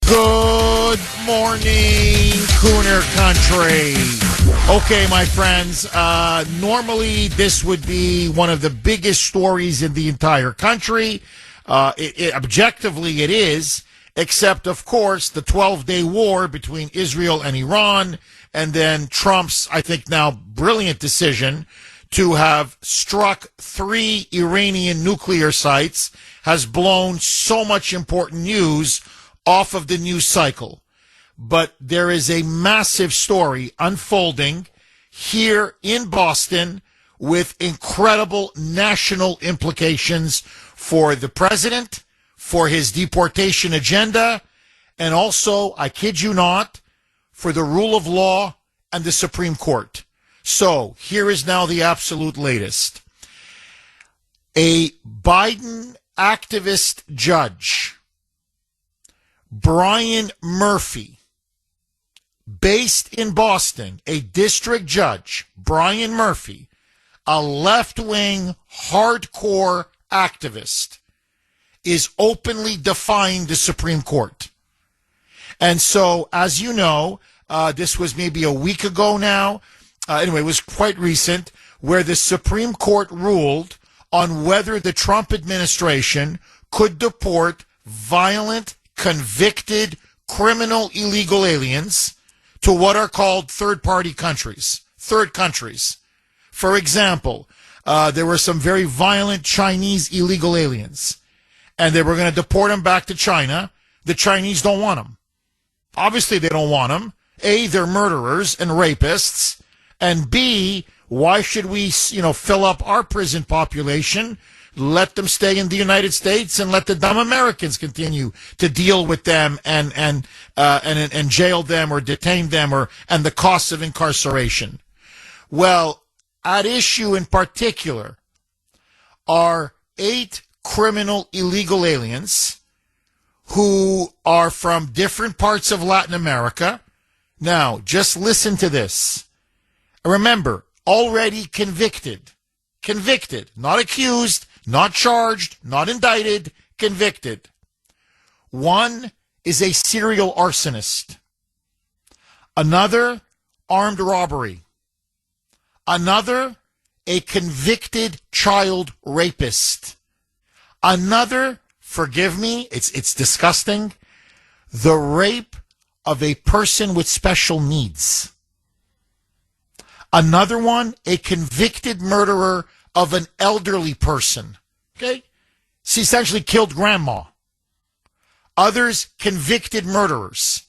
Good morning, Kuhner country. Okay, my friends, normally this would be one of the biggest stories in the entire country. Objectively, it is, except, of course, the 12-day war between Israel and Iran, and then Trump's, I think now, brilliant decision to have struck 3 Iranian nuclear sites has blown so much important news off of the news cycle. But there is a massive story unfolding here in Boston with incredible national implications for the president, for his deportation agenda, and also, I kid you not, for the rule of law and the Supreme Court. So here is now the absolute latest. A Biden activist judge, Brian Murphy, based in Boston, a district judge, Brian Murphy, a left-wing, hardcore activist, is openly defying the Supreme Court. And so, as you know, this was maybe a week ago now, anyway, it was quite recent, where the Supreme Court ruled on whether the Trump administration could deport violent, convicted, criminal illegal aliens to what are called third-party countries, third countries. For example, there were some very violent Chinese illegal aliens, and they were going to deport them back to China. The Chinese don't want them. Obviously, they don't want them. A, they're murderers and rapists, and B, why should we, fill up our prison population, let them stay in the United States, and let the dumb Americans continue to deal with them and jail them or detain them and the costs of incarceration? Well, at issue in particular are 8 criminal illegal aliens who are from different parts of Latin America. Now, just listen to this. Remember, already convicted, not accused, not charged, not indicted, convicted. One is a serial arsonist. Another, armed robbery. Another, a convicted child rapist. Another, forgive me, it's disgusting, the rape of a person with special needs. Another one, a convicted murderer of an elderly person. Okay? She essentially killed grandma. Others, convicted murderers.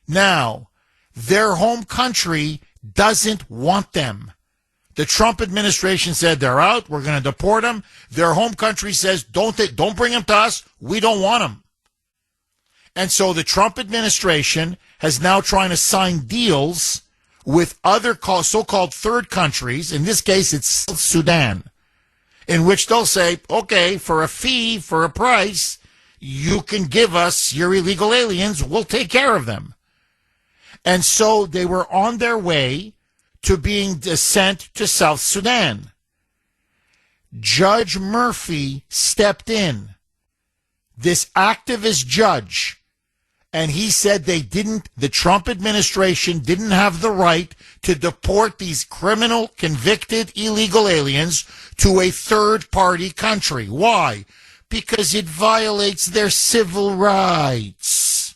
Now, their home country doesn't want them. The Trump administration said they're out. We're going to deport them. Their home country says, don't bring them to us. We don't want them. And so the Trump administration has now trying to sign deals with other so-called third countries. In this case, it's South Sudan, in which they'll say, okay, for a fee, for a price, you can give us your illegal aliens. We'll take care of them. And so they were on their way to being sent to South Sudan. Judge Murphy stepped in, this activist judge, and he said the Trump administration didn't have the right to deport these criminal, convicted, illegal aliens to a third-party country. Why? Because it violates their civil rights.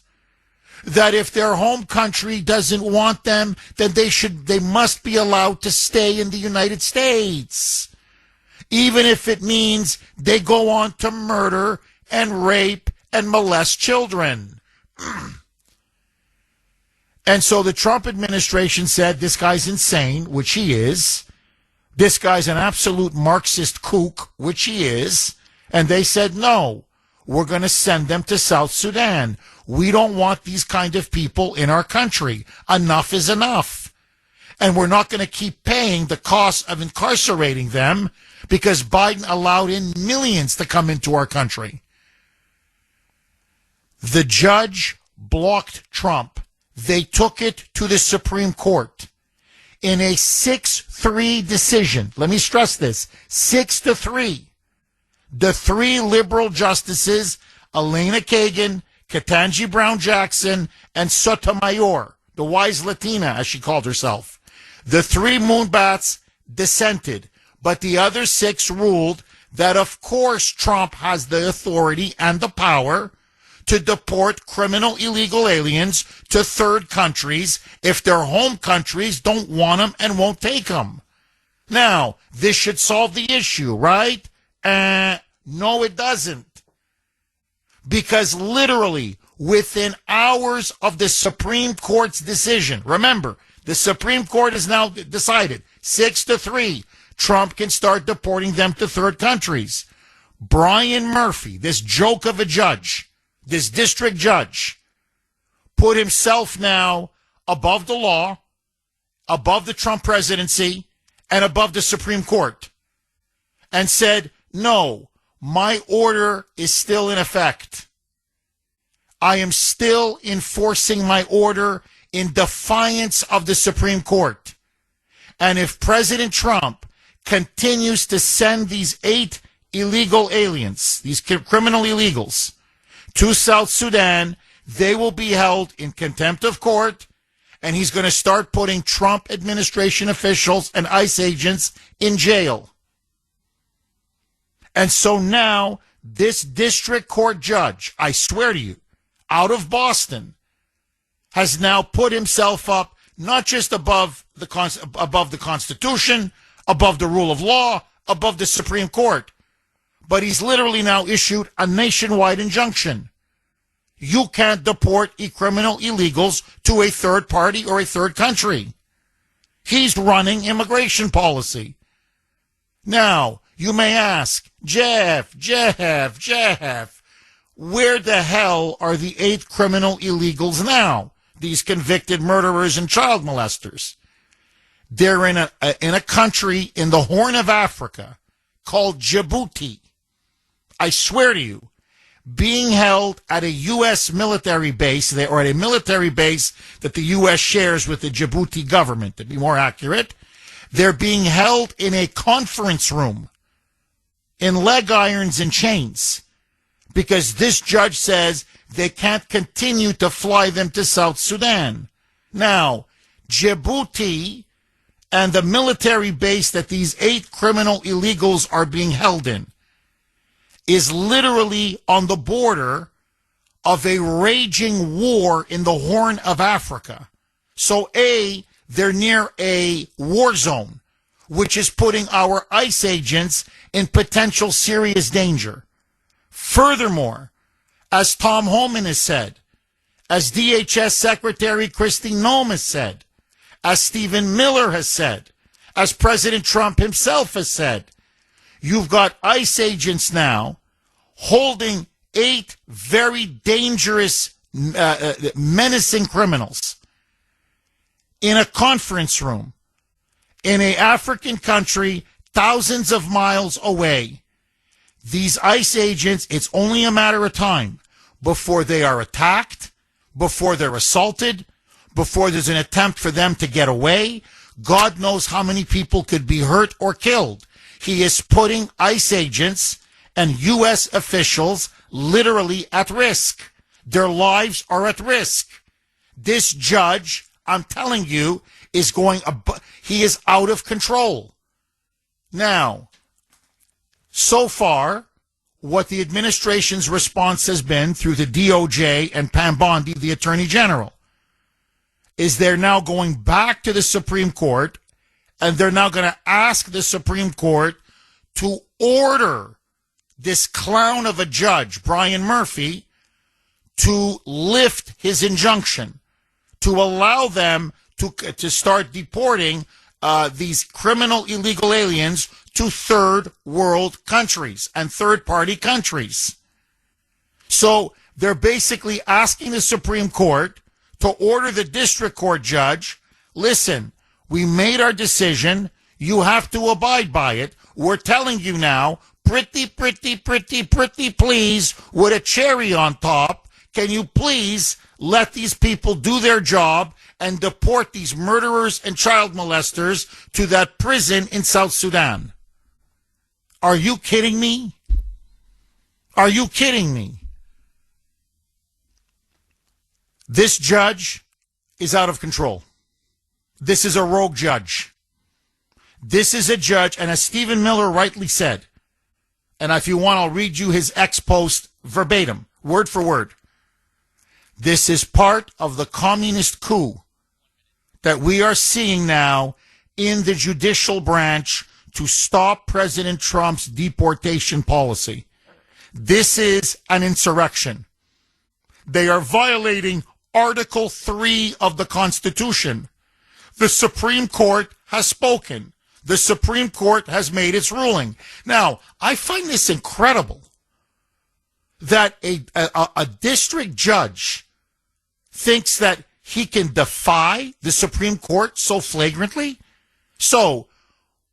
That if their home country doesn't want them, then they must be allowed to stay in the United States. Even if it means they go on to murder and rape and molest children. And so the Trump administration said this guy's insane, which he is. This guy's an absolute Marxist kook, which he is. And they said, no, we're going to send them to South Sudan. We don't want these kind of people in our country. Enough is enough. And we're not going to keep paying the cost of incarcerating them because Biden allowed in millions to come into our country. The judge blocked Trump. They took it to the Supreme Court in a 6-3 decision. Let me stress this, 6-3. The 3 liberal justices, Elena Kagan, Ketanji Brown Jackson, and Sotomayor, the wise Latina, as she called herself. The 3 Moonbats dissented, but the other 6 ruled that, of course, Trump has the authority and the power to deport criminal illegal aliens to third countries if their home countries don't want them and won't take them. Now, this should solve the issue, right? No, it doesn't. Because literally, within hours of the Supreme Court's decision, remember, the Supreme Court has now decided 6-3, Trump can start deporting them to third countries. Brian Murphy, this joke of a judge, this district judge, put himself now above the law, above the Trump presidency, and above the Supreme Court, and said, no, my order is still in effect. I am still enforcing my order in defiance of the Supreme Court. And if President Trump continues to send these 8 illegal aliens, these criminal illegals, to South Sudan, they will be held in contempt of court, and he's going to start putting Trump administration officials and ICE agents in jail. And so now this district court judge, I swear to you, out of Boston, has now put himself up not just above the Constitution, above the rule of law, above the Supreme Court, but he's literally now issued a nationwide injunction. You can't deport criminal illegals to a third party or a third country. He's running immigration policy. Now, you may ask, Jeff, where the hell are the 8 criminal illegals now? These convicted murderers and child molesters. They're in a country in the Horn of Africa called Djibouti. I swear to you, being held at a U.S. military base, or at a military base that the U.S. shares with the Djibouti government, to be more accurate. They're being held in a conference room in leg irons and chains because this judge says they can't continue to fly them to South Sudan. Now, Djibouti and the military base that these 8 criminal illegals are being held in is literally on the border of a raging war in the Horn of Africa. So they're near a war zone, which is putting our ICE agents in potential serious danger. Furthermore, as Tom Homan has said, as DHS Secretary Kristi Noem has said, as Stephen Miller has said, as President Trump himself has said, you've got ICE agents now holding 8 very dangerous, menacing criminals in a conference room in an African country thousands of miles away. These ICE agents, it's only a matter of time before they are attacked, before they're assaulted, before there's an attempt for them to get away. God knows how many people could be hurt or killed. He is putting ICE agents and U.S. officials literally at risk. Their lives are at risk. This judge, I'm telling you, is he is out of control. Now, so far, what the administration's response has been through the DOJ and Pam Bondi, the Attorney General, is they're now going back to the Supreme Court, and they're now going to ask the Supreme Court to order this clown of a judge, Brian Murphy, to lift his injunction, to allow them to start deporting these criminal illegal aliens to third world countries and third party countries. So they're basically asking the Supreme Court to order the district court judge, listen, we made our decision, you have to abide by it. We're telling you now, pretty please, with a cherry on top, can you please let these people do their job and deport these murderers and child molesters to that prison in South Sudan? Are you kidding me? Are you kidding me? This judge is out of control. This is a rogue judge. This is a judge, and as Stephen Miller rightly said, and if you want, I'll read you his ex-post verbatim, word for word. This is part of the communist coup that we are seeing now in the judicial branch to stop President Trump's deportation policy. This is an insurrection. They are violating Article 3 of the Constitution. The Supreme Court has spoken. The Supreme Court has made its ruling. Now, I find this incredible that a district judge thinks that he can defy the Supreme Court so flagrantly. So,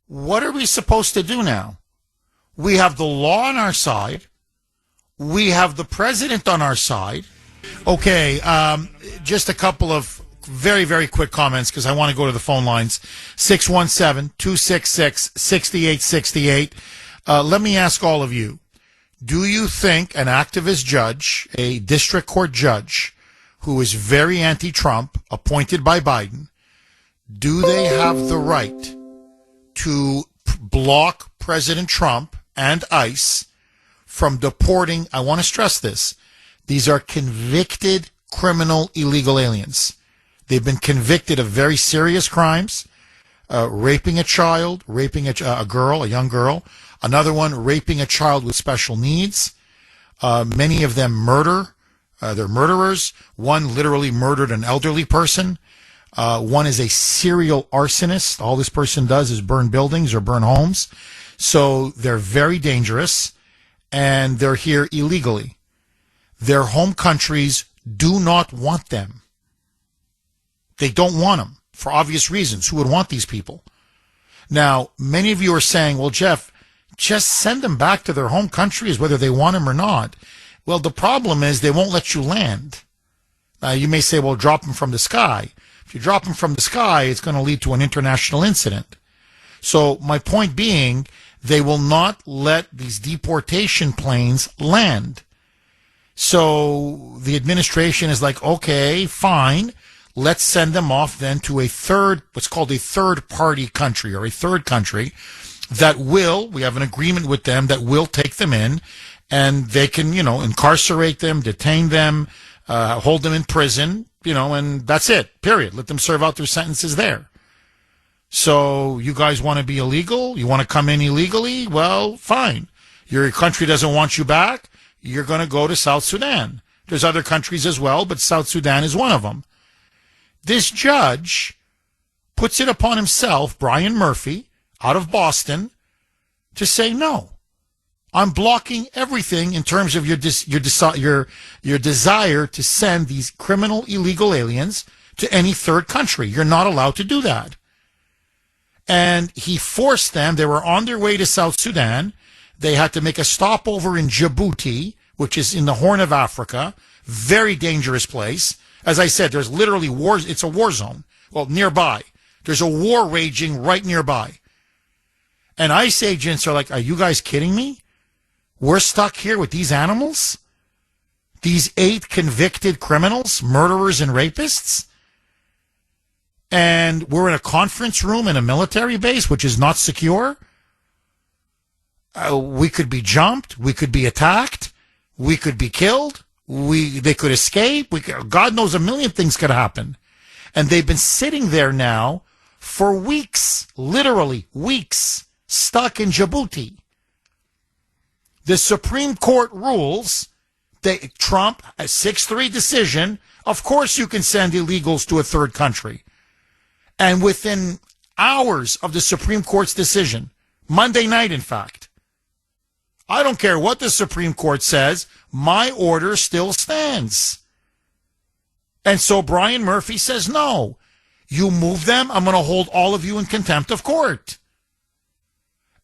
what are we supposed to do now? We have the law on our side. We have the president on our side. Okay, just a couple of very, very quick comments because I want to go to the phone lines. 617-266-6868. Let me ask all of you, do you think an activist judge, a district court judge, who is very anti-Trump, appointed by Biden, do they have the right to block President Trump and ICE from deporting? I want to stress this. These are convicted criminal illegal aliens. They've been convicted of very serious crimes, raping a child, raping a girl, a young girl. Another one, raping a child with special needs. Many of them murder. They're murderers. One literally murdered an elderly person. One is a serial arsonist. All this person does is burn buildings or burn homes. So they're very dangerous, and they're here illegally. Their home countries do not want them. They don't want them for obvious reasons. Who would want these people? Now, many of you are saying, well, Jeff, just send them back to their home countries, whether they want them or not. Well, the problem is they won't let you land. Now, you may say, well, drop them from the sky. If you drop them from the sky, it's going to lead to an international incident. So my point being, they will not let these deportation planes land. So the administration is like, okay, fine. Let's send them off then to what's called a third party country, or a third country that we have an agreement with them that will take them in, and they can, incarcerate them, detain them, hold them in prison, and that's it, period. Let them serve out their sentences there. So you guys want to be illegal? You want to come in illegally? Well, fine. Your country doesn't want you back. You're going to go to South Sudan. There's other countries as well, but South Sudan is one of them. This judge puts it upon himself, Brian Murphy, out of Boston, to say, no, I'm blocking everything in terms of your desire to send these criminal illegal aliens to any third country. You're not allowed to do that. And he forced them. They were on their way to South Sudan. They had to make a stopover in Djibouti, which is in the Horn of Africa. Very dangerous place. As I said, there's literally wars. It's a war zone. Well, nearby. There's a war raging right nearby. And ICE agents are like, are you guys kidding me? We're stuck here with these animals? These 8 convicted criminals, murderers and rapists? And we're in a conference room in a military base, which is not secure? We could be jumped. We could be attacked. We could be killed. They could escape. God knows a million things could happen. And they've been sitting there now for weeks, literally weeks, stuck in Djibouti. The Supreme Court rules that Trump, a 6-3 decision, of course you can send illegals to a third country. And within hours of the Supreme Court's decision, Monday night, in fact, I don't care what the Supreme Court says, my order still stands. And so Brian Murphy says, no, you move them, I'm going to hold all of you in contempt of court.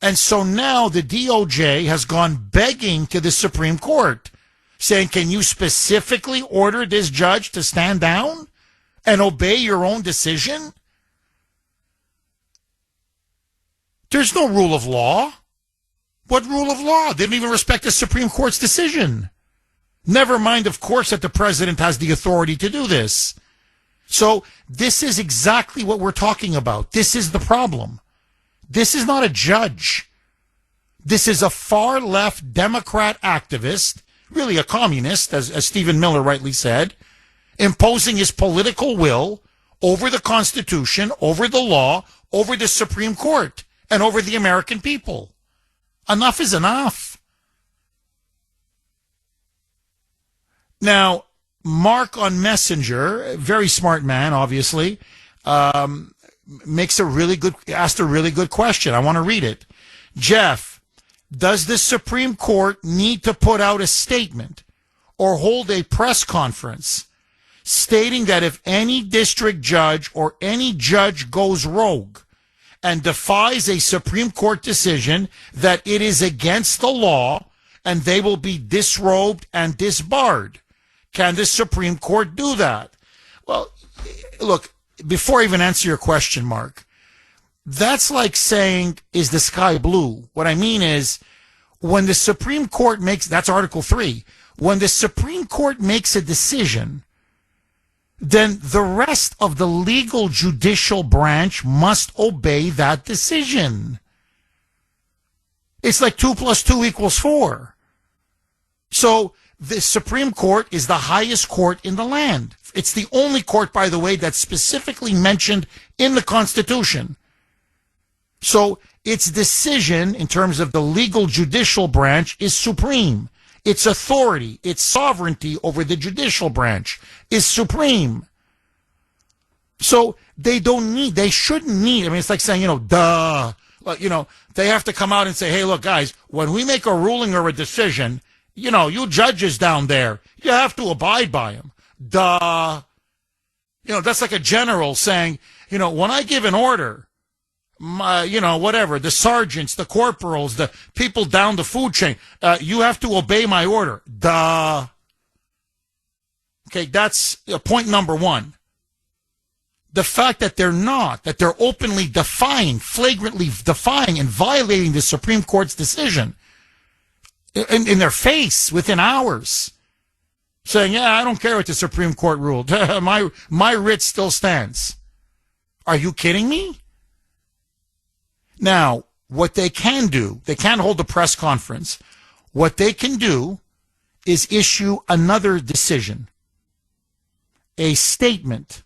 And so now the DOJ has gone begging to the Supreme Court, saying, can you specifically order this judge to stand down and obey your own decision? There's no rule of law. What rule of law? They don't even respect the Supreme Court's decision. Never mind, of course, that the president has the authority to do this. So this is exactly what we're talking about. This is the problem. This is not a judge. This is a far-left Democrat activist, really a communist, as Stephen Miller rightly said, imposing his political will over the Constitution, over the law, over the Supreme Court, and over the American people. Enough is enough. Now, Mark on Messenger, a very smart man, obviously, asked a really good question. I want to read it. Jeff, does the Supreme Court need to put out a statement or hold a press conference stating that if any district judge or any judge goes rogue and defies a Supreme Court decision, that it is against the law and they will be disrobed and disbarred? Can the Supreme Court do that? Well, look, before I even answer your question, Mark, that's like saying, is the sky blue? What I mean is, when the Supreme Court makes, that's Article 3, when the Supreme Court makes a decision, then the rest of the legal judicial branch must obey that decision. It's like 2 + 2 = 4. So the Supreme Court is the highest court in the land. It's the only court, by the way, that's specifically mentioned in the Constitution. So its decision in terms of the legal judicial branch is supreme. Its authority, its sovereignty over the judicial branch is supreme. So they shouldn't need, I mean, it's like saying, they have to come out and say, hey, look, guys, when we make a ruling or a decision, you judges down there, you have to abide by them. That's like a general saying, when I give an order, the sergeants, the corporals, the people down the food chain, you have to obey my order. Okay, that's point number one. The fact that they're openly flagrantly defying and violating the Supreme Court's decision in their face within hours, saying, I don't care what the Supreme Court ruled. my writ still stands. Are you kidding me? Now, what they can do, they can't hold a press conference. What they can do is issue another decision, a statement,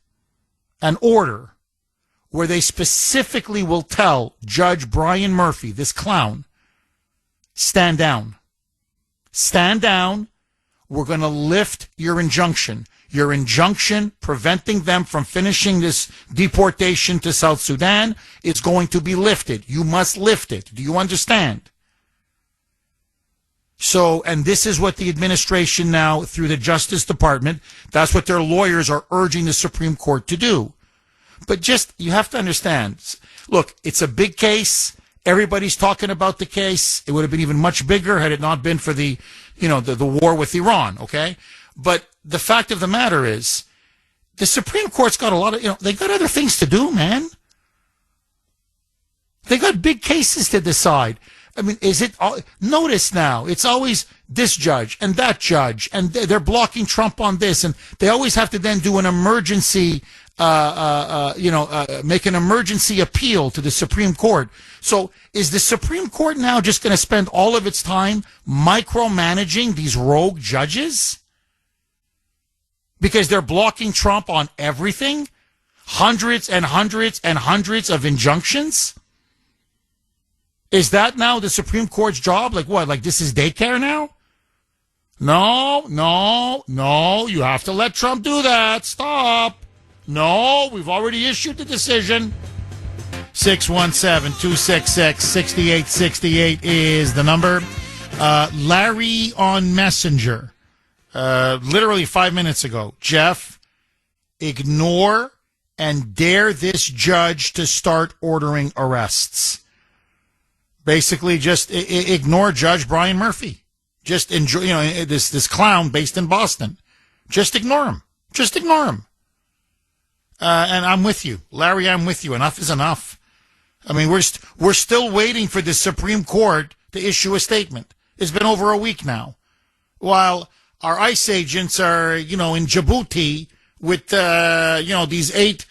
an order, where they specifically will tell Judge Brian Murphy, this clown, stand down. Stand down. We're going to lift your injunction. Your injunction preventing them from finishing this deportation to South Sudan is going to be lifted. You must lift it. Do you understand? So, and this is what the administration now, through the Justice Department, that's what their lawyers are urging the Supreme Court to do. But you have to understand, look, it's a big case. Everybody's talking about the case. It would have been even much bigger had it not been for the war with Iran, okay? But the fact of the matter is, the Supreme Court's got a lot of, they got other things to do, man. They got big cases to decide. I mean, notice now, it's always this judge and that judge, and they're blocking Trump on this, and they always have to then do an emergency, make an emergency appeal to the Supreme Court. So is the Supreme Court now just going to spend all of its time micromanaging these rogue judges? Because they're blocking Trump on everything? Hundreds and hundreds and hundreds of injunctions? Is that now the Supreme Court's job? Like what? Like this is daycare now? No. You have to let Trump do that. Stop. No, we've already issued the decision. 617-266-6868 is the number. Larry on Messenger. Literally 5 minutes ago. Jeff, ignore and dare this judge to start ordering arrests. Basically, just ignore Judge Brian Murphy. Just enjoy, this clown based in Boston. Just ignore him. Just ignore him. And I'm with you, Larry. I'm with you. Enough is enough. I mean, we're still waiting for the Supreme Court to issue a statement. It's been over a week now. While our ICE agents are, in Djibouti with, these 8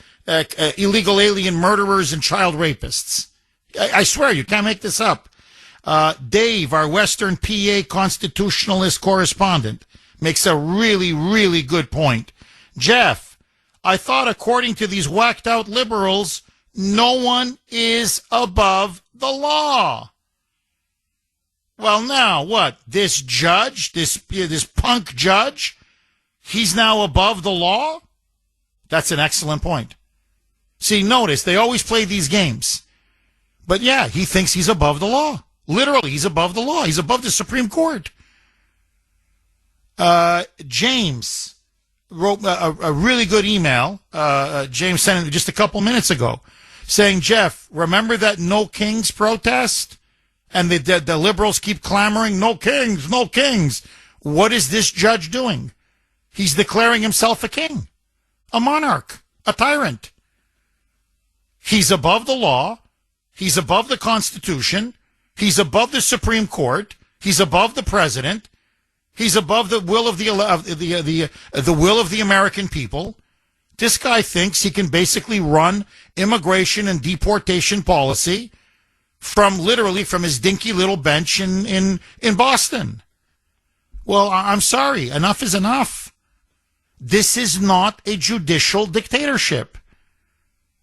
illegal alien murderers and child rapists. I swear, you can't make this up. Dave, our Western PA constitutionalist correspondent, makes a really, really good point. Jeff, I thought according to these whacked out liberals, no one is above the law. Well, now what? This judge, this punk judge, he's now above the law? That's an excellent point. See, notice, they always play these games. But yeah, he thinks he's above the law. Literally, he's above the law. He's above the Supreme Court. James wrote a really good email. James sent it just a couple minutes ago saying, Jeff, remember that No Kings protest? And the liberals keep clamoring, no kings, no kings. What is this judge doing? He's declaring himself a king, a monarch, a tyrant. He's above the law. He's above the Constitution. He's above the Supreme Court. He's above the president. He's above the will of the will of the American people. This guy thinks he can basically run immigration and deportation policy from his dinky little bench in Boston. Well, I'm sorry. Enough is enough. This is not a judicial dictatorship.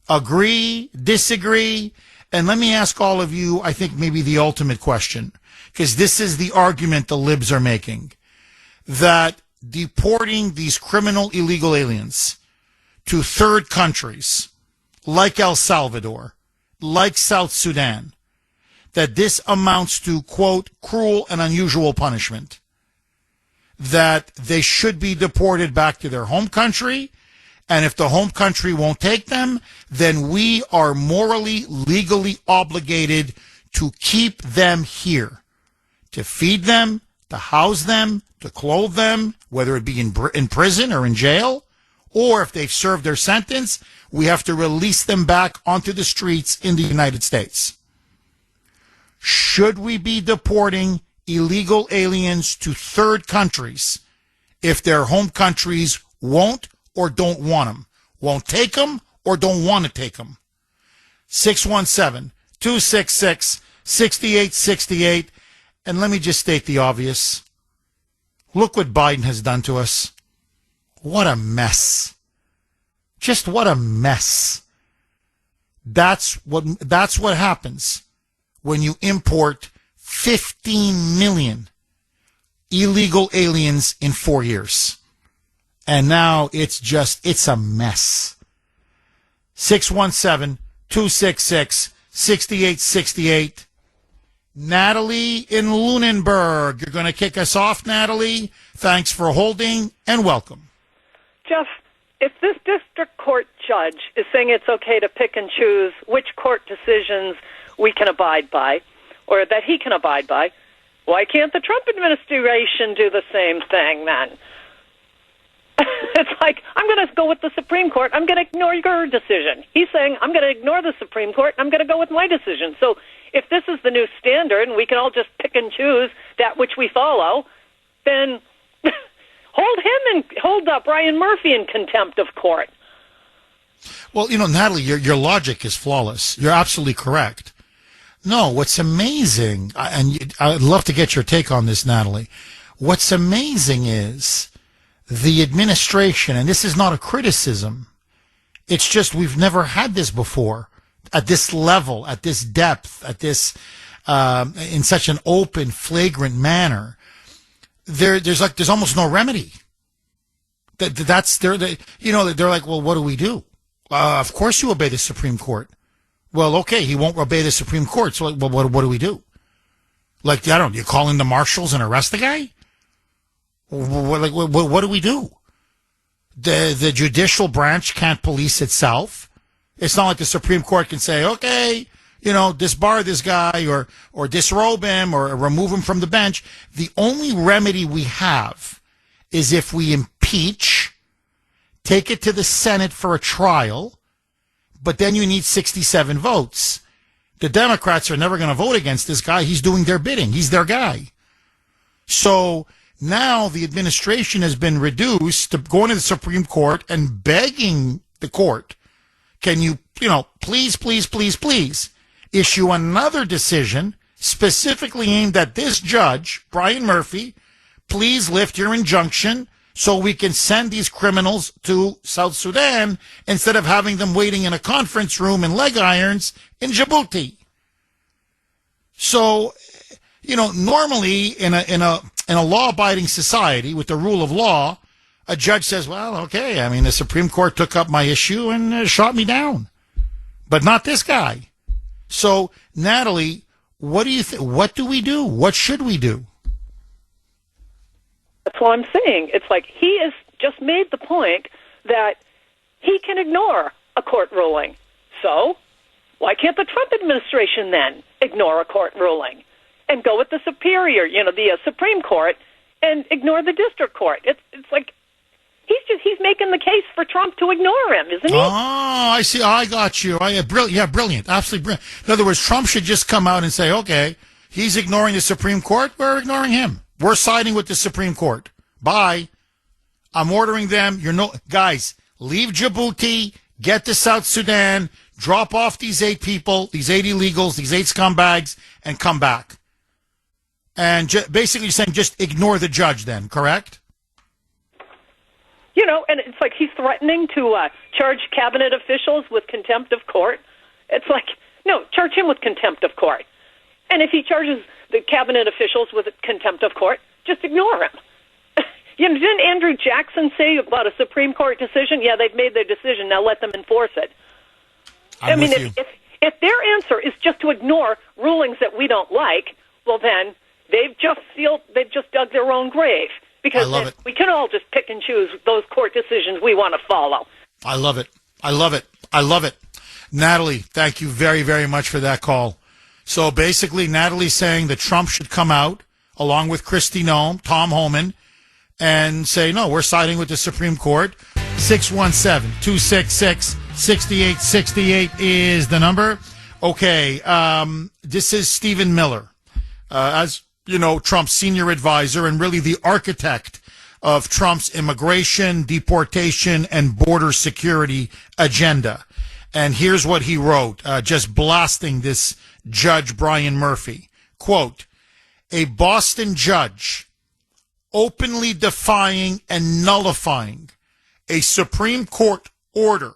Agree, disagree, and let me ask all of you, I think maybe the ultimate question, because this is the argument the libs are making, that deporting these criminal illegal aliens to third countries like El Salvador, like South Sudan, that this amounts to, quote, cruel and unusual punishment, that they should be deported back to their home country, and if the home country won't take them, then we are morally, legally obligated to keep them here, to feed them, to house them, to clothe them, whether it be in prison or in jail, or if they've served their sentence, we have to release them back onto the streets in the United States. Should we be deporting illegal aliens to third countries if their home countries won't or don't want them, won't take them or don't want to take them? 617-266-6868. And let me just state the obvious. Look what Biden has done to us. What a mess. Just what a mess. That's what happens when you import 15 million illegal aliens in 4 years. And now it's a mess. 617-266-6868. Natalie in Lunenburg. You're going to kick us off, Natalie. Thanks for holding and welcome. Jeff, if this district court judge is saying it's okay to pick and choose which court decisions we can abide by, or that he can abide by, why can't the Trump administration do the same thing then? It's like, I'm going to go with the Supreme Court. I'm going to ignore your decision. He's saying, I'm going to ignore the Supreme Court, and I'm going to go with my decision. So if this is the new standard, and we can all just pick and choose that which we follow, then hold Brian Murphy in contempt of court. Well, Natalie, your logic is flawless. You're absolutely correct. No, what's amazing, and I'd love to get your take on this, Natalie. What's amazing is the administration, and this is not a criticism, it's just we've never had this before at this level, at this depth, at this in such an open, flagrant manner. There's almost no remedy. They're like, well, what do we do? Of course you obey the Supreme Court. Well, okay, he won't obey the Supreme Court, so what do we do? Like, I don't know, you call in the marshals and arrest the guy? What do we do? The judicial branch can't police itself. It's not like the Supreme Court can say, okay, disbar this guy or disrobe him or remove him from the bench. The only remedy we have is if we impeach, take it to the Senate for a trial, but then you need 67 votes. The Democrats are never going to vote against this guy. He's doing their bidding. He's their guy. So Now the administration has been reduced to going to the Supreme Court and begging the court, can you, please, please, please, please issue another decision specifically aimed at this judge, Brian Murphy. Please lift your injunction so we can send these criminals to South Sudan instead of having them waiting in a conference room in leg irons in Djibouti. So, normally in a law-abiding society with the rule of law, a judge says, well, okay, the Supreme Court took up my issue and shot me down. But not this guy. So, Natalie, what do you think? What do we do? What should we do? That's what I'm saying. It's like he has just made the point that he can ignore a court ruling. So why can't the Trump administration then ignore a court ruling and go with the superior, the Supreme Court, and ignore the district court? It's like he's making the case for Trump to ignore him, isn't he? Oh, I see. I got you. Brilliant. Absolutely brilliant. In other words, Trump should just come out and say, okay, he's ignoring the Supreme Court. We're ignoring him. We're siding with the Supreme Court. Bye. I'm ordering them. Guys, leave Djibouti, get to South Sudan, drop off these 8 people, these 8 illegals, these 8 scumbags, and come back. And basically saying just ignore the judge then, correct? And it's like he's threatening to charge cabinet officials with contempt of court. It's like, no, charge him with contempt of court. And if he charges the cabinet officials with contempt of court, just ignore him. Didn't Andrew Jackson say about a Supreme Court decision? Yeah, they've made their decision. Now let them enforce it. If their answer is just to ignore rulings that we don't like, well then they've just dug their own grave. Because we can all just pick and choose those court decisions we want to follow. I love it. Natalie, thank you very, very much for that call. So basically, Natalie's saying that Trump should come out, along with Kristi Noem, Tom Homan, and say, no, we're siding with the Supreme Court. 617-266-6868 is the number. Okay, this is Stephen Miller. As Trump's senior advisor and really the architect of Trump's immigration, deportation, and border security agenda. And here's what he wrote, just blasting this Judge Brian Murphy. Quote, a Boston judge openly defying and nullifying a Supreme Court order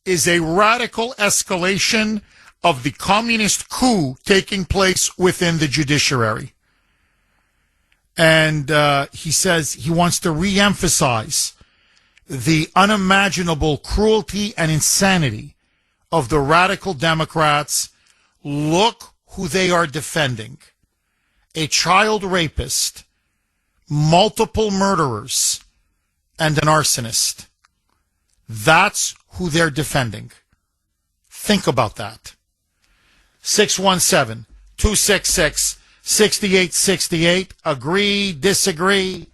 is a radical escalation of the communist coup taking place within the judiciary. And he says he wants to reemphasize the unimaginable cruelty and insanity of the radical Democrats. Look who they are defending. A child rapist, multiple murderers, and an arsonist. That's who they're defending. Think about that. 617-266-6868. Agree, disagree.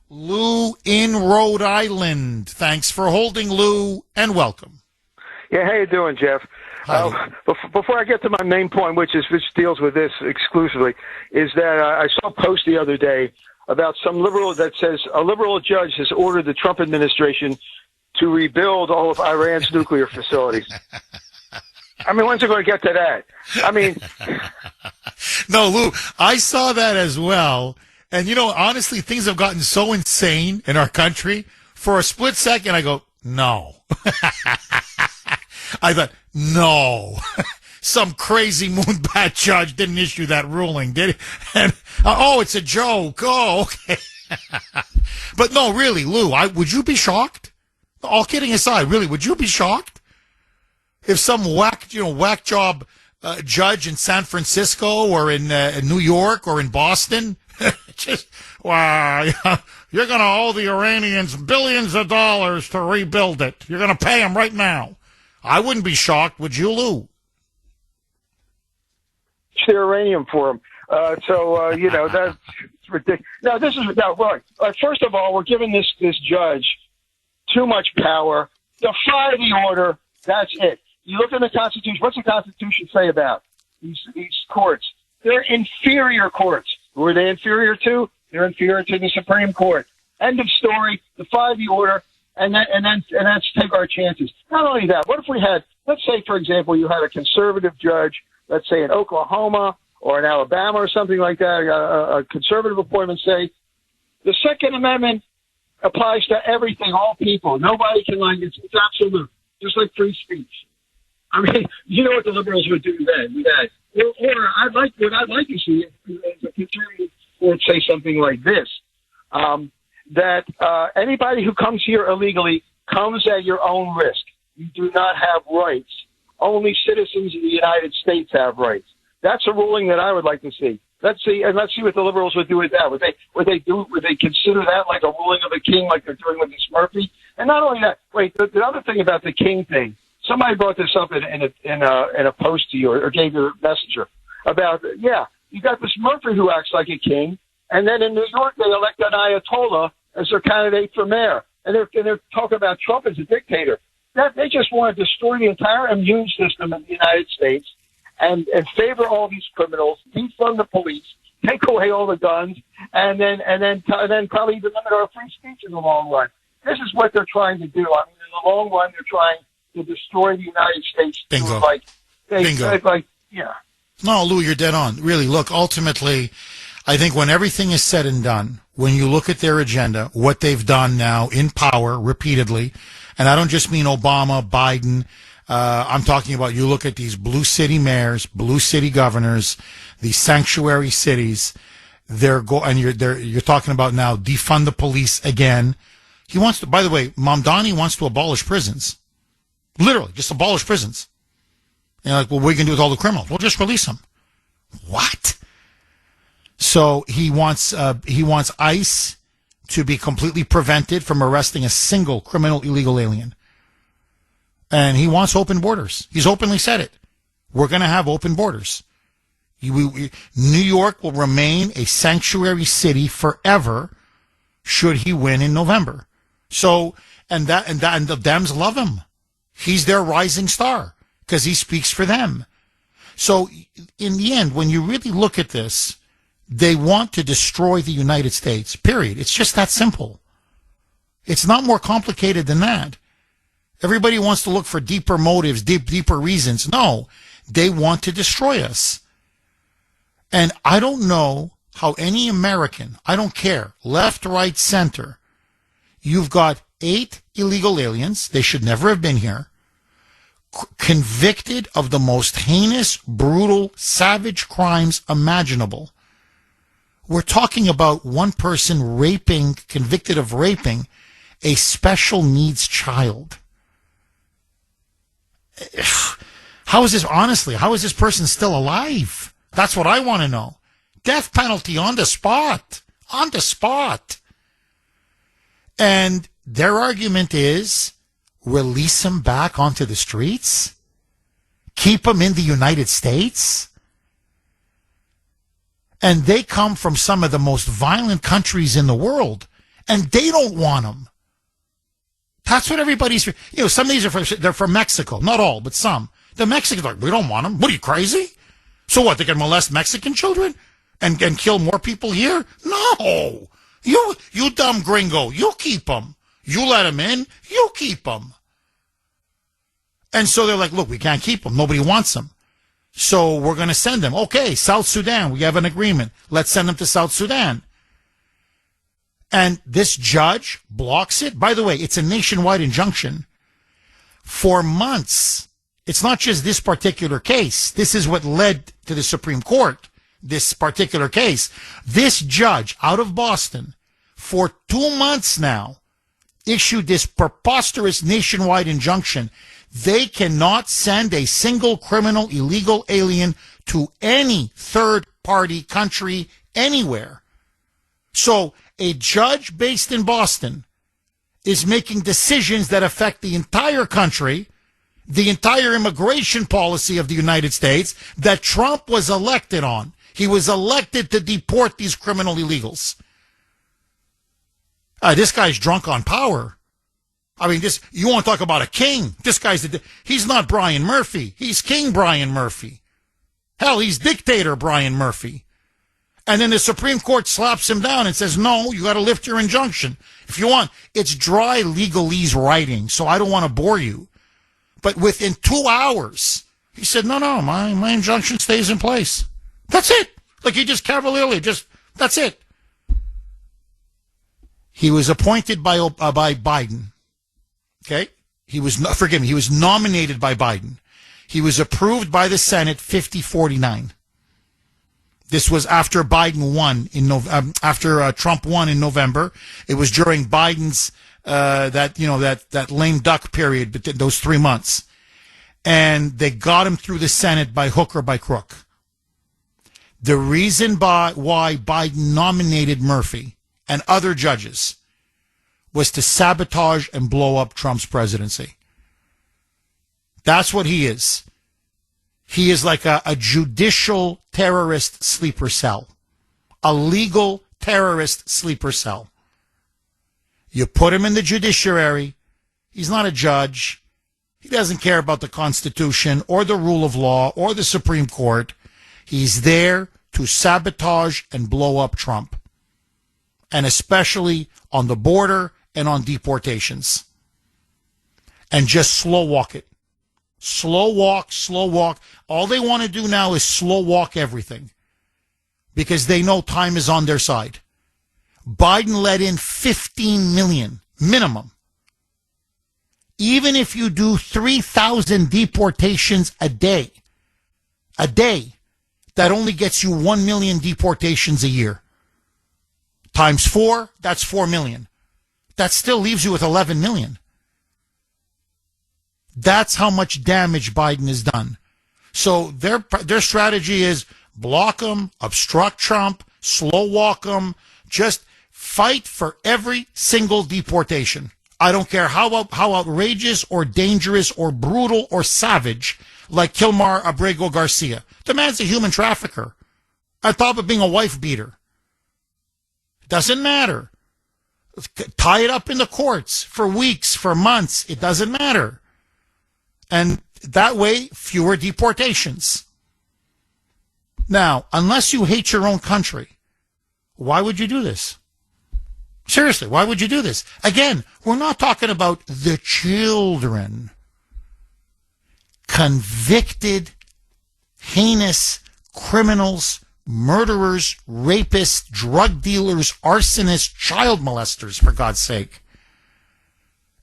Lou in Rhode Island. Thanks for holding, Lou, and welcome. Yeah, how you doing, Jeff? Before I get to my main point, which deals with this exclusively, is that I saw a post the other day about some liberal that says a liberal judge has ordered the Trump administration to rebuild all of Iran's nuclear facilities. When's it going to get to that? No, Lou, I saw that as well. And, honestly, things have gotten so insane in our country. For a split second, I go, no. I thought, no. Some crazy moonbat judge didn't issue that ruling, did he? And, it's a joke. Oh, okay. But no, really, Lou, would you be shocked? All kidding aside, really, would you be shocked if some whack job judge in San Francisco or in New York or in Boston just, you're going to owe the Iranians billions of dollars to rebuild it. You're going to pay them right now. I wouldn't be shocked, would you, Lou? The uranium for them. That's ridiculous. First of all, we're giving this judge too much power. Defy the order. That's it. You look at the Constitution. What's the Constitution say about these courts? They're inferior courts. Who are they inferior to? They're inferior to the Supreme Court. End of story. Defy the order, and let's take our chances. Not only that, what if we had, let's say, for example, you had a conservative judge, let's say in Oklahoma or in Alabama or something like that, a conservative appointment, say, the Second Amendment applies to everything, all people. Nobody can lie. It's absolute, just like free speech. I mean, you know what the liberals would do then with that. Or what I'd like to see is a conservative would say something like this, that anybody who comes here illegally comes at your own risk. You do not have rights. Only citizens of the United States have rights. That's a ruling that I would like to see. Let's see what the liberals would do with that. Would they consider that like a ruling of a king, like they're doing with this Murphy? And not only that, the other thing about the king thing. Somebody brought this up in a post to you or gave you a messenger about, you got this Murphy who acts like a king, and then in New York they elect an Ayatollah as their candidate for mayor, and they're talking about Trump as a dictator. That they just want to destroy the entire immune system in the United States and favor all these criminals, defund the police, take away all the guns, and then probably even limit our free speech in the long run. This is what they're trying to do. I mean, in the long run, they're trying to destroy the United States. Bingo. Bingo. No, Lou, you're dead on. Really, look, ultimately, I think when everything is said and done, when you look at their agenda, what they've done now in power repeatedly, and I don't just mean Obama, Biden, I'm talking about you look at these blue city mayors, blue city governors, these sanctuary cities, you're talking about now defund the police again. He wants to, by the way, Mamdani wants to abolish prisons. Literally, just abolish prisons. And you're like, well, what are you going to do with all the criminals? We'll just release them. What? So he wants ICE to be completely prevented from arresting a single criminal illegal alien. And he wants open borders. He's openly said it. We're going to have open borders. New York will remain a sanctuary city forever should he win in November. So, and the Dems love him. He's their rising star because he speaks for them. So in the end, when you really look at this, they want to destroy the United States, period. It's just that simple. It's not more complicated than that. Everybody wants to look for deeper motives, deeper reasons. No, they want to destroy us. And I don't know how any American, I don't care, left, right, center, you've got 8 illegal aliens, they should never have been here, convicted of the most heinous, brutal, savage crimes imaginable. We're talking about one person convicted of raping a special needs child. How is this person still alive? That's what I want to know. Death penalty on the spot. On the spot. And their argument is release him back onto the streets? Keep him in the United States? And they come from some of the most violent countries in the world, and they don't want them. That's what everybody's, some of these they're from Mexico. Not all, but some. The Mexicans are like, we don't want them. What are you, crazy? So what, they can molest Mexican children and kill more people here? No. You dumb gringo, you keep them. You let them in, you keep them. And so they're like, look, we can't keep them. Nobody wants them. So we're going to send them. Okay, South Sudan, we have an agreement. Let's send them to South Sudan. And this judge blocks it. By the way, it's a nationwide injunction. For months, it's not just this particular case. This is what led to the Supreme Court, this particular case. This judge out of Boston, for 2 months now, issued this preposterous nationwide injunction. They cannot send a single criminal illegal alien to any third-party country anywhere. So a judge based in Boston is making decisions that affect the entire country, the entire immigration policy of the United States that Trump was elected on. He was elected to deport these criminal illegals. This guy's drunk on power. I mean, you want to talk about a king. He's not Brian Murphy. He's King Brian Murphy. Hell, he's dictator Brian Murphy. And then the Supreme Court slaps him down and says, no, you got to lift your injunction if you want. It's dry legalese writing, so I don't want to bore you. But within 2 hours, he said, no, my injunction stays in place. That's it. Like he just cavalierly, that's it. He was appointed by Biden. Okay? He was nominated by Biden. He was approved by the Senate 50-49. This was after Biden won after Trump won in November. It was during Biden's that lame duck period, but those 3 months, and they got him through the Senate by hook or by crook. The reason why Biden nominated Murphy and other judges was to sabotage and blow up Trump's presidency. That's what he is. He is like a judicial terrorist sleeper cell, a legal terrorist sleeper cell. You put him in the judiciary. He's not a judge. He doesn't care about the Constitution or the rule of law or the Supreme Court. He's there to sabotage and blow up Trump, and especially on the border and on deportations. And just slow walk it. Slow walk. All they want to do now is slow walk everything because they know time is on their side. Biden let in 15 million minimum. Even if you do 3,000 deportations a day, that only gets you 1 million deportations a year. Times 4, that's 4 million. That still leaves you with 11 million. That's how much damage Biden has done. So their strategy is block him, obstruct Trump, slow walk him, just fight for every single deportation. I don't care how outrageous or dangerous or brutal or savage, like Kilmar Abrego Garcia. The man's a human trafficker. On top of being a wife beater. Doesn't matter. Tie it up in the courts for weeks, for months. It doesn't matter. And that way, fewer deportations. Now, unless you hate your own country, why would you do this? Seriously, why would you do this? Again, we're not talking about the children. Convicted, heinous criminals, murderers, rapists, drug dealers, arsonists, child molesters, for God's sake.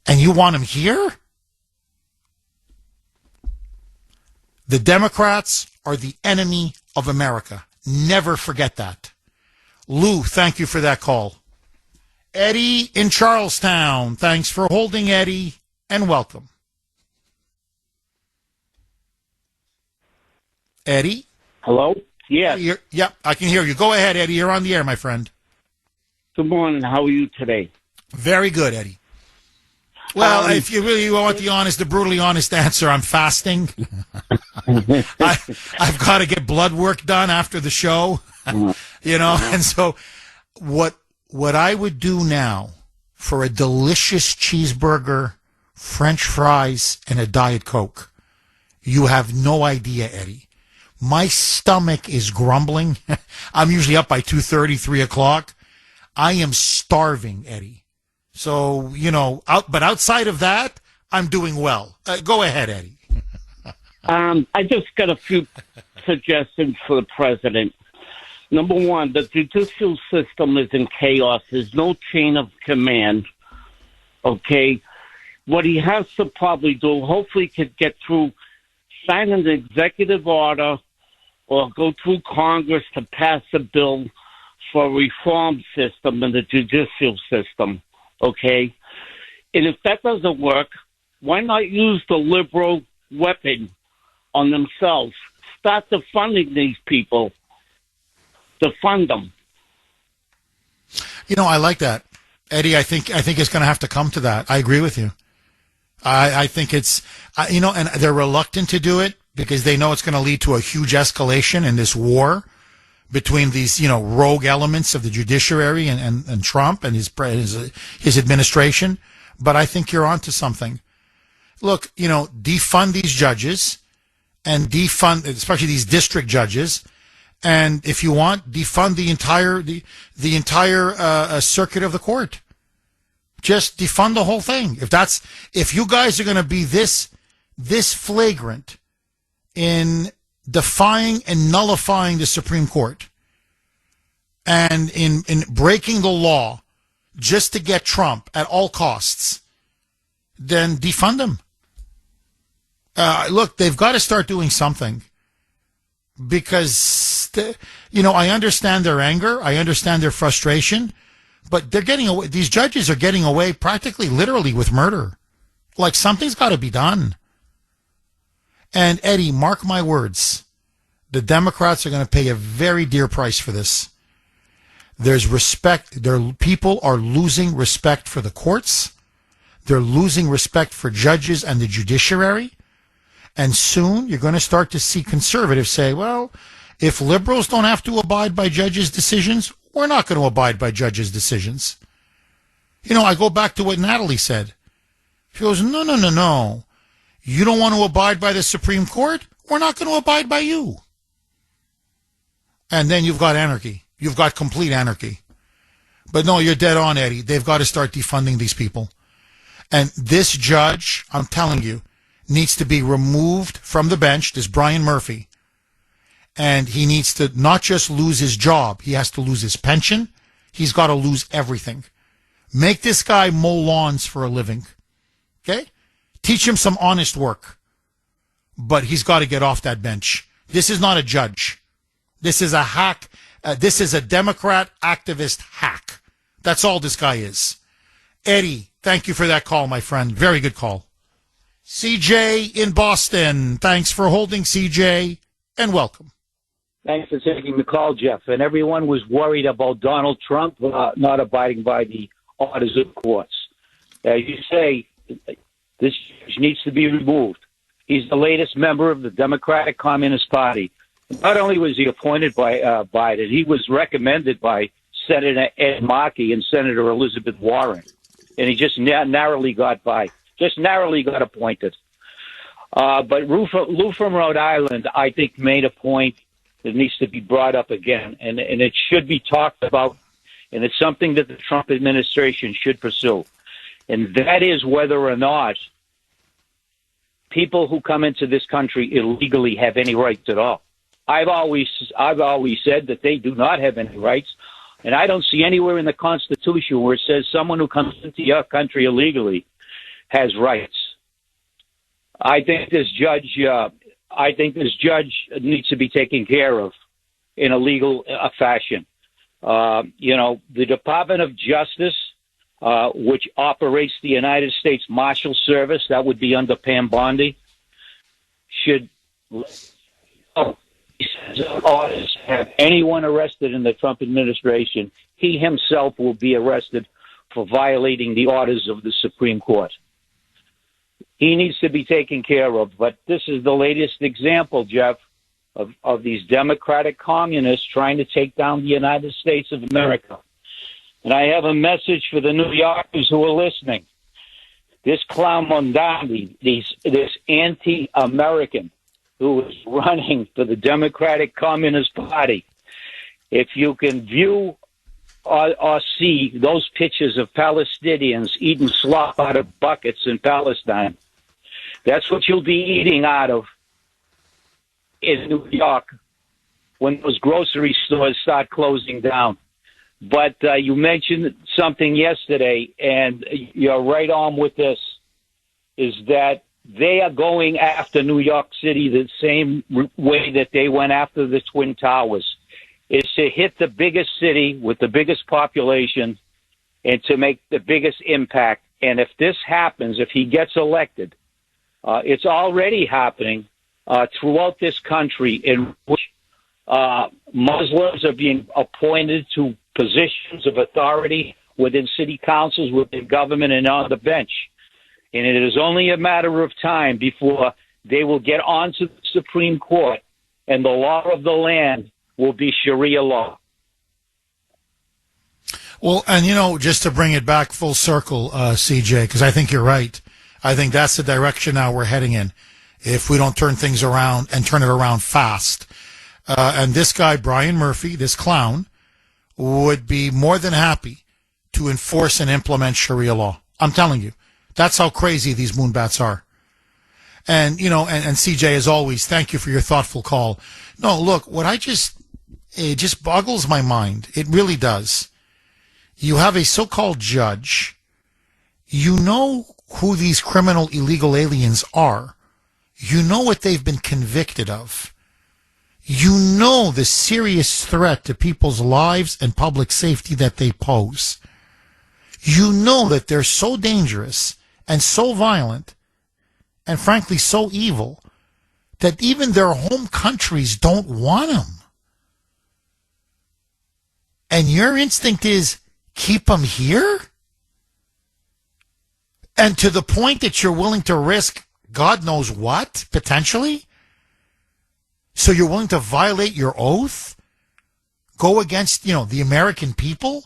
And you want them here? The Democrats are the enemy of America. Never forget that. Lou, thank you for that call. Eddie in Charlestown, thanks for holding, Eddie, and welcome. Eddie? Hello? Yeah. Yep, I can hear you. Go ahead, Eddie. You're on the air, my friend. Good morning. How are you today? Very good, Eddie. Well, if you really want the brutally honest answer, I'm fasting. I've got to get blood work done after the show, and so what I would do now for a delicious cheeseburger, French fries, and a Diet Coke, you have no idea, Eddie. My stomach is grumbling. I'm usually up by 2:30, 3 o'clock. I am starving, Eddie. So, but outside of that, I'm doing well. Go ahead, Eddie. I just got a few suggestions for the president. Number one, the judicial system is in chaos. There's no chain of command. Okay? What he has to probably do, hopefully he could get through, sign an executive order or go through Congress to pass a bill for a reform system in the judicial system. Okay? And if that doesn't work, why not use the liberal weapon on themselves? Start defunding these people. Defund them. I like that. Eddie, I think it's going to have to come to that. I agree with you. I think it's, and they're reluctant to do it because they know it's going to lead to a huge escalation in this war between these, rogue elements of the judiciary and Trump and his administration. But I think you're onto something. Look, defund these judges and defund, especially these district judges, And if you want, defund the entire circuit of the court. Just defund the whole thing. If you guys are going to be this flagrant in defying and nullifying the Supreme Court and in breaking the law just to get Trump at all costs, then defund him. Look, they've got to start doing something because, I understand their anger. I understand their frustration. But they're getting away. These judges are getting away practically literally with murder. Like, something's got to be done. And Eddie, mark my words, the Democrats are going to pay a very dear price for this. There's respect. People are losing respect for the courts. They're losing respect for judges and the judiciary. And soon you're going to start to see conservatives say, well, if liberals don't have to abide by judges' decisions, we're not going to abide by judges' decisions. I go back to what Natalie said. She goes, no. You don't want to abide by the Supreme Court? We're not going to abide by you. And then you've got anarchy. You've got complete anarchy. But no, you're dead on, Eddie. They've got to start defunding these people. And this judge, I'm telling you, needs to be removed from the bench, this Brian Murphy. And he needs to not just lose his job, he has to lose his pension. He's got to lose everything. Make this guy mow lawns for a living. Okay? Teach him some honest work. But he's got to get off that bench. This is not a judge. This is a hack. This is a Democrat activist hack. That's all this guy is. Eddie, thank you for that call, my friend. Very good call. CJ in Boston. Thanks for holding, CJ, and welcome. Thanks for taking the call, Jeff. And everyone was worried about Donald Trump not abiding by the orders of courts. As you say, this judge needs to be removed. He's the latest member of the Democratic Communist Party. Not only was he appointed by Biden, he was recommended by Senator Ed Markey and Senator Elizabeth Warren. And he just narrowly got appointed. But Lou from Rhode Island, I think, made a point that needs to be brought up again, and it should be talked about, and it's something that the Trump administration should pursue. And that is whether or not people who come into this country illegally have any rights at all. I've always said that they do not have any rights, and I don't see anywhere in the Constitution where it says someone who comes into your country illegally has rights. I think this judge needs to be taken care of in a legal fashion. The Department of Justice, which operates the United States Marshal Service, that would be under Pam Bondi, should have anyone arrested in the Trump administration. He himself will be arrested for violating the orders of the Supreme Court. He needs to be taken care of. But this is the latest example, Jeff, of these Democratic communists trying to take down the United States of America. And I have a message for the New Yorkers who are listening. This clown Mondani, this anti-American who is running for the Democratic Communist Party, if you can view or see those pictures of Palestinians eating slop out of buckets in Palestine, that's what you'll be eating out of in New York when those grocery stores start closing down. But you mentioned something yesterday, and you're right on with this, is that they are going after New York City the same way that they went after the Twin Towers, is to hit the biggest city with the biggest population and to make the biggest impact. And if this happens, if he gets elected, it's already happening throughout this country in which Muslims are being appointed to positions of authority within city councils, within government, and on the bench. And it is only a matter of time before they will get onto the Supreme Court and the law of the land will be Sharia law. Well, and, just to bring it back full circle, CJ, because I think you're right. I think that's the direction now we're heading in if we don't turn things around and turn it around fast. And this guy, Brian Murphy, this clown, would be more than happy to enforce and implement Sharia law. I'm telling you, that's how crazy these moonbats are. And, you know, and CJ, as always, thank you for your thoughtful call. No, look, it just boggles my mind. It really does. You have a so-called judge. You know who these criminal illegal aliens are. You know what they've been convicted of. You know the serious threat to people's lives and public safety that they pose. You know that they're so dangerous and so violent and frankly so evil that even their home countries don't want them. And your instinct is keep them here? And to the point that you're willing to risk God knows what, potentially? So you're willing to violate your oath? Go against, the American people?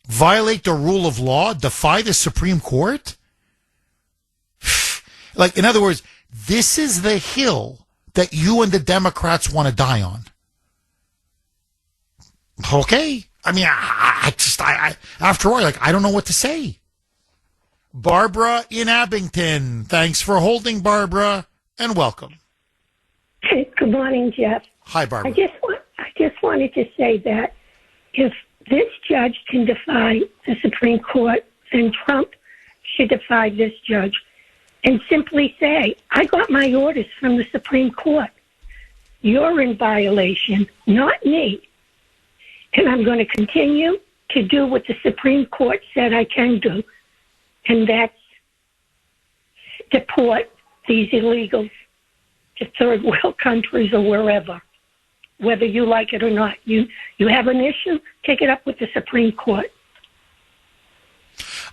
Violate the rule of law? Defy the Supreme Court? Like, in other words, this is the hill that you and the Democrats want to die on. Okay. I mean, I after all, I don't know what to say. Barbara in Abington. Thanks for holding, Barbara, and welcome. Good morning, Jeff. Hi, Barbara. I just wanted to say that if this judge can defy the Supreme Court, then Trump should defy this judge and simply say, I got my orders from the Supreme Court. You're in violation, not me. And I'm going to continue to do what the Supreme Court said I can do, and that's deport these illegals to third world countries or wherever, whether you like it or not. You have an issue, take it up with the Supreme Court.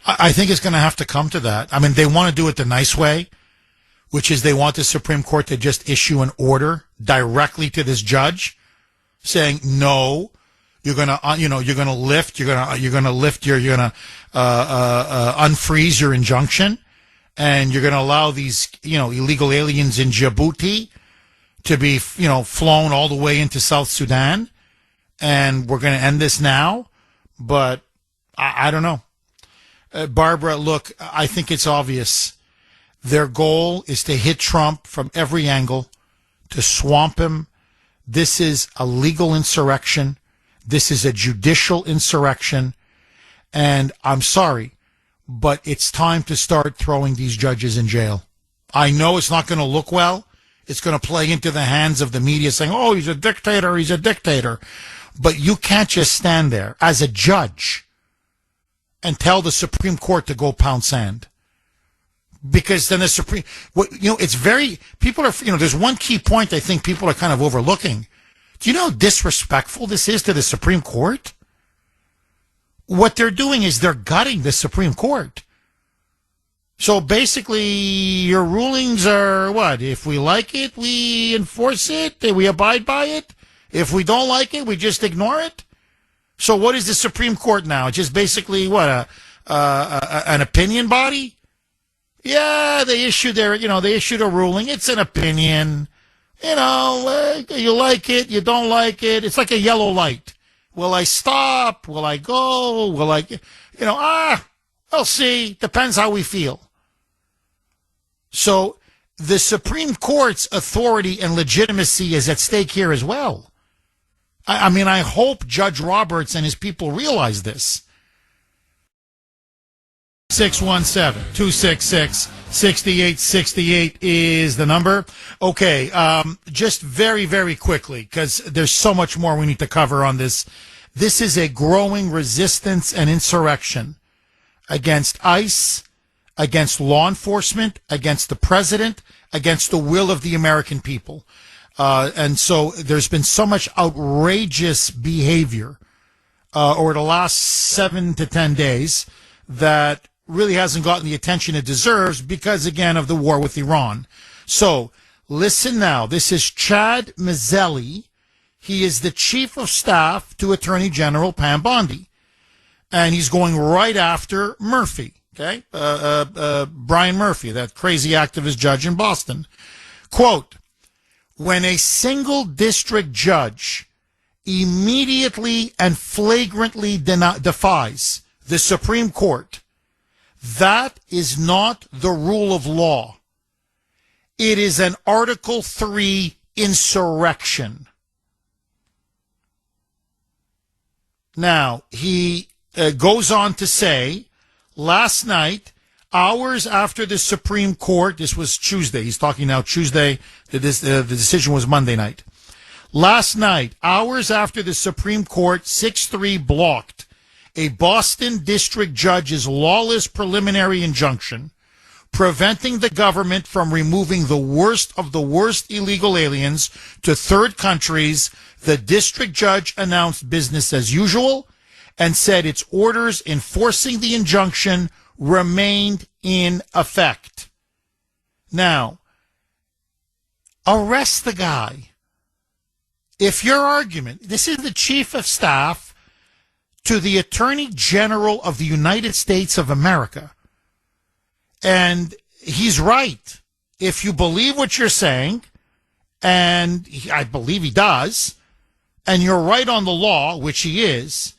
I think it's going to have to come to that. I mean, they want to do it the nice way, which is they want the Supreme Court to just issue an order directly to this judge saying, no, you're going to, you're going to lift, you're going to unfreeze your injunction, and you're going to allow these, illegal aliens in Djibouti to be, flown all the way into South Sudan, and we're going to end this now. But I don't know. Barbara, look, I think it's obvious. Their goal is to hit Trump from every angle, to swamp him. This is a legal insurrection. This is a judicial insurrection. And I'm sorry, but it's time to start throwing these judges in jail. I know it's not going to look well. It's going to play into the hands of the media saying, oh, he's a dictator, he's a dictator. But you can't just stand there as a judge and tell the Supreme Court to go pound sand. Because then the it's very, people are, there's one key point I think people are kind of overlooking. Do you know how disrespectful this is to the Supreme Court? What they're doing is they're gutting the Supreme Court. So basically, your rulings are what? If we like it, we enforce it, we abide by it. If we don't like it, we just ignore it. So what is the Supreme Court now? Just basically what? An opinion body? Yeah, they issued a ruling. It's an opinion. You like it, you don't like it. It's like a yellow light. Will I stop? Will I go? Will I, we'll see. Depends how we feel. So the Supreme Court's authority and legitimacy is at stake here as well. I mean, I hope Judge Roberts and his people realize this. 617-266-6868 is the number. Okay, just very, very quickly, because there's so much more we need to cover on this. This is a growing resistance and insurrection against ICE, against law enforcement, against the president, against the will of the American people. And so there's been so much outrageous behavior over the last 7 to 10 days that really hasn't gotten the attention it deserves because, again, of the war with Iran. So listen now. This is Chad Mazzelli. He is the chief of staff to Attorney General Pam Bondi. And he's going right after Murphy, okay? Brian Murphy, that crazy activist judge in Boston. Quote, when a single district judge immediately and flagrantly defies the Supreme Court, that is not the rule of law. It is an Article 3 insurrection. Now, he goes on to say, last night, hours after the Supreme Court, this was Tuesday, he's talking now Tuesday, the decision was Monday night. Last night, hours after the Supreme Court 6-3 blocked a Boston district judge's lawless preliminary injunction, preventing the government from removing the worst of the worst illegal aliens to third countries, the district judge announced business as usual and said its orders enforcing the injunction remained in effect. Now, arrest the guy. If your argument, this is the chief of staff to the Attorney General of the United States of America, and he's right. If you believe what you're saying, and I believe he does, and you're right on the law, which he is,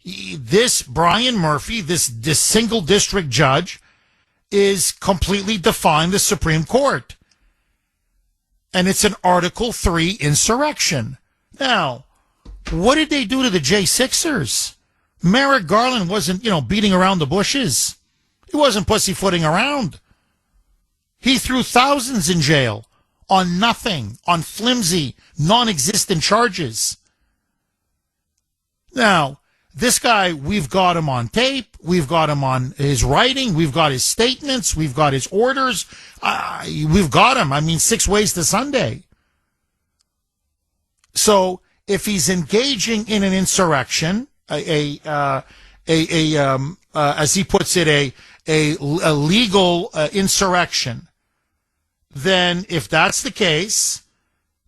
this Brian Murphy, this single district judge, is completely defying the Supreme Court. And it's an Article 3 insurrection. Now, what did they do to the J6ers? Merrick Garland wasn't, beating around the bushes. He wasn't pussyfooting around. He threw thousands in jail on nothing, on flimsy, non-existent charges. Now, this guy, we've got him on tape. We've got him on his writing. We've got his statements. We've got his orders. We've got him. 6 ways to Sunday. So if he's engaging in an insurrection, as he puts it, a legal insurrection, then if that's the case,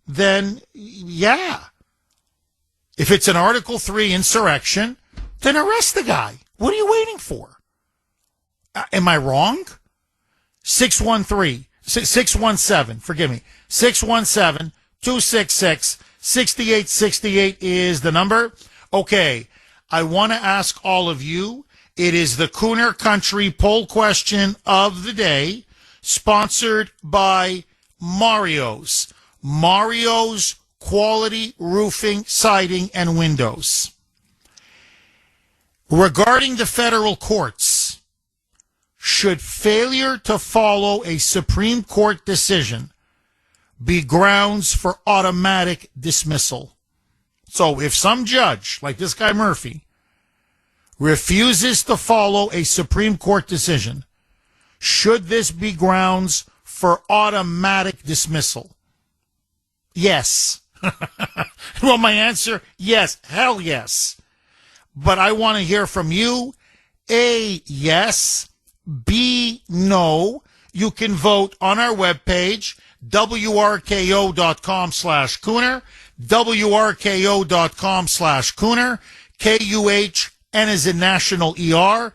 then yeah. If it's an Article 3 insurrection, then arrest the guy. What are you waiting for? Am I wrong? 617, 617-266-6868 is the number. Okay, I want to ask all of you. It is the Kuhner Country poll question of the day, sponsored by Mario's. Mario's Quality Roofing, Siding, and Windows. Regarding the federal courts, should failure to follow a Supreme Court decision be grounds for automatic dismissal? So if some judge, like this guy Murphy, refuses to follow a Supreme Court decision, should this be grounds for automatic dismissal? Yes. Well, my answer, yes. Hell yes. But I want to hear from you. A, yes. B, no. You can vote on our webpage, wrko.com/Kuhner, wrko.com/Kuhner, KUHN is in national ER.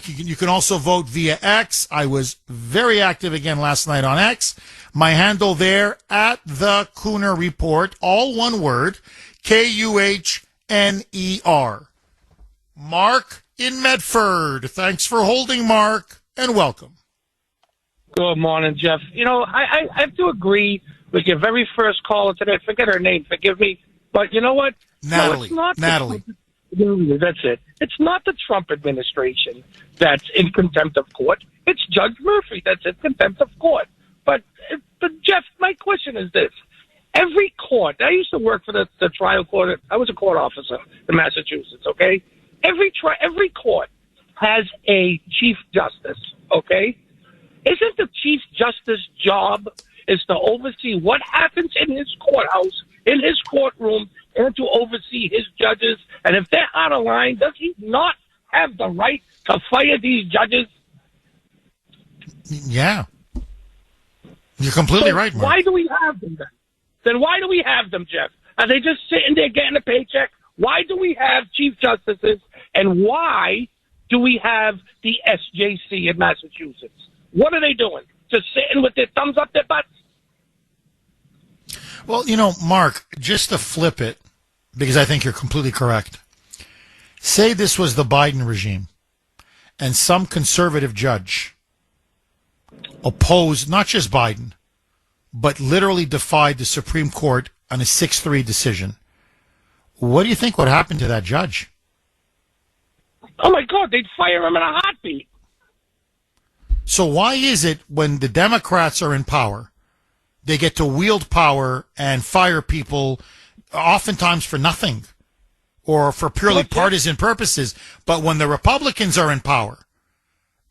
You can also vote via X. I was very active again last night on X. My handle there, at the Kuhner Report, all one word, KUHNER. Mark in Medford. Thanks for holding, Mark, and welcome. Good morning, Jeff. I have to agree with your very first caller today. Forget her name, forgive me. But you know what? Natalie. No, Natalie. That's it. It's not the Trump administration that's in contempt of court. It's Judge Murphy that's in contempt of court. But Jeff, my question is this. Every court, I used to work for the trial court. I was a court officer in Massachusetts, okay? Every court has a chief justice, okay? Isn't the chief justice job is to oversee what happens in his courthouse, in his courtroom, and to oversee his judges? And if they're out of line, does he not have the right to fire these judges? Yeah. You're completely right, Mark. Why do we have them then? Then why do we have them, Jeff? Are they just sitting there getting a paycheck? Why do we have chief justices? And why do we have the SJC in Massachusetts? What are they doing? Just sitting with their thumbs up their butts? Well, Mark, just to flip it, because I think you're completely correct. Say this was the Biden regime, and some conservative judge opposed not just Biden, but literally defied the Supreme Court on a 6-3 decision. What do you think would happen to that judge? Oh, my God, they'd fire him in a heartbeat. So why is it when the Democrats are in power, they get to wield power and fire people oftentimes for nothing or for purely partisan purposes, but when the Republicans are in power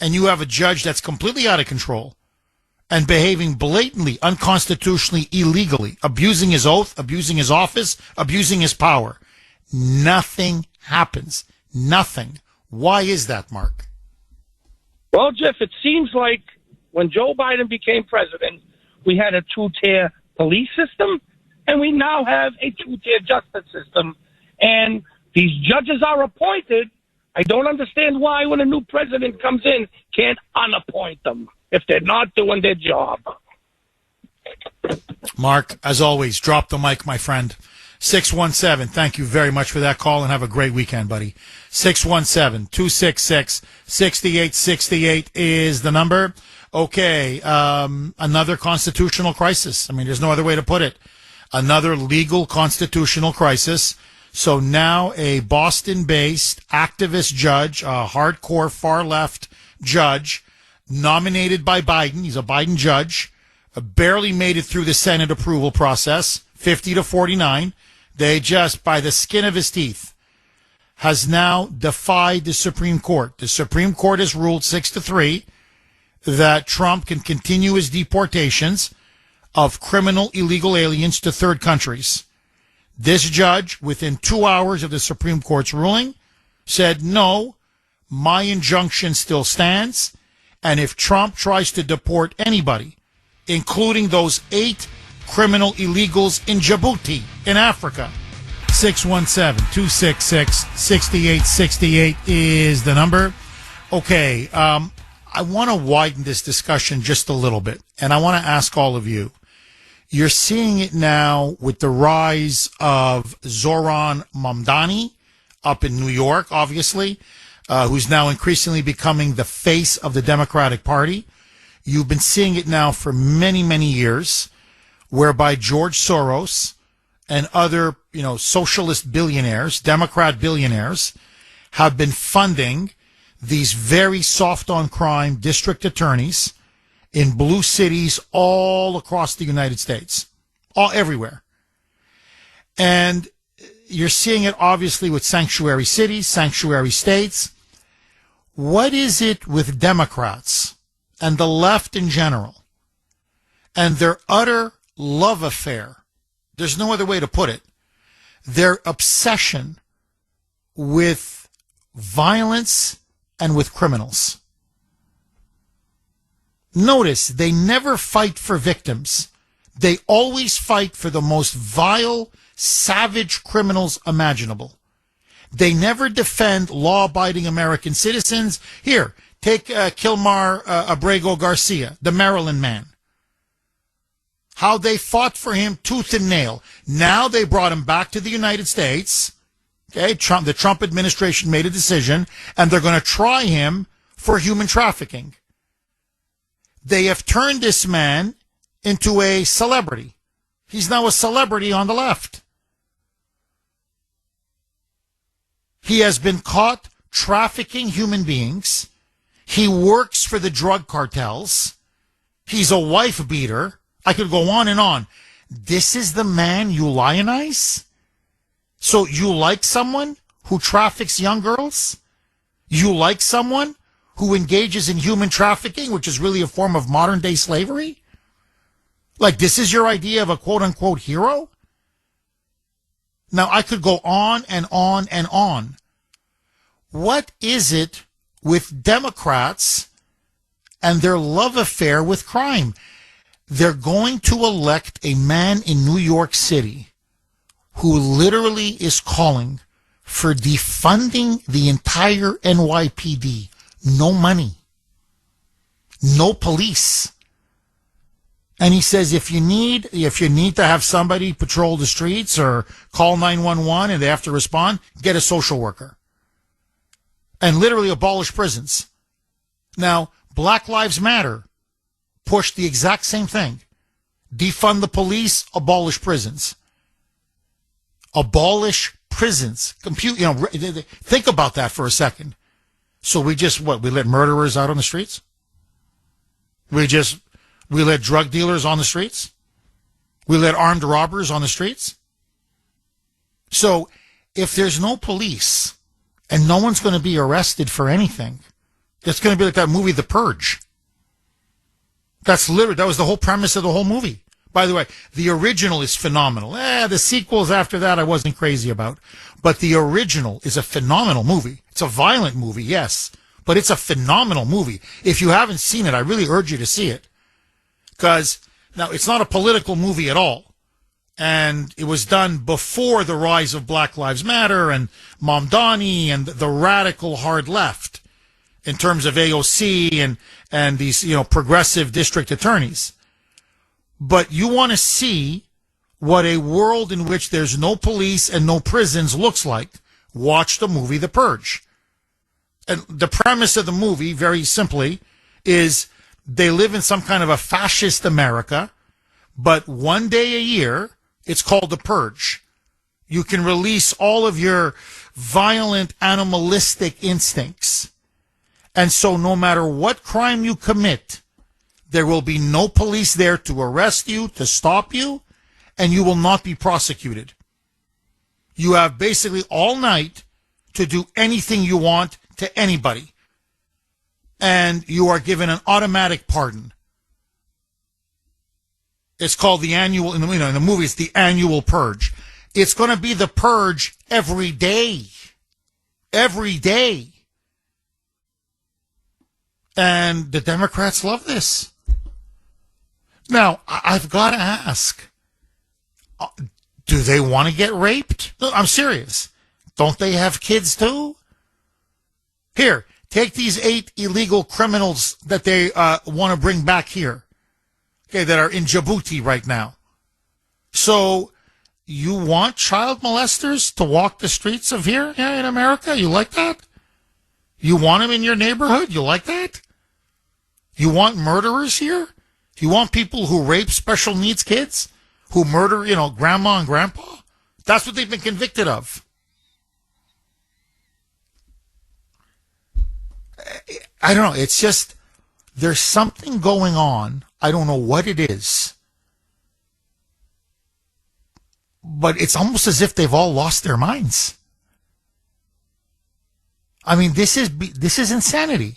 and you have a judge that's completely out of control and behaving blatantly, unconstitutionally, illegally, abusing his oath, abusing his office, abusing his power, nothing happens. Nothing. Why is that, Mark? Well, Jeff, it seems like when Joe Biden became president, we had a two-tier police system, and we now have a two-tier justice system. And these judges are appointed. I don't understand why, when a new president comes in, can't unappoint them if they're not doing their job. Mark, as always, drop the mic, my friend. 617, thank you very much for that call, and have a great weekend, buddy. 617-266-6868 is the number. Okay, another constitutional crisis. I mean, there's no other way to put it. Another legal constitutional crisis. So now a Boston-based activist judge, a hardcore far-left judge, nominated by Biden. He's a Biden judge. Barely made it through the Senate approval process, 50-49. They just, by the skin of his teeth, has now defied the Supreme Court. The Supreme Court has ruled 6-3 that Trump can continue his deportations of criminal illegal aliens to third countries. This judge, within 2 hours of the Supreme Court's ruling, said, no, my injunction still stands, and if Trump tries to deport anybody, including those 8 criminal illegals in Djibouti, in Africa, 617-266-6868 is the number. Okay, I want to widen this discussion just a little bit, and I want to ask all of you. You're seeing it now with the rise of Zoran Mamdani up in New York, obviously, who's now increasingly becoming the face of the Democratic Party. You've been seeing it now for many, many years, whereby George Soros and other, socialist billionaires, Democrat billionaires, have been funding these very soft-on-crime district attorneys in blue cities all across the United States, everywhere. And you're seeing it obviously with sanctuary cities, sanctuary states. What is it with Democrats and the left in general and their utter love affair? There's no other way to put it. Their obsession with violence and with criminals. Notice, they never fight for victims. They always fight for the most vile, savage criminals imaginable. They never defend law-abiding American citizens. Here, take Kilmar Abrego Garcia, the Maryland man. How they fought for him tooth and nail. Now they brought him back to the United States. Okay, the Trump administration made a decision, and they're going to try him for human trafficking. They have turned this man into a celebrity. He's now a celebrity on the left. He has been caught trafficking human beings. He works for the drug cartels. He's a wife beater. I could go on and on. This is the man you lionize? So you like someone who traffics young girls? You like someone who engages in human trafficking, which is really a form of modern-day slavery? Like, this is your idea of a quote-unquote hero? Now, I could go on and on and on. What is it with Democrats and their love affair with crime? They're going to elect a man in New York City who literally is calling for defunding the entire NYPD. No money. No police. And he says if you need to have somebody patrol the streets or call 911 and they have to respond, get a social worker. And literally abolish prisons. Now, Black Lives Matter pushed the exact same thing. Defund the police, abolish prisons. Abolish prisons. Think about that for a second. So we let murderers out on the streets? We let drug dealers on the streets? We let armed robbers on the streets? So if there's no police and no one's going to be arrested for anything, it's going to be like that movie, The Purge. That was the whole premise of the whole movie. By the way, the original is phenomenal. The sequels after that I wasn't crazy about. But the original is a phenomenal movie. It's a violent movie, yes. But it's a phenomenal movie. If you haven't seen it, I really urge you to see it. Because, now, it's not a political movie at all. And it was done before the rise of Black Lives Matter and Mamdani and the radical hard left in terms of AOC and these, progressive district attorneys. But you want to see what a world in which there's no police and no prisons looks like. Watch the movie The Purge. And the premise of the movie, very simply, is they live in some kind of a fascist America, but one day a year, it's called the Purge. You can release all of your violent, animalistic instincts. And so no matter what crime you commit, there will be no police there to arrest you, to stop you, and you will not be prosecuted. You have basically all night to do anything you want to anybody. And you are given an automatic pardon. It's called the annual, in the movie, it's the annual purge. It's going to be the purge every day. Every day. And the Democrats love this. Now, I've got to ask, do they want to get raped? No, I'm serious. Don't they have kids too? Here, take these 8 illegal criminals that they want to bring back here, okay, that are in Djibouti right now. So, you want child molesters to walk the streets of here in America? You like that? You want them in your neighborhood? You like that? You want murderers here? You want people who rape special needs kids? Who murder, grandma and grandpa? That's what they've been convicted of. I don't know. It's just, there's something going on. I don't know what it is. But it's almost as if they've all lost their minds. I mean, this is insanity.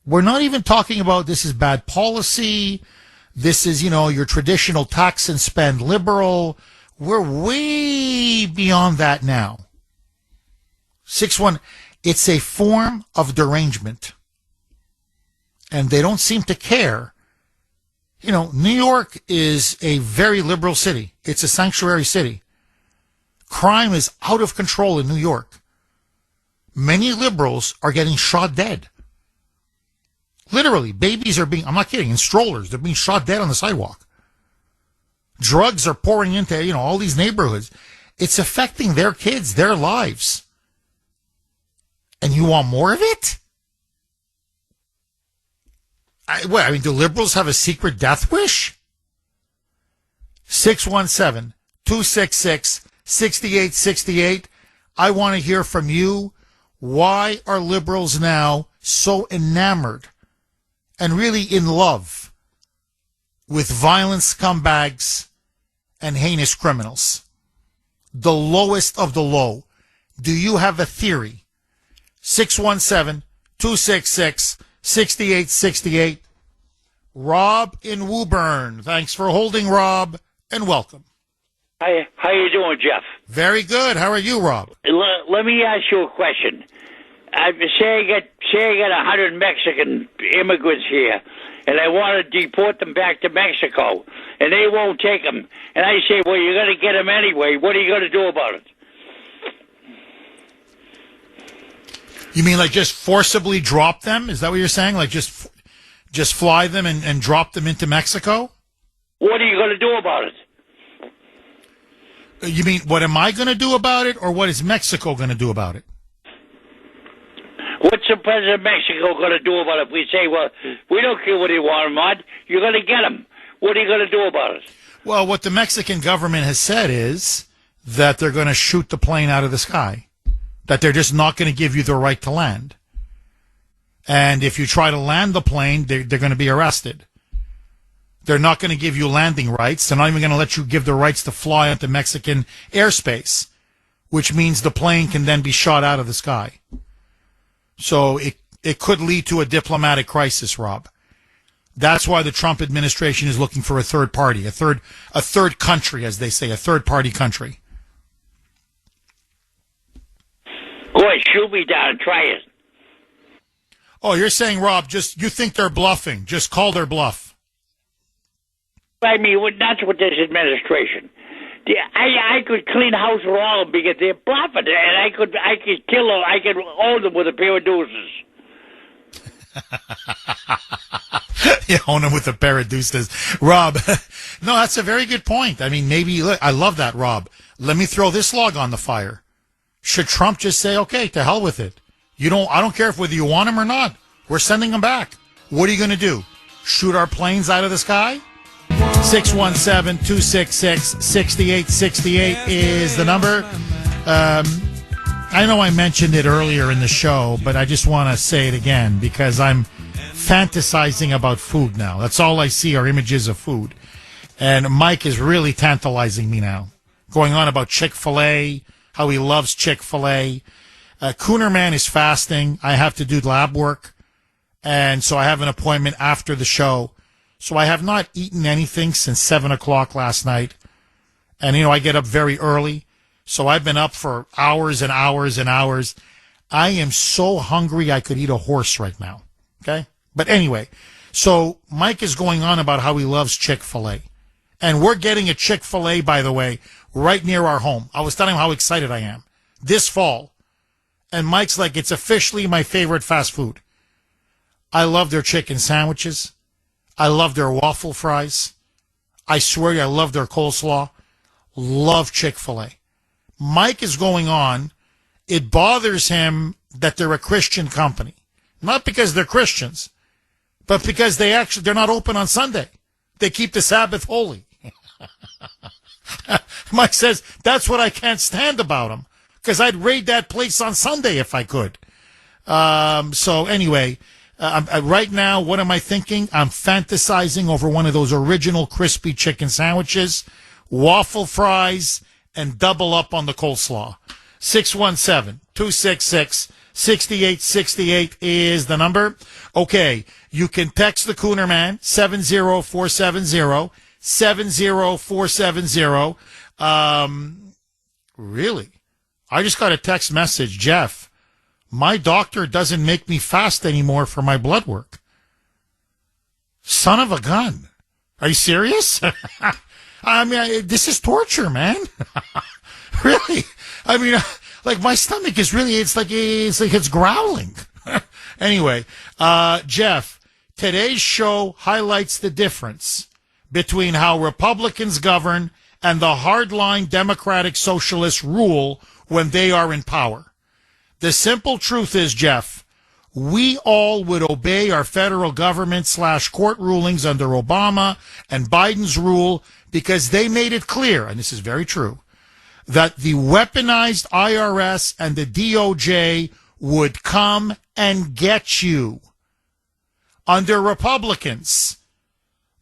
We're not even talking about this is bad policy. This is, your traditional tax and spend liberal. We're way beyond that now. 6-1, it's a form of derangement. And they don't seem to care. New York is a very liberal city. It's a sanctuary city. Crime is out of control in New York. Many liberals are getting shot dead. Literally, babies are I'm not kidding, in strollers, they're being shot dead on the sidewalk. Drugs are pouring into, all these neighborhoods. It's affecting their kids, their lives. And you want more of it? Do liberals have a secret death wish? 617-266-6868. I want to hear from you. Why are liberals now so enamored and really in love with violent scumbags and heinous criminals? The lowest of the low. Do you have a theory? 617-266-6868. Rob in Woburn. Thanks for holding, Rob, and welcome. Hi, how you doing, Jeff? Very good. How are you, Rob? Let me ask you a question. Say I got 100 Mexican immigrants here, and I want to deport them back to Mexico, and they won't take them. And I say, well, you're going to get them anyway. What are you going to do about it? You mean like just forcibly drop them? Is that what you're saying? Like just Just fly them and drop them into Mexico? What are you going to do about it? You mean, what am I going to do about it, or what is Mexico going to do about it? What's the president of Mexico going to do about it? If we say, well, we don't care what you want him on, you're going to get him. What are you going to do about it? Well, what the Mexican government has said is that they're going to shoot the plane out of the sky, that they're just not going to give you the right to land. And if you try to land the plane, they're going to be arrested. They're not going to give you landing rights. They're not even going to let you give the rights to fly into Mexican airspace, which means the plane can then be shot out of the sky. So it could lead to a diplomatic crisis, Rob. That's why the Trump administration is looking for a third party, a third country, as they say, a third party country. Go ahead, shoot me down and try it. Oh, you're saying, Rob, you think they're bluffing. Just call their bluff. I mean, that's what this administration. I could clean house with all of them because they're bluffing, and I could kill them. I could own them with a pair of deuces. You own them with a pair of deuces. Rob, no, that's a very good point. I mean, maybe, look, I love that, Rob. Let me throw this log on the fire. Should Trump just say, okay, to hell with it? I don't care whether you want them or not. We're sending them back. What are you going to do? Shoot our planes out of the sky? 617-266-6868 is the number. I know I mentioned it earlier in the show, but I just want to say it again because I'm fantasizing about food now. That's all I see are images of food. And Mike is really tantalizing me now, going on about Chick-fil-A, how he loves Chick-fil-A. Kuhner man is fasting. I have to do lab work, and so I have an appointment after the show. So I have not eaten anything since 7 o'clock last night. And, I get up very early. So I've been up for hours and hours and hours. I am so hungry I could eat a horse right now. Okay? But anyway, so Mike is going on about how he loves Chick-fil-A. And we're getting a Chick-fil-A, by the way, right near our home. I was telling him how excited I am. This fall. And Mike's like, it's officially my favorite fast food. I love their chicken sandwiches. I love their waffle fries. I swear you, I love their coleslaw. Love Chick-fil-A. Mike is going on. It bothers him that they're a Christian company. Not because they're Christians, but because they're not open on Sunday. They keep the Sabbath holy. Mike says, that's what I can't stand about them, because I'd raid that place on Sunday if I could. So anyway, right now, what am I thinking? I'm fantasizing over one of those original crispy chicken sandwiches, waffle fries, and double up on the coleslaw. 617-266-6868 is the number. Okay, you can text the Kuhner man, 70470. Really? I just got a text message, Jeff. My doctor doesn't make me fast anymore for my blood work. Son of a gun. Are you serious? I mean, this is torture, man. Really? I mean, like my stomach is really, it's like it's growling. Anyway, Jeff, today's show highlights the difference between how Republicans govern and the hardline Democratic Socialists rule when they are in power. The simple truth is, Jeff, we all would obey our federal government / court rulings under Obama and Biden's rule because they made it clear, and this is very true, that the weaponized IRS and the DOJ would come and get you. Under Republicans,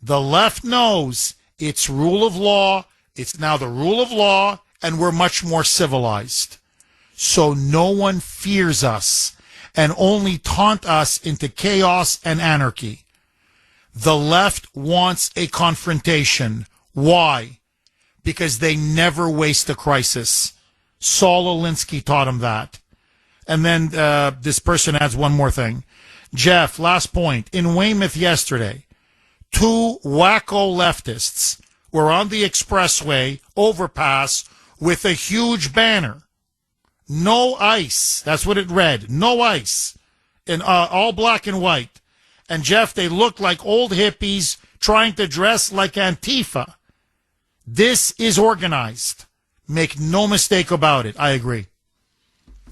the left knows it's rule of law. It's now the rule of law, and we're much more civilized. So no one fears us and only taunt us into chaos and anarchy. The left wants a confrontation. Why? Because they never waste a crisis. Saul Alinsky taught him that. And then this person adds one more thing. Jeff, last point. In Weymouth yesterday, 2 wacko leftists were on the expressway overpass with a huge banner. No ice. That's what it read. No ice. In all black and white. And Jeff, they look like old hippies trying to dress like Antifa. This is organized. Make no mistake about it. I agree.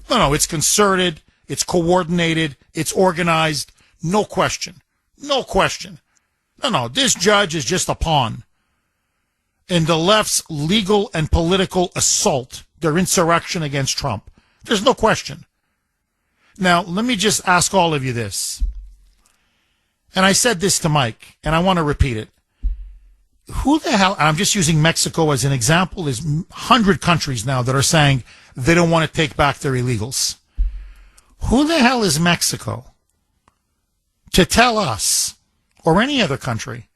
No, it's concerted, it's coordinated, it's organized. No question. No question. No, this judge is just a pawn in the left's legal and political assault, their insurrection against Trump. There's no question. Now, let me just ask all of you this. And I said this to Mike, and I want to repeat it. Who the hell, I'm just using Mexico as an example, there's 100 countries now that are saying they don't want to take back their illegals. Who the hell is Mexico to tell us, or any other country,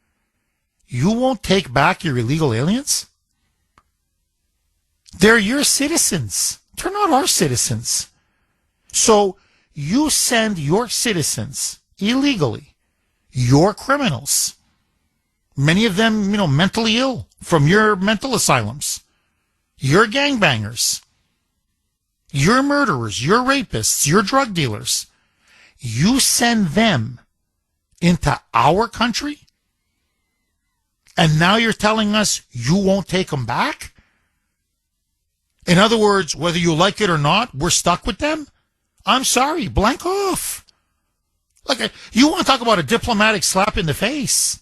you won't take back your illegal aliens? They're your citizens. They're not our citizens. So you send your citizens illegally, your criminals, many of them, mentally ill from your mental asylums, your gangbangers, your murderers, your rapists, your drug dealers. You send them into our country, and now you're telling us you won't take them back? In other words, whether you like it or not, we're stuck with them? I'm sorry, blank off. Like, you want to talk about a diplomatic slap in the face?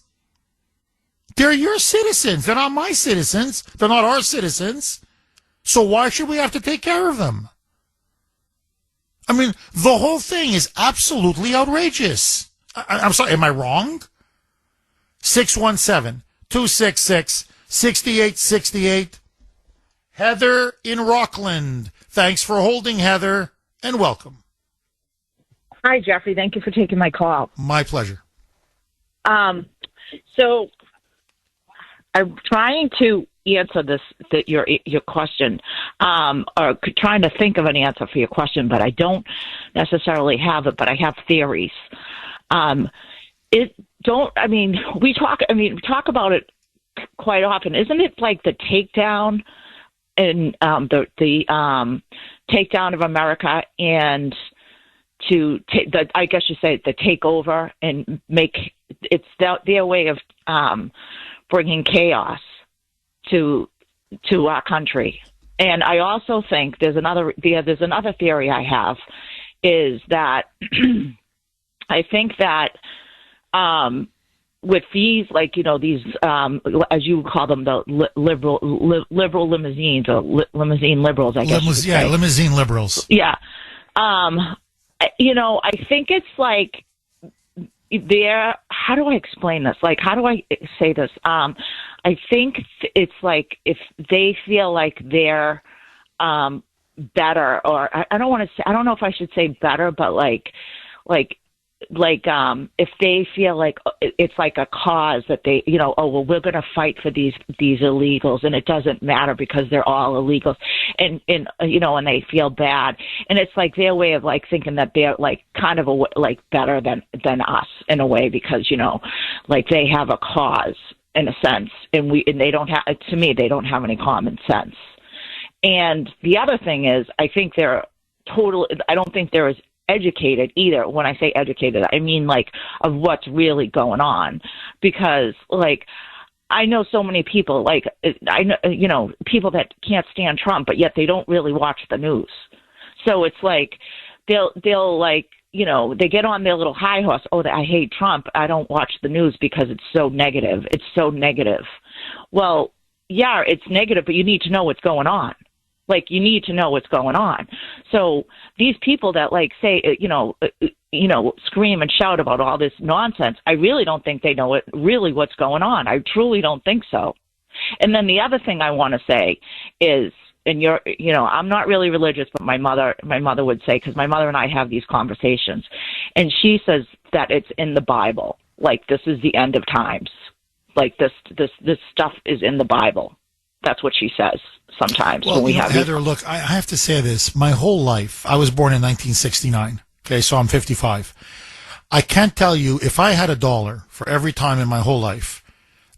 They're your citizens. They're not my citizens. They're not our citizens. So why should we have to take care of them? I mean, the whole thing is absolutely outrageous. I'm sorry, am I wrong? 617-266-6868. Heather in Rockland. Thanks for holding, Heather, and welcome. Hi, Jeffrey. Thank you for taking my call. My pleasure. So I'm trying to answer your question, or trying to think of an answer for your question, but I don't necessarily have it, but I have theories. We talk about it quite often. Isn't it like the takedown and the takedown of America, and to take the, I guess you say, the takeover, and make it's their way of bringing chaos to our country. And I also think there's another theory I have, is that I think that with these, these, as you call them, the liberal limousines, or limousine liberals, I guess. Limousine liberals. Yeah. I think it's like how do I explain this? How do I say this? I think it's like if they feel like they're better, or I don't want to say, I don't know if I should say better, but if they feel like it's like a cause that they, we're going to fight for these illegals, and it doesn't matter because they're all illegals, and they feel bad, and it's like their way of thinking that they're kind of better than us in a way, because they have a cause in a sense, and they don't have, to me, they don't have any common sense. And the other thing is, I think I don't think they're as educated either. When I say educated, I mean of what's really going on, because I know so many people, I know, people that can't stand Trump, but yet they don't really watch the news. So it's they'll they get on their little high horse. Oh, I hate Trump. I don't watch the news because it's so negative. It's so negative. Well, yeah, it's negative, but you need to know what's going on. You need to know what's going on. So these people that say, scream and shout about all this nonsense, I really don't think they know really what's going on. I truly don't think so. And then the other thing I want to say is, and I'm not really religious, but my mother would say, because my mother and I have these conversations, and she says that it's in the Bible. This is the end of times. This stuff is in the Bible. That's what she says sometimes. Well, Heather, look, I have to say this. My whole life, I was born in 1969. Okay, so I'm 55. I can't tell you, if I had $1 for every time in my whole life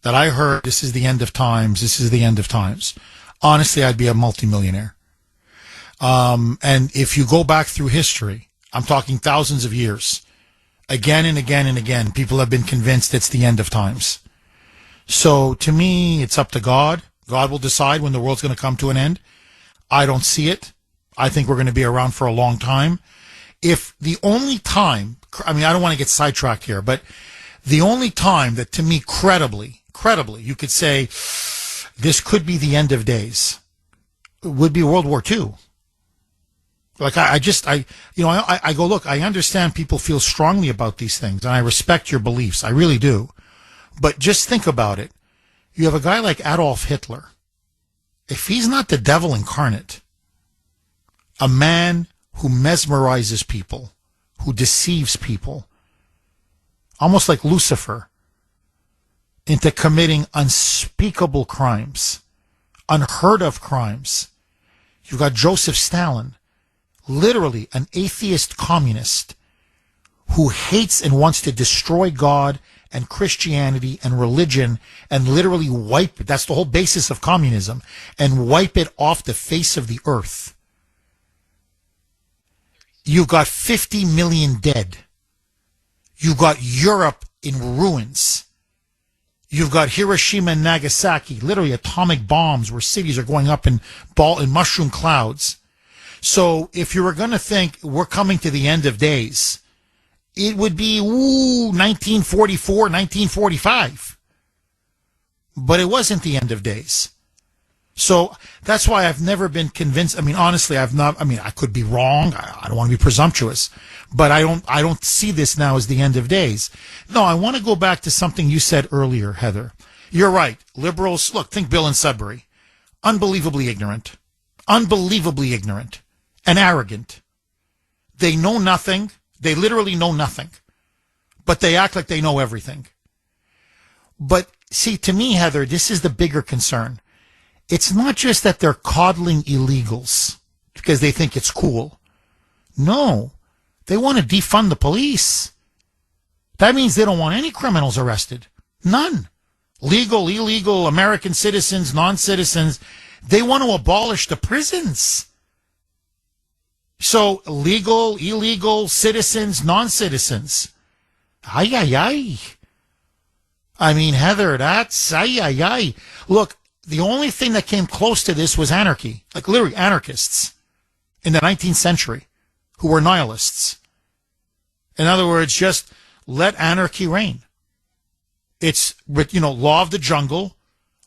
that I heard, this is the end of times, this is the end of times, honestly, I'd be a multimillionaire. And if you go back through history, I'm talking thousands of years, Again and again and again, people have been convinced it's the end of times. So to me, it's up to God. God will decide when the world's going to come to an end. I don't see it. I think we're going to be around for a long time. If the only time, I mean, I don't want to get sidetracked here, but the only time that to me credibly, you could say this could be the end of days would be World War II. Like I go, look, I understand people feel strongly about these things and I respect your beliefs. I really do. But just think about it. You have a guy like Adolf Hitler. If he's not the devil incarnate, a man who mesmerizes people, who deceives people, almost like Lucifer, into committing unspeakable crimes, unheard of crimes. You've got Joseph Stalin, literally an atheist communist who hates and wants to destroy God and Christianity and religion and literally wipe it. That's the whole basis of communism, and wipe it off the face of the earth. You've got 50 million dead. You've got Europe in ruins. You've got Hiroshima and Nagasaki, literally atomic bombs where cities are going up in mushroom clouds. So if you were going to think we're coming to the end of days, it would be 1944, 1945. But it wasn't the end of days. So that's why I've never been convinced. I mean, honestly, I could be wrong. I don't want to be presumptuous, but I don't see this now as the end of days. No, I want to go back to something you said earlier, Heather. You're right. Liberals, look, think Bill and Sudbury. Unbelievably ignorant and arrogant. They know nothing. They literally know nothing, but they act like they know everything. But see, to me, Heather, this is the bigger concern. It's not just that they're coddling illegals because they think it's cool. No, they want to defund the police. That means they don't want any criminals arrested. None. Legal, illegal, American citizens, non-citizens. They want to abolish the prisons. So legal, illegal, citizens, non-citizens. Ay, ay, ay. I mean, Heather, that's ay, ay, ay. Look, the only thing that came close to this was anarchy, like literally anarchists in the 19th century who were nihilists. In other words, just let anarchy reign. It's, law of the jungle,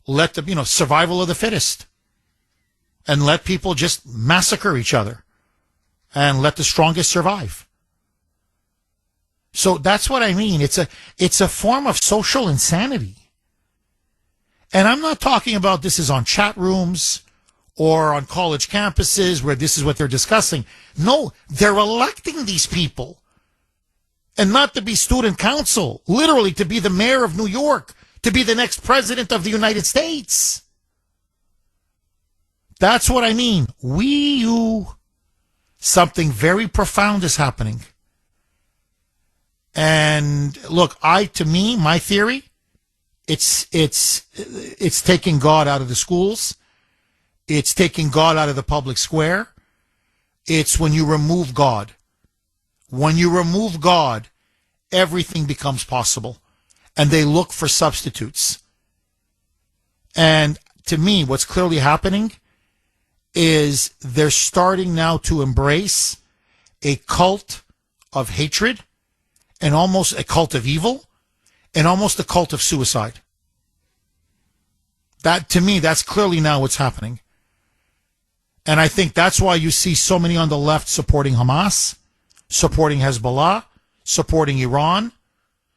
let the, survival of the fittest, and let people just massacre each other and let the strongest survive. So that's what I mean. It's a form of social insanity. And I'm not talking about this is on chat rooms or on college campuses where this is what they're discussing. No, they're electing these people. And not to be student council, literally to be the mayor of New York, to be the next president of the United States. That's what I mean. Something very profound is happening. And look, my theory, it's taking God out of the schools. It's taking God out of the public square. It's when you remove God. When you remove God, everything becomes possible. And they look for substitutes. And to me, what's clearly happening is they're starting now to embrace a cult of hatred and almost a cult of evil and almost a cult of suicide. That, to me, that's clearly now what's happening. And I think that's why you see so many on the left supporting Hamas, supporting Hezbollah, supporting Iran,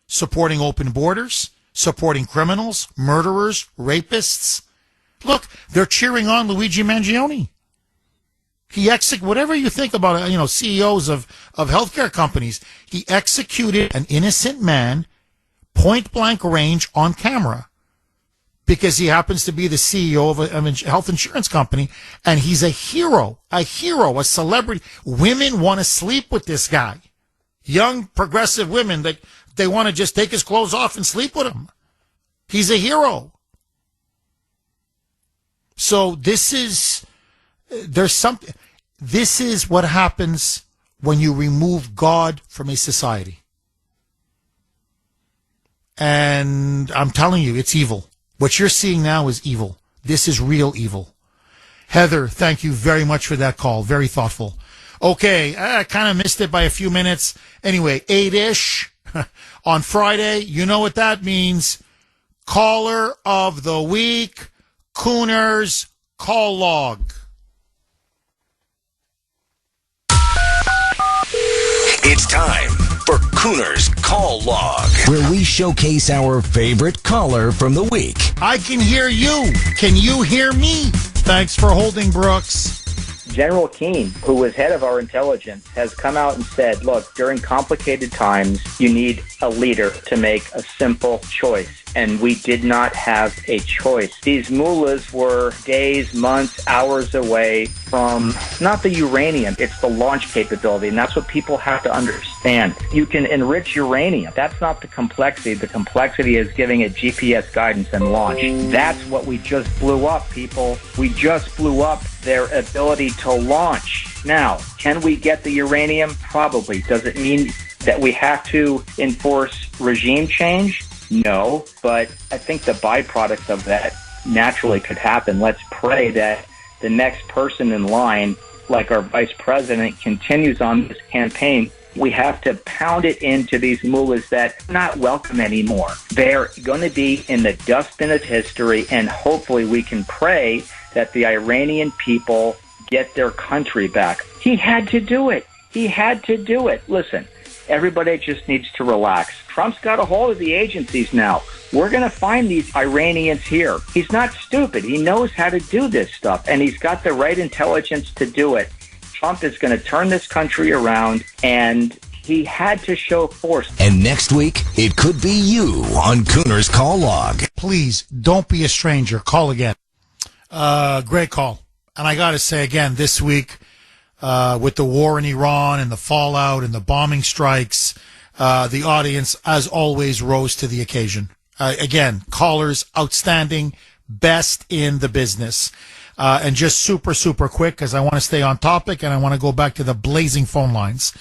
supporting open borders, supporting criminals, murderers, rapists. Look, they're cheering on Luigi Mangione. Whatever you think about, CEOs of healthcare companies, he executed an innocent man, point blank range on camera, because he happens to be the CEO of a health insurance company, and he's a hero, a celebrity. Women want to sleep with this guy. Young, progressive women, that they want to just take his clothes off and sleep with him. He's a hero. So this is what happens when you remove God from a society. And I'm telling you, it's evil. What you're seeing now is evil. This is real evil. Heather, thank you very much for that call. Very thoughtful. Okay, I kind of missed it by a few minutes. Anyway, 8-ish on Friday. You know what that means. Caller of the week, Kuhner's call log. It's time for Kuhner's Call Log, where we showcase our favorite caller from the week. I can hear you. Can you hear me? Thanks for holding, Brooks. General Keane, who was head of our intelligence, has come out and said, look, during complicated times, you need a leader to make a simple choice. And we did not have a choice. These mullahs were days, months, hours away from not the uranium, it's the launch capability. And that's what people have to understand. You can enrich uranium. That's not the complexity. The complexity is giving it GPS guidance and launch. That's what we just blew up, people. We just blew up their ability to launch. Now, can we get the uranium? Probably. Does it mean that we have to enforce regime change? No, but I think the byproducts of that naturally could happen. Let's pray that the next person in line, like our vice president, continues on this campaign. We have to pound it into these mullahs that are not welcome anymore. They're going to be in the dustbin of history, and hopefully we can pray that the Iranian people get their country back. He had to do it. He had to do it. Listen, everybody just needs to relax. Trump's got a hold of the agencies now. We're going to find these Iranians here. He's not stupid. He knows how to do this stuff, and he's got the right intelligence to do it. Trump is going to turn this country around, and he had to show force. And next week, it could be you on Kuhner's Call Log. Please, don't be a stranger. Call again. Great call. And I got to say again, this week, with the war in Iran and the fallout and the bombing strikes, the audience, as always, rose to the occasion. Again, callers, outstanding, best in the business. And just super, super quick, because I want to stay on topic and I want to go back to the blazing phone lines.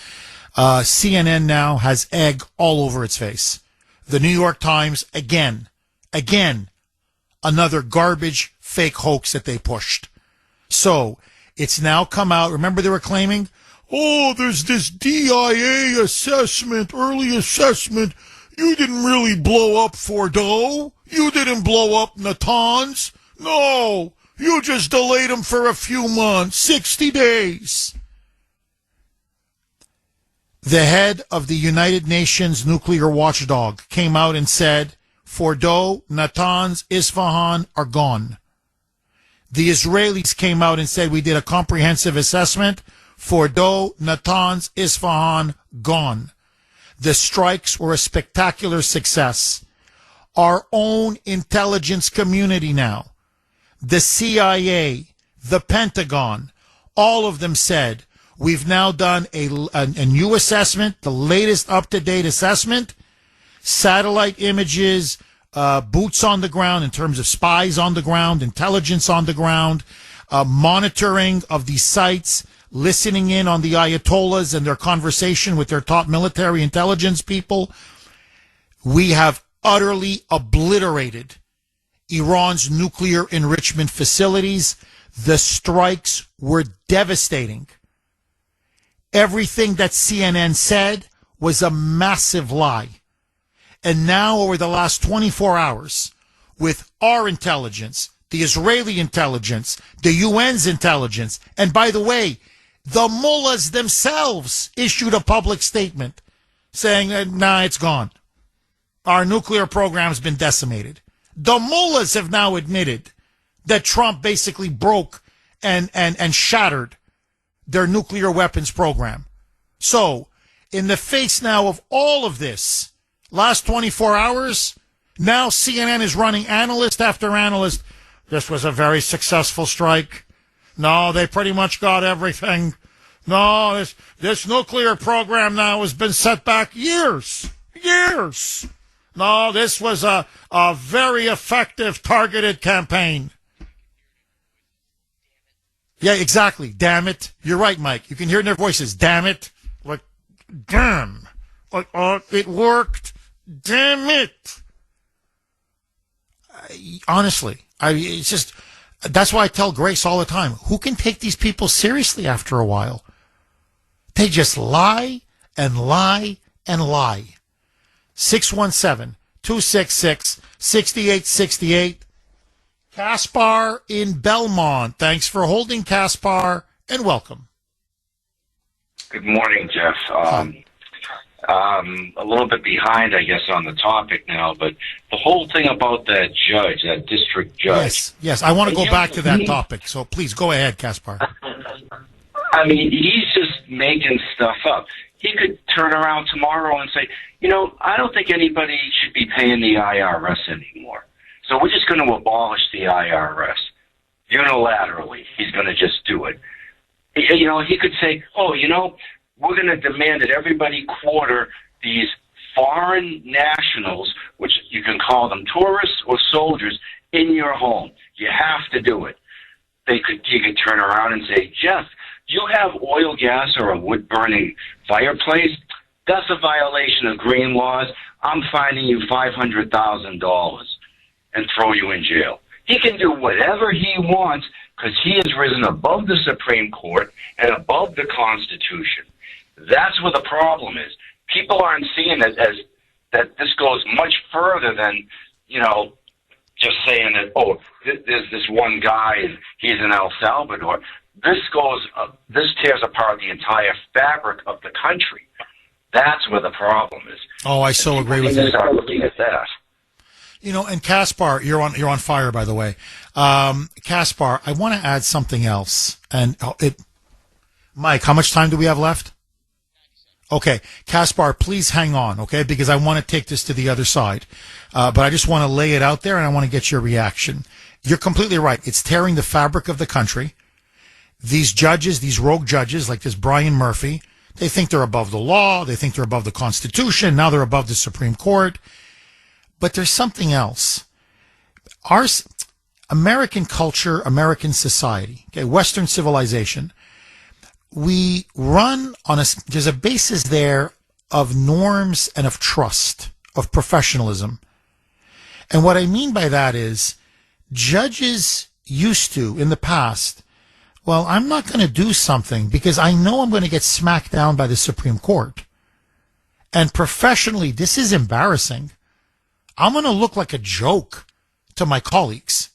CNN now has egg all over its face. The New York Times, again, another garbage fake hoax that they pushed. So it's now come out. Remember they were claiming, oh, there's this DIA assessment, early assessment. You didn't really blow up Fordo. You didn't blow up Natanz. No, you just delayed them for a few months, 60 days. The head of the United Nations nuclear watchdog came out and said, Fordo, Natanz, Isfahan are gone. The Israelis came out and said, we did a comprehensive assessment. Fordo, Natanz, Isfahan, gone. The strikes were a spectacular success. Our own intelligence community now, the CIA, the Pentagon, all of them said, we've now done a new assessment, the latest up-to-date assessment, satellite images, boots on the ground in terms of spies on the ground, intelligence on the ground, monitoring of these sites, listening in on the Ayatollahs and their conversation with their top military intelligence people. We have utterly obliterated Iran's nuclear enrichment facilities. The strikes were devastating. Everything that CNN said was a massive lie. And now, over the last 24 hours, with our intelligence, the Israeli intelligence, the UN's intelligence, and by the way, the mullahs themselves issued a public statement saying, nah, it's gone. Our nuclear program's been decimated. The mullahs have now admitted that Trump basically broke and shattered their nuclear weapons program. So, in the face now of all of this, last 24 hours, now CNN is running analyst after analyst. This was a very successful strike. No, they pretty much got everything. No, this nuclear program now has been set back years. No, this was a very effective targeted campaign. Yeah, exactly. Damn it. You're right, Mike. You can hear in their voices. Damn it. Like, damn. Like, it worked. Damn it. honestly, it's just, that's why I tell Grace all the time, who can take these people seriously after a while? They just lie and lie and lie. 617-266-6868. Caspar in Belmont. Thanks for holding, Caspar, and welcome. Good morning, Jeff. A little bit behind, I guess, on the topic now, but the whole thing about that judge, that district judge. Yes, I want to go back to that topic, so please go ahead, Caspar. I mean, he's just making stuff up. He could turn around tomorrow and say, I don't think anybody should be paying the IRS anymore. So we're just going to abolish the IRS unilaterally. He's going to just do it. He could say, we're going to demand that everybody quarter these foreign nationals, which you can call them tourists or soldiers, in your home. You have to do it. He could turn around and say, Jeff, you have oil, gas, or a wood-burning fireplace? That's a violation of green laws. I'm fining you $500,000 and throw you in jail. He can do whatever he wants because he has risen above the Supreme Court and above the Constitution. That's where the problem is. People aren't seeing it as that this goes much further than, just saying that, there's this one guy and he's in El Salvador. This tears apart the entire fabric of the country. That's where the problem is. Oh, I so agree with you. Start looking at that. And Caspar, you're on fire, by the way. Caspar, I want to add something else. And Mike, how much time do we have left? Okay, Caspar, please hang on, okay, because I want to take this to the other side. But I just want to lay it out there, and I want to get your reaction. You're completely right. It's tearing the fabric of the country. These judges, these rogue judges, like this Brian Murphy, they think they're above the law. They think they're above the Constitution. Now they're above the Supreme Court. But there's something else. Our American culture, American society, okay, Western civilization, we run on there's a basis there of norms and of trust, of professionalism. And what I mean by that is judges used to, in the past, well, I'm not going to do something because I know I'm going to get smacked down by the Supreme Court. And professionally, this is embarrassing. I'm going to look like a joke to my colleagues.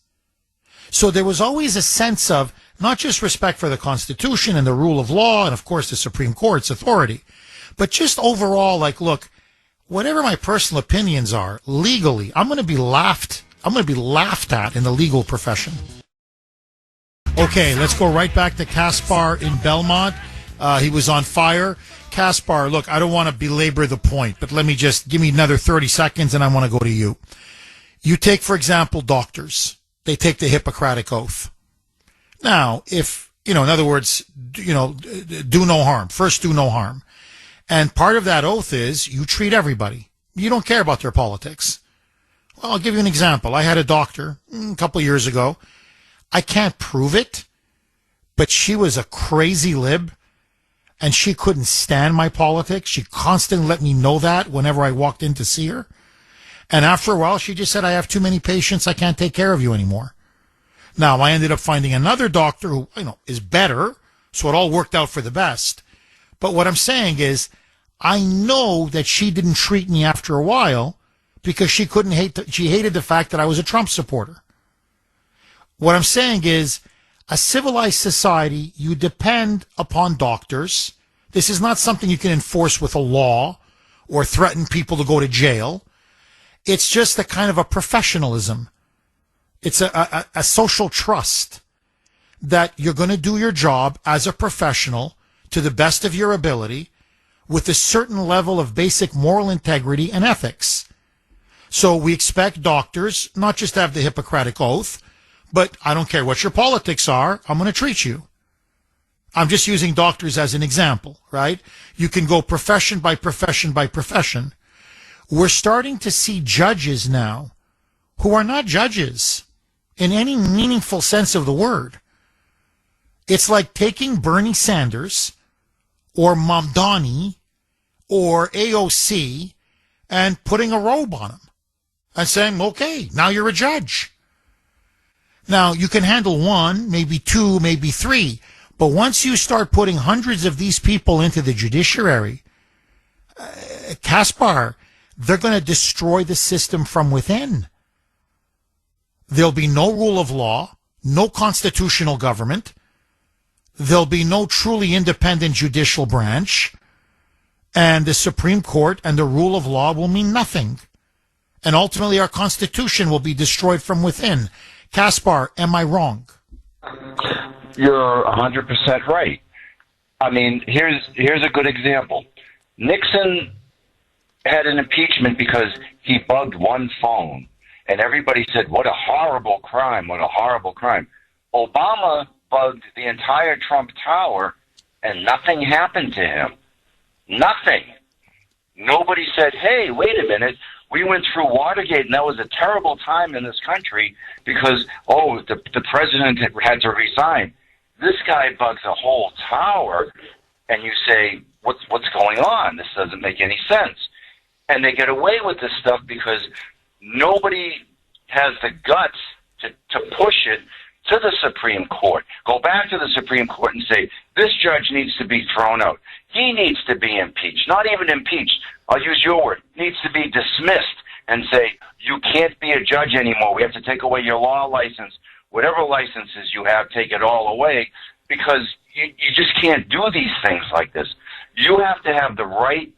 So there was always a sense of not just respect for the Constitution and the rule of law and, of course, the Supreme Court's authority, but just overall, like, look, whatever my personal opinions are, legally, I'm going to be laughed at in the legal profession. Okay, let's go right back to Caspar in Belmont. He was on fire. Caspar, look, I don't want to belabor the point, but give me another 30 seconds and I want to go to you. You take, for example, doctors. They take the Hippocratic Oath. Now, if, in other words, do no harm. First, do no harm. And part of that oath is you treat everybody. You don't care about their politics. Well, I'll give you an example. I had a doctor a couple of years ago. I can't prove it, but she was a crazy lib, and she couldn't stand my politics. She constantly let me know that whenever I walked in to see her. And after a while, she just said, I have too many patients. I can't take care of you anymore. Now, I ended up finding another doctor who, is better, so it all worked out for the best. But what I'm saying is, I know that she didn't treat me after a while because she hated the fact that I was a Trump supporter. What I'm saying is, a civilized society, you depend upon doctors. This is not something you can enforce with a law or threaten people to go to jail. It's just a kind of a professionalism. It's a social trust that you're going to do your job as a professional to the best of your ability with a certain level of basic moral integrity and ethics. So we expect doctors not just to have the Hippocratic Oath, but I don't care what your politics are, I'm going to treat you. I'm just using doctors as an example, right? You can go profession by profession by profession. We're starting to see judges now who are not judges in any meaningful sense of the word. It's like taking Bernie Sanders or Mamdani or AOC and putting a robe on him. and saying, okay, now you're a judge. Now, you can handle one, maybe two, maybe three, but once you start putting hundreds of these people into the judiciary, Kaspar, they're going to destroy the system from within. There'll be no rule of law, no constitutional government. There'll be no truly independent judicial branch. And the Supreme Court and the rule of law will mean nothing. And ultimately our Constitution will be destroyed from within. Kaspar, am I wrong? You're 100% right. I mean, here's a good example. Nixon had an impeachment because he bugged one phone, and everybody said, what a horrible crime, what a horrible crime. Obama bugged the entire Trump Tower, and nothing happened to him. Nothing. Nobody said, hey, wait a minute, we went through Watergate, and that was a terrible time in this country because, the president had to resign. This guy bugs a whole tower, and you say, what's going on? This doesn't make any sense. And they get away with this stuff because nobody has the guts to push it to the Supreme Court. Go back to the Supreme Court and say, this judge needs to be thrown out. He needs to be impeached. Not even impeached. I'll use your word. Needs to be dismissed and say, you can't be a judge anymore. We have to take away your law license. Whatever licenses you have, take it all away because you just can't do these things like this. You have to have the right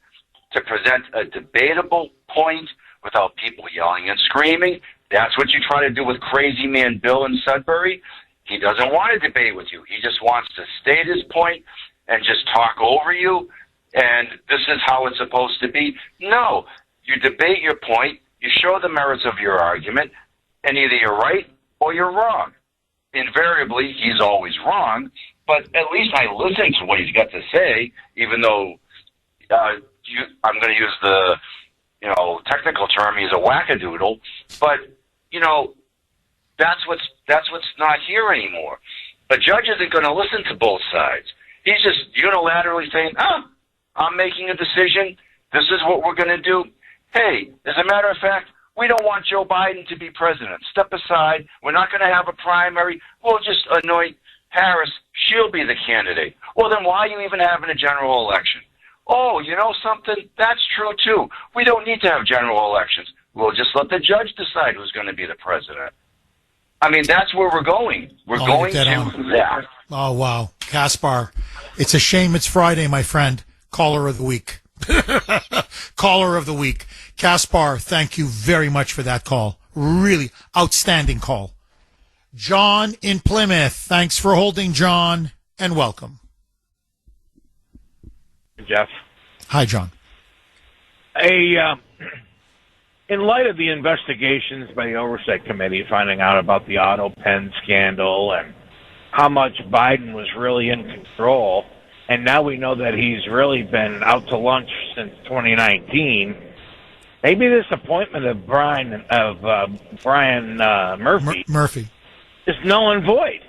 to present a debatable point without people yelling and screaming. That's what you try to do with crazy man Bill in Sudbury. He doesn't want to debate with you. He just wants to state his point and just talk over you, and this is how it's supposed to be. No, you debate your point, you show the merits of your argument, and either you're right or you're wrong. Invariably, he's always wrong, but at least I listen to what he's got to say, even though I'm going to use the technical term, he's a wackadoodle, but that's what's not here anymore. A judge isn't going to listen to both sides. He's just unilaterally saying, I'm making a decision. This is what we're going to do. Hey, as a matter of fact, we don't want Joe Biden to be president. Step aside. We're not going to have a primary. We'll just anoint Harris. She'll be the candidate. Well, then why are you even having a general election? Oh, you know something? That's true, too. We don't need to have general elections. We'll just let the judge decide who's going to be the president. I mean, that's where we're going. We're going to that. Oh, wow. Kaspar, it's a shame it's Friday, my friend. Caller of the week. Caller of the week. Kaspar, thank you very much for that call. Really outstanding call. John in Plymouth. Thanks for holding, John, and welcome. Jeff. Hi, John. In light of the investigations by the Oversight Committee finding out about the autopen scandal and how much Biden was really in control, and now we know that he's really been out to lunch since 2019, maybe this appointment of Brian Murphy is null and void.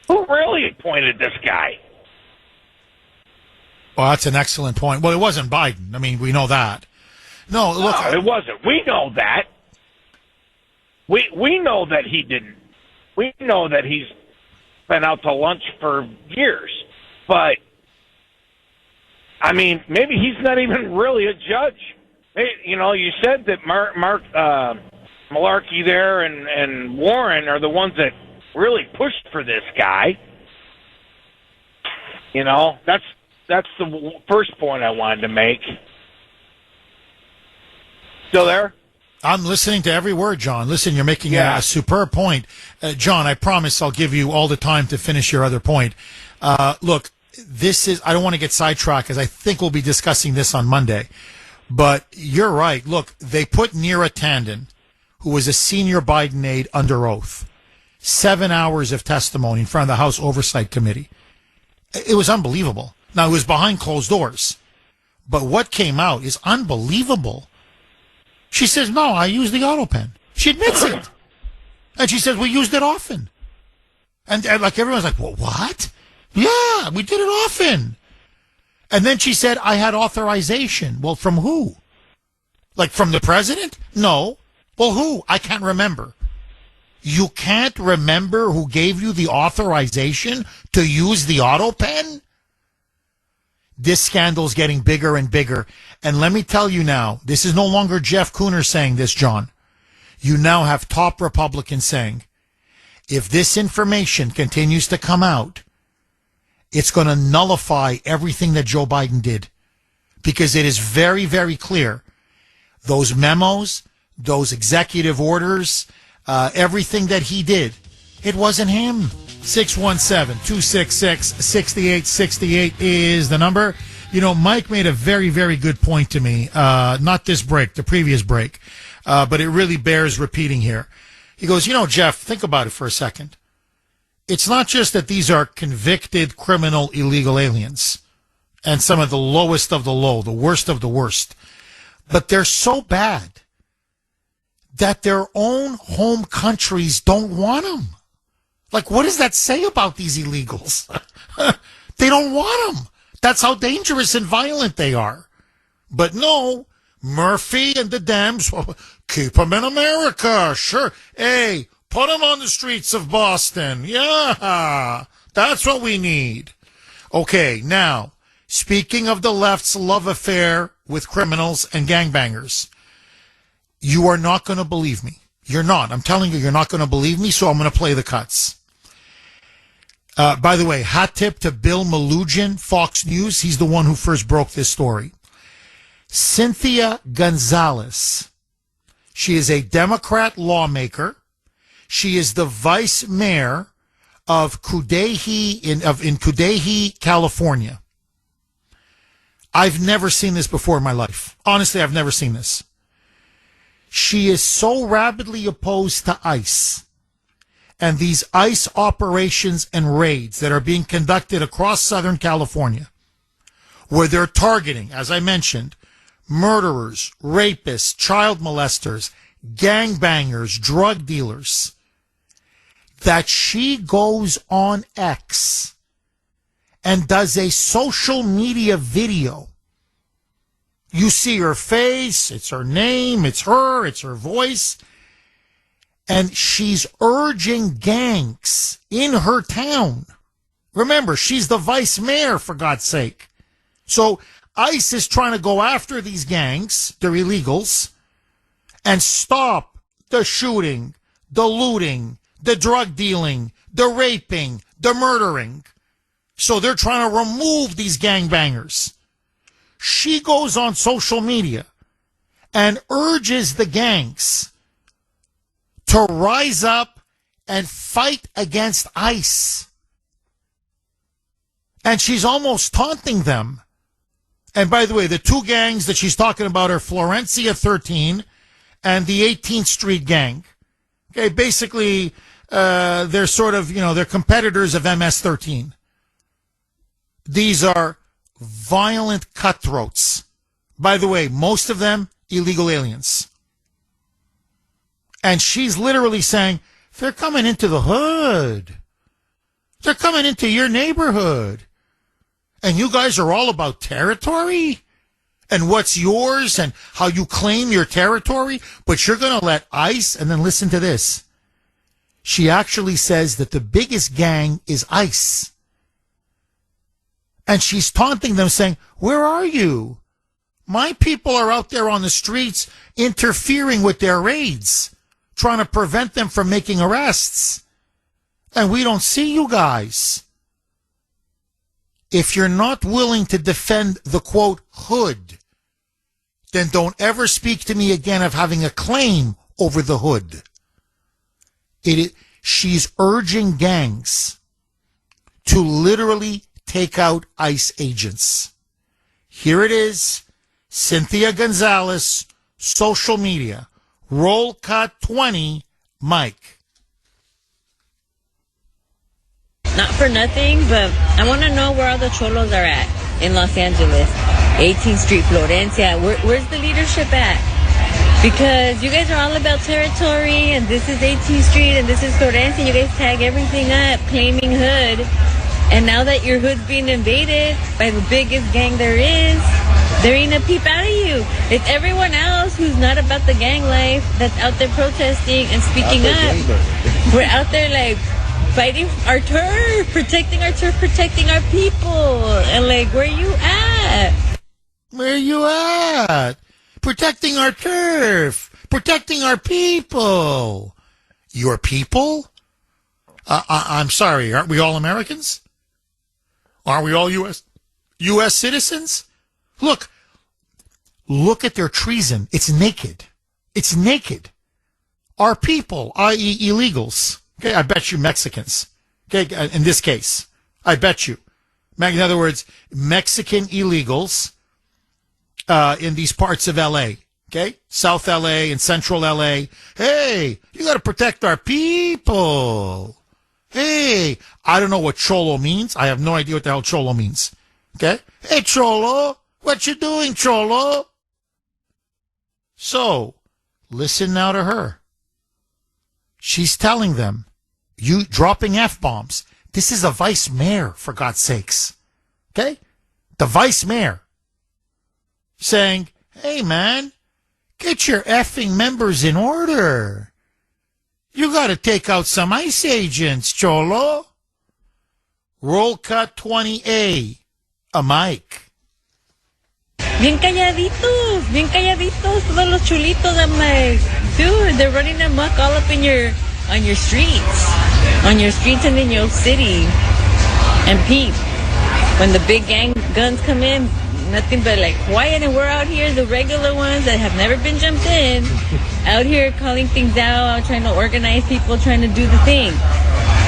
Who really appointed this guy? Well, that's an excellent point. Well, it wasn't Biden. I mean, we know that. No, look. No, it wasn't. We know that. We know that he didn't. We know that he's been out to lunch for years. But, I mean, maybe he's not even really a judge. You said that Malarkey there and Warren are the ones that really pushed for this guy. That's the first point I wanted to make. Still there? I'm listening to every word, John. Listen, you're making a superb point. John, I promise I'll give you all the time to finish your other point. Look, I don't want to get sidetracked because I think we'll be discussing this on Monday. But you're right. Look, they put Neera Tanden, who was a senior Biden aide, under oath. 7 hours of testimony in front of the House Oversight Committee. It was unbelievable. Now, it was behind closed doors. But what came out is unbelievable. She says, no, I use the autopen. She admits it. And she says, we used it often. And like everyone's like, well, what? Yeah, we did it often. And then she said, I had authorization. Well, from who? Like from the president? No. Well, who? I can't remember. You can't remember who gave you the authorization to use the autopen? This scandal's getting bigger and bigger. And let me tell you now, this is no longer Jeff Kuhner saying this, John. You now have top Republicans saying, if this information continues to come out, it's going to nullify everything that Joe Biden did. Because it is very, very clear. Those memos, those executive orders, everything that he did, it wasn't him. 617-266-6868 is the number. You know, Mike made a very, very good point to me. Not this break, the previous break. But it really bears repeating here. He goes, you know, Jeff, think about it for a second. It's not just that these are convicted criminal illegal aliens and some of the lowest of the low, the worst of the worst, but they're so bad that their own home countries don't want them. Like, what does that say about these illegals? They don't want them. That's how dangerous and violent they are. But no, Murphy and the Dems, keep them in America. Sure. Hey, put them on the streets of Boston. Yeah, that's what we need. Okay, now, speaking of the left's love affair with criminals and gangbangers, you are not going to believe me. You're not. I'm telling you, you're not going to believe me, so I'm going to play the cuts. By the way, hot tip to Bill Malugin, Fox News. He's the one who first broke this story. Cynthia Gonzalez. She is a Democrat lawmaker. She is the vice mayor of Cudahy in Cudahy, California. I've never seen this before in my life. Honestly, I've never seen this. She is so rabidly opposed to ICE and these ICE operations and raids that are being conducted across Southern California, where they're targeting, as I mentioned, murderers, rapists, child molesters, gangbangers, drug dealers, that she goes on X and does a social media video. You see her face, it's her name, it's her voice. And she's urging gangs in her town. Remember, she's the vice mayor, for God's sake. So ICE is trying to go after these gangs, they're illegals, and stop the shooting, the looting, the drug dealing, the raping, the murdering. So they're trying to remove these gangbangers. She goes on social media and urges the gangs to rise up and fight against ICE. And she's almost taunting them. And by the way, the two gangs that she's talking about are Florencia 13 and the 18th Street Gang. Okay, basically, they're sort of, they're competitors of MS 13. These are violent cutthroats. By the way, most of them illegal aliens. And she's literally saying, they're coming into the hood. They're coming into your neighborhood. And you guys are all about territory and what's yours and how you claim your territory. But you're going to let ICE, and then listen to this. She actually says that the biggest gang is ICE. And she's taunting them, saying, where are you? My people are out there on the streets interfering with their raids, trying to prevent them from making arrests. And we don't see you guys. If you're not willing to defend the, quote, hood, then don't ever speak to me again of having a claim over the hood. She's urging gangs to literally take out ICE agents. Here it is, Cynthia Gonzalez, social media. Roll cut 20, Mike. Not for nothing, but I want to know where all the cholos are at in Los Angeles. 18th Street, Florencia. Where's the leadership at? Because you guys are all about territory, and this is 18th Street, and this is Florencia. You guys tag everything up, claiming hood. And now that your hood's being invaded by the biggest gang there is, There ain't a peep out of you. It's everyone else who's not about the gang life that's out there protesting and speaking up. We're out there like fighting our turf, protecting our people. And like, where you at? Where you at? Protecting our turf, protecting our people. Your people? I'm sorry, aren't we all Americans? Aren't we all U.S. citizens? Look at their treason. It's naked. It's naked. Our people, i.e. illegals. Okay, I bet you Mexicans. Okay, in this case, I bet you. In other words, Mexican illegals in these parts of L.A., okay? South L.A. and Central L.A. Hey, you got to protect our people. Hey, I don't know what cholo means. I have no idea what the hell cholo means. Okay? Hey, cholo, what you doing, cholo? So, listen now to her. She's telling them, you dropping F-bombs. This is a vice mayor, for God's sakes. Okay? The vice mayor saying, hey, man, get your effing members in order. You got to take out some ICE agents, cholo. Roll cut 20A. A mic. Bien calladitos todos los chulitos. I'm like, dude, they're running amok all up on your streets and in your city. And peep, when the big gang guns come in, nothing but like quiet, and we're out here, the regular ones that have never been jumped in, out here calling things out, trying to organize people, trying to do the thing.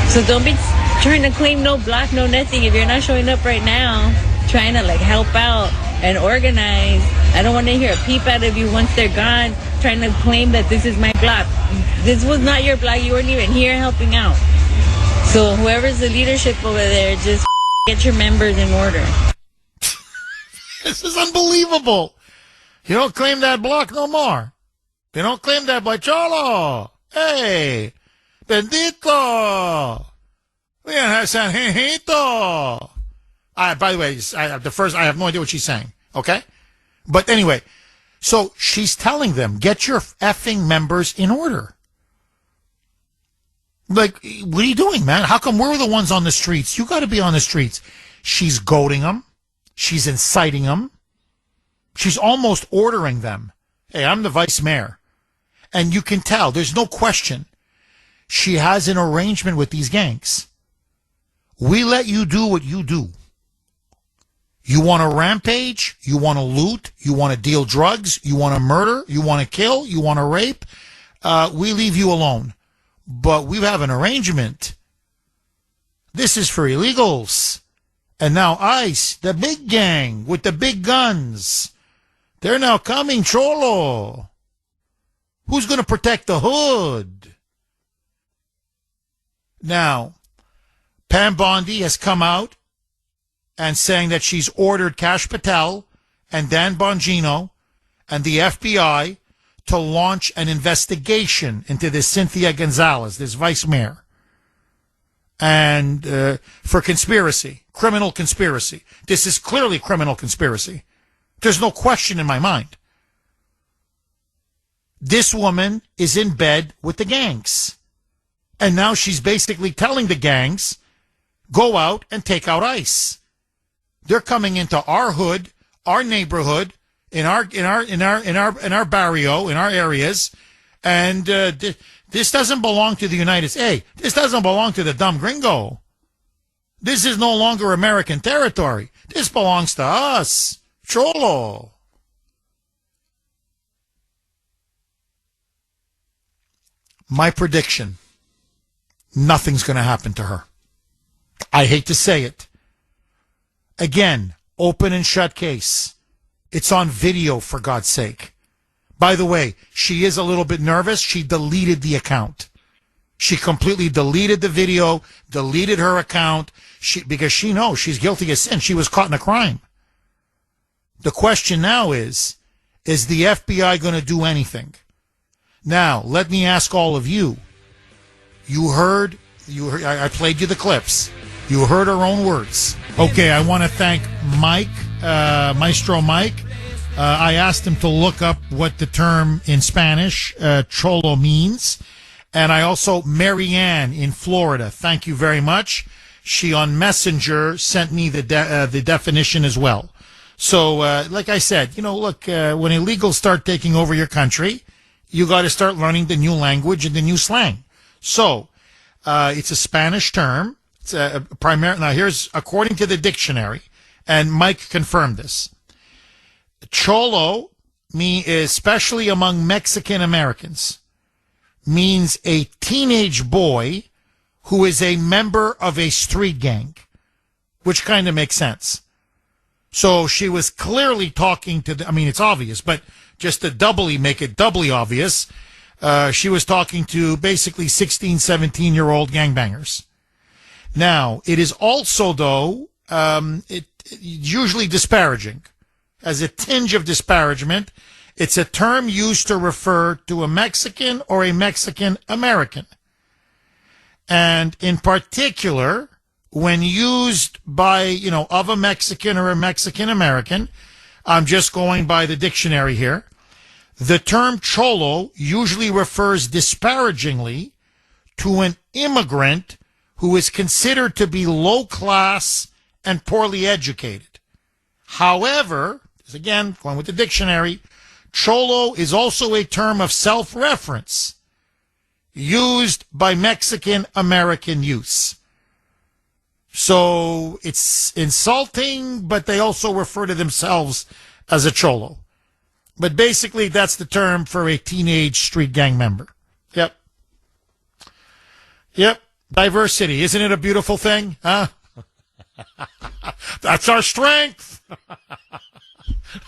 So don't be trying to claim no block, no nothing. If you're not showing up right now, trying to like help out and organize, I don't want to hear a peep out of you once they're gone, trying to claim that this is my block. This was not your block. You weren't even here helping out. So whoever's the leadership over there, just get your members in order. This is unbelievable. You don't claim that block no more. You don't claim that by Cholo. Hey, bendito. San Hijito. By the way, I have no idea what she's saying. Okay? But anyway, so she's telling them, get your effing members in order. Like, what are you doing, man? How come we're the ones on the streets? You got to be on the streets. She's goading them. She's inciting them. She's almost ordering them. Hey, I'm the vice mayor. And you can tell, there's no question, she has an arrangement with these gangs. We let you do what you do. You want to rampage? You want to loot? You want to deal drugs? You want to murder? You want to kill? You want to rape? We leave you alone. But we have an arrangement. This is for illegals. And now ICE, the big gang with the big guns, they're now coming, Cholo. Who's going to protect the hood? Now, Pam Bondi has come out and saying that she's ordered Kash Patel and Dan Bongino and the FBI to launch an investigation into this Cynthia Gonzalez, this vice mayor, and for conspiracy, criminal conspiracy. This is clearly criminal conspiracy. There's no question in my mind. This woman is in bed with the gangs. And now she's basically telling the gangs, go out and take out ICE. They're coming into our hood, our neighborhood, in our barrio, in our areas, and this doesn't belong to the United States. Hey, this doesn't belong to the dumb gringo. This is no longer American territory. This belongs to us, Cholo. My prediction: nothing's going to happen to her. I hate to say it. Again, open and shut case. It's on video, for God's sake. By the way, she is a little bit nervous. She deleted the account. She completely deleted the video, deleted her account, because she knows she's guilty of sin. She was caught in a crime. The question now is the FBI going to do anything? Now, let me ask all of you. You heard, I played you the clips. You heard her own words. Okay, I want to thank Mike, Maestro Mike, I asked him to look up what the term in Spanish, cholo, means. And I also, Marianne in Florida, thank you very much. She on Messenger sent me the definition as well. So, like I said, look, when illegals start taking over your country, you got to start learning the new language and the new slang. So, it's a Spanish term. It's now here's, according to the dictionary, and Mike confirmed this. Cholo, especially among Mexican Americans, means a teenage boy who is a member of a street gang, which kind of makes sense. So she was clearly talking to it's obvious, but just to make it doubly obvious, she was talking to basically 16, 17-year-old gangbangers. Now, it is also, though, it's usually disparaging. As a tinge of disparagement, it's a term used to refer to a Mexican or a Mexican American. And in particular, when used by, of a Mexican or a Mexican American, I'm just going by the dictionary here, the term cholo usually refers disparagingly to an immigrant who is considered to be low class and poorly educated. However, again, going with the dictionary, cholo is also a term of self-reference used by Mexican American youths. So it's insulting, but they also refer to themselves as a cholo. But basically, that's the term for a teenage street gang member. Yep. Diversity. Isn't it a beautiful thing? Huh? That's our strength.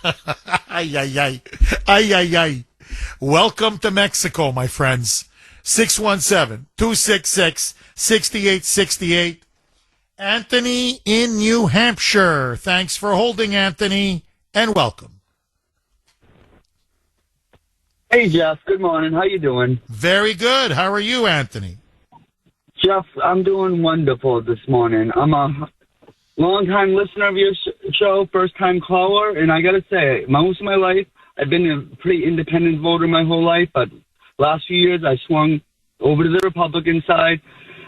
Ay, ay, ay. Ay, ay, ay. Welcome to Mexico, my friends. 617-266-6868. Anthony in New Hampshire. Thanks for holding, Anthony, and welcome. Hey, Jeff. Good morning. How you doing? Very good. How are you, Anthony? Jeff, I'm doing wonderful this morning. I'm a long-time listener of your show, first-time caller, and I got to say, most of my life, I've been a pretty independent voter my whole life, but last few years I swung over to the Republican side.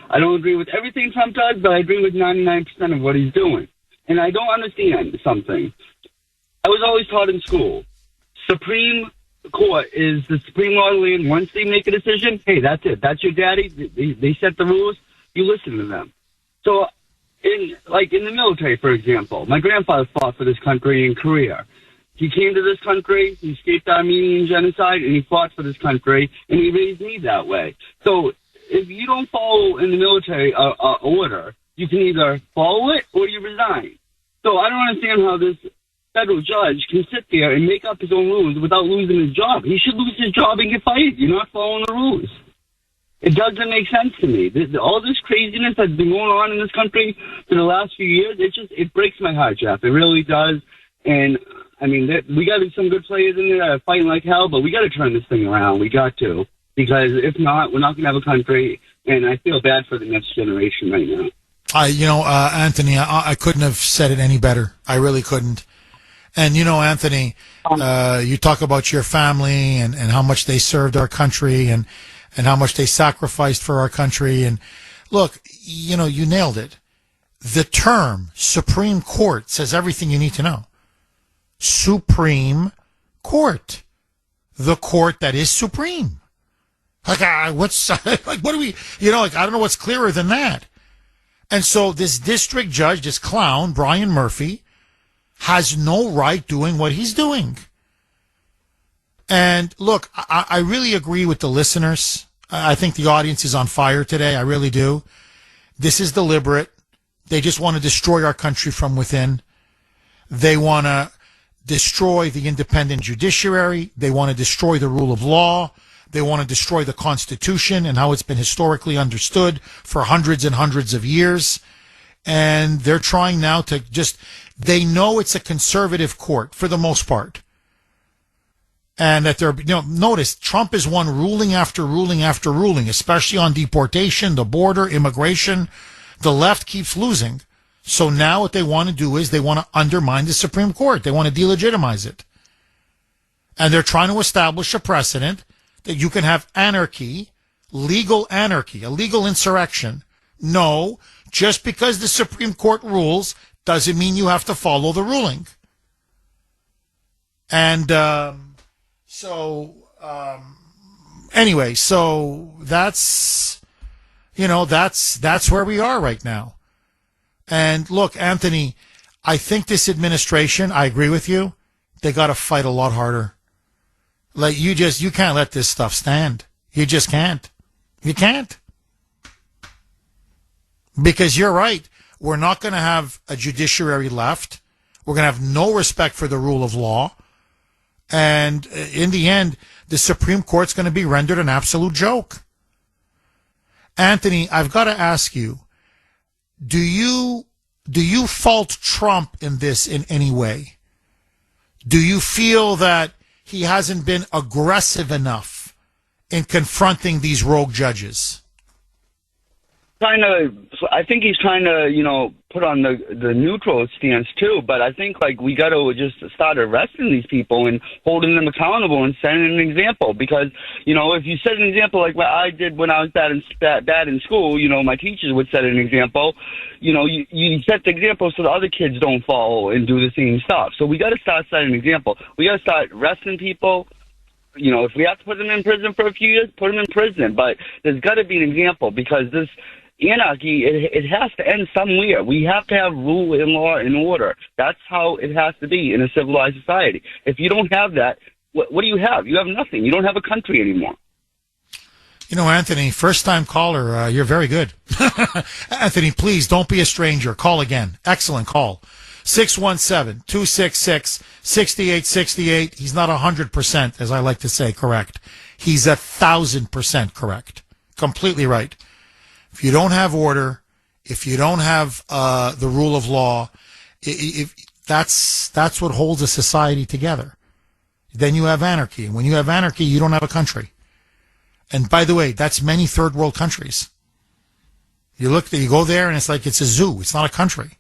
I don't agree with everything Trump does, but I agree with 99% of what he's doing. And I don't understand something. I was always taught in school, Supreme Court is the supreme law of the land. Once they make a decision, hey, that's it. That's your daddy. They set the rules. You listen to them. So, in the military, for example, my grandfather fought for this country in Korea. He came to this country, he escaped Armenian genocide, and he fought for this country, and he raised me that way. So, if you don't follow in the military order, you can either follow it or you resign. So, I don't understand how this federal judge can sit there and make up his own rules without losing his job. He should lose his job and get fired. You're not following the rules. It doesn't make sense to me. All this craziness that's been going on in this country for the last few years, it breaks my heart, Jeff. It really does. And, we got some good players in there that are fighting like hell, but we got to turn this thing around. We got to. Because if not, we're not going to have a country, and I feel bad for the next generation right now. Anthony, I couldn't have said it any better. I really couldn't. And, Anthony, you talk about your family and how much they served our country and how much they sacrificed for our country. And look, you nailed it. The term Supreme Court says everything you need to know. Supreme Court. The court that is supreme. What do we, I don't know what's clearer than that. And so this district judge, this clown, Brian Murphy, has no right doing what he's doing. And look, I really agree with the listeners. I think the audience is on fire today. I really do. This is deliberate. They just want to destroy our country from within. They want to destroy the independent judiciary. They want to destroy the rule of law. They want to destroy the Constitution and how it's been historically understood for hundreds and hundreds of years. And they're trying now to they know it's a conservative court for the most part. And that notice Trump has won ruling after ruling after ruling, especially on deportation, the border, immigration. The left keeps losing. So now what they want to do is they want to undermine the Supreme Court. They want to delegitimize it. And they're trying to establish a precedent that you can have anarchy, a legal insurrection. No, just because the Supreme Court rules doesn't mean you have to follow the ruling. And anyway, so that's where we are right now. And look, Anthony, I think this administration, I agree with you, they got to fight a lot harder. Like you can't let this stuff stand. You just can't. You can't. Because you're right. We're not going to have a judiciary left. We're going to have no respect for the rule of law. And in the end, the Supreme Court's going to be rendered an absolute joke. Anthony, I've got to ask you, do you fault Trump in this in any way? Do you feel that he hasn't been aggressive in confronting these rogue judges? I think he's trying to, put on the neutral stance too. But I think we got to just start arresting these people and holding them accountable and setting an example. Because if you set an example like what I did when I was bad in school, my teachers would set an example. You set the example so the other kids don't follow and do the same stuff. So we got to start setting an example. We got to start arresting people. If we have to put them in prison for a few years, put them in prison. But there's got to be an example, because this anarchy, it has to end somewhere. We have to have rule and law and order. That's how it has to be in a civilized society. If you don't have that, what do you have? You have nothing. You don't have a country anymore. Anthony, first-time caller, you're very good. Anthony, please don't be a stranger. Call again. Excellent call. 617-266-6868. He's not 100%, as I like to say, correct. He's 1,000% correct. Completely right. If you don't have order, if you don't have the rule of law, if that's what holds a society together. Then you have anarchy. And when you have anarchy, you don't have a country. And by the way, that's many third world countries. You go there and it's like it's a zoo. It's not a country.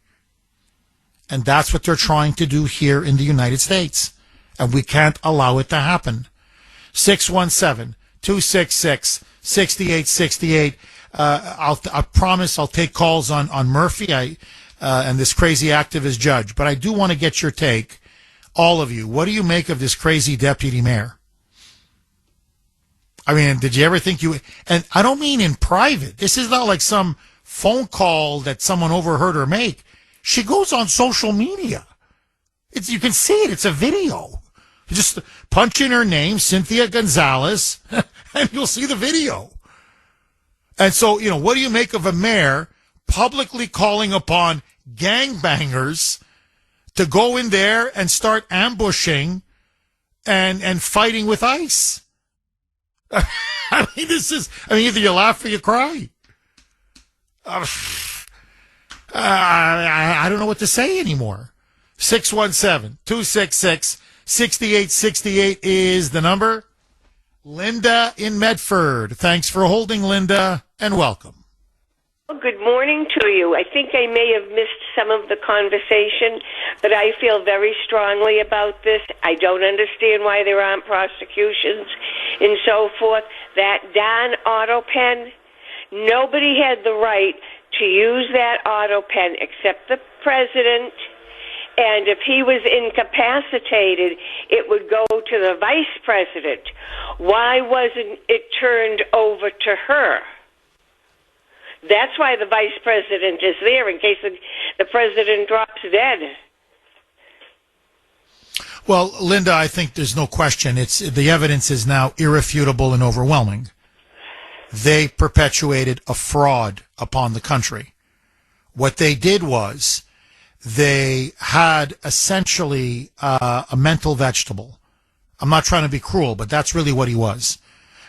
And that's what they're trying to do here in the United States. And we can't allow it to happen. 617-266-6868. I promise I'll take calls on Murphy and this crazy activist judge. But I do want to get your take, all of you. What do you make of this crazy deputy mayor? I mean, did you ever think and I don't mean in private. This is not like some phone call that someone overheard her make. She goes on social media. You can see it. It's a video. You just punch in her name, Cynthia Gonzalez, and you'll see the video. And so, what do you make of a mayor publicly calling upon gangbangers to go in there and start ambushing and fighting with ICE? I mean, either you laugh or you cry. I don't know what to say anymore. 617-266-6868 is the number. Linda in Medford. Thanks for holding, Linda, and welcome. Well, good morning to you. I think I may have missed some of the conversation, but I feel very strongly about this. I don't understand why there aren't prosecutions and so forth. That darn autopen, nobody had the right to use that autopen except the president. And if he was incapacitated, it would go to the vice president. Why wasn't it turned over to her? That's why the vice president is there, in case the president drops dead. Well, Linda, I think there's no question. The evidence is now irrefutable and overwhelming. They perpetuated a fraud upon the country. What they did was they had essentially a mental vegetable. I'm not trying to be cruel, but that's really what he was.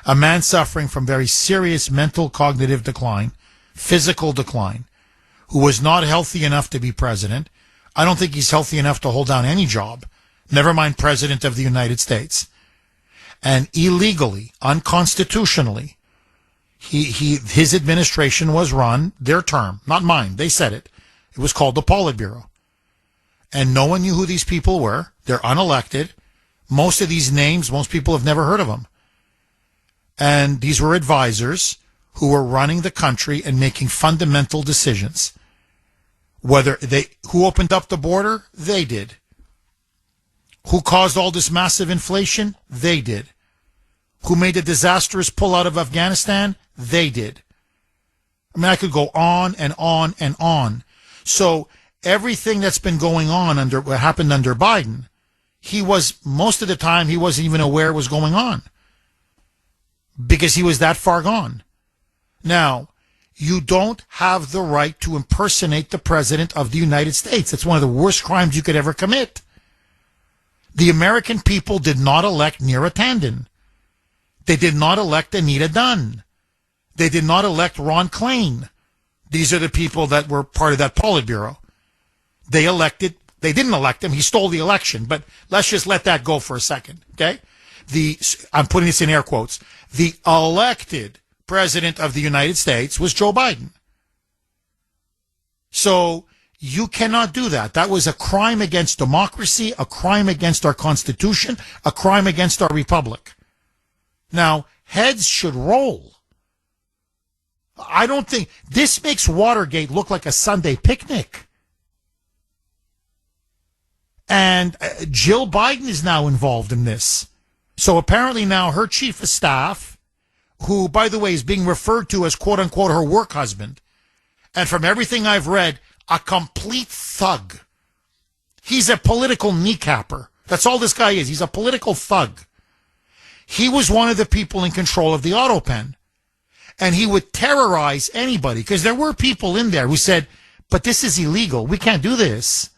A man suffering from very serious mental cognitive decline, physical decline, who was not healthy enough to be president. I don't think he's healthy enough to hold down any job, never mind president of the United States. And illegally, unconstitutionally, his administration was run, their term, not mine, they said it. It was called the Politburo. And no one knew who these people were. They're unelected. Most of these names, most people have never heard of them. And these were advisors who were running the country and making fundamental decisions. Who opened up the border? They did. Who caused all this massive inflation? They did. Who made the disastrous pullout of Afghanistan? They did. I mean, I could go on and on and on. So everything that's been going on what happened under Biden, most of the time, he wasn't even aware was going on because he was that far gone. Now, you don't have the right to impersonate the president of the United States. It's one of the worst crimes you could ever commit. The American people did not elect Neera Tanden. They did not elect Anita Dunn. They did not elect Ron Klain. These are the people that were part of that Politburo. They didn't elect him. He stole the election. But let's just let that go for a second, okay? I'm putting this in air quotes. The elected president of the United States was Joe Biden. So you cannot do that. That was a crime against democracy, a crime against our Constitution, a crime against our republic. Now, heads should roll. I don't think this makes Watergate look like a Sunday picnic. And Jill Biden is now involved in this. So apparently now her chief of staff, who, by the way, is being referred to as, quote unquote, her work husband, and from everything I've read, a complete thug. He's a political kneecapper. That's all this guy is. He's a political thug. He was one of the people in control of the autopen. And he would terrorize anybody, because there were people in there who said, but this is illegal. We can't do this.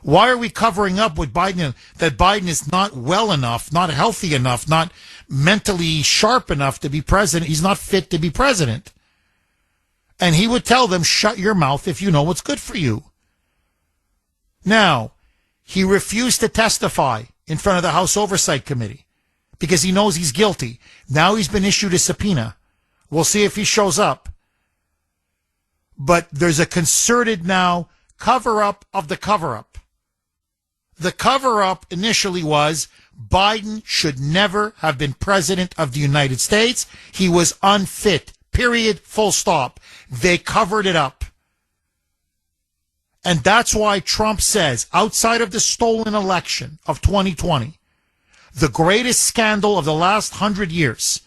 Why are we covering up with Biden, that Biden is not well enough, not healthy enough, not mentally sharp enough to be president? He's not fit to be president. And he would tell them, shut your mouth if you know what's good for you. Now, he refused to testify in front of the House Oversight Committee because he knows he's guilty. Now he's been issued a subpoena. We'll see if he shows up. But there's a concerted now cover-up of the cover-up. The cover-up initially was Biden should never have been president of the United States. He was unfit. Period. Full stop. They covered it up. And that's why Trump says, outside of the stolen election of 2020, the greatest scandal of the last 100 years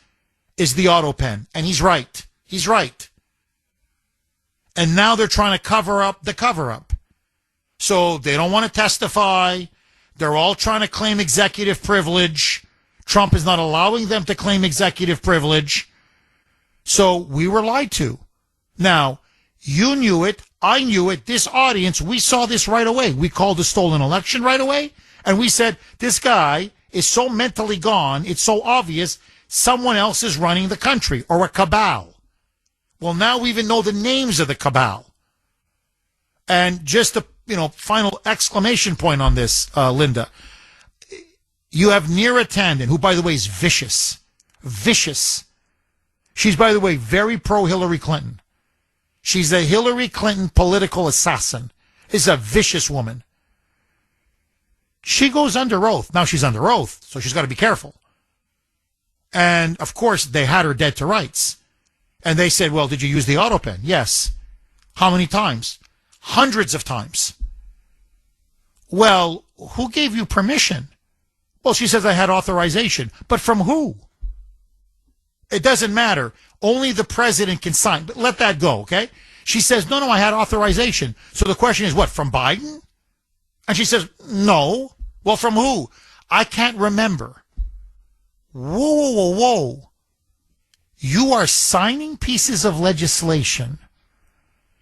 is the autopen. And he's right. He's right. And now they're trying to cover up the cover-up. So they don't want to testify. They're all trying to claim executive privilege. Trump is not allowing them to claim executive privilege. So we were lied to. Now, you knew it. I knew it. This audience, we saw this right away. We called the stolen election right away. And we said, this guy is so mentally gone. It's so obvious someone else is running the country, or a cabal. Well, now we even know the names of the cabal. And just a final exclamation point on this, Linda. You have Neera Tanden, who, by the way, is vicious. Vicious. She's, by the way, very pro-Hillary Clinton. She's a Hillary Clinton political assassin. Is a vicious woman. She goes under oath. Now she's under oath, so she's got to be careful. And, of course, they had her dead to rights. And they said, well, did you use the autopen? Yes. How many times? Hundreds of times. Well, who gave you permission? Well, she says I had authorization. But from who? It doesn't matter. Only the president can sign. But let that go, okay? She says, no, I had authorization. So the question is, what, from Biden? And she says, no. Well, from who? I can't remember. Whoa. You are signing pieces of legislation.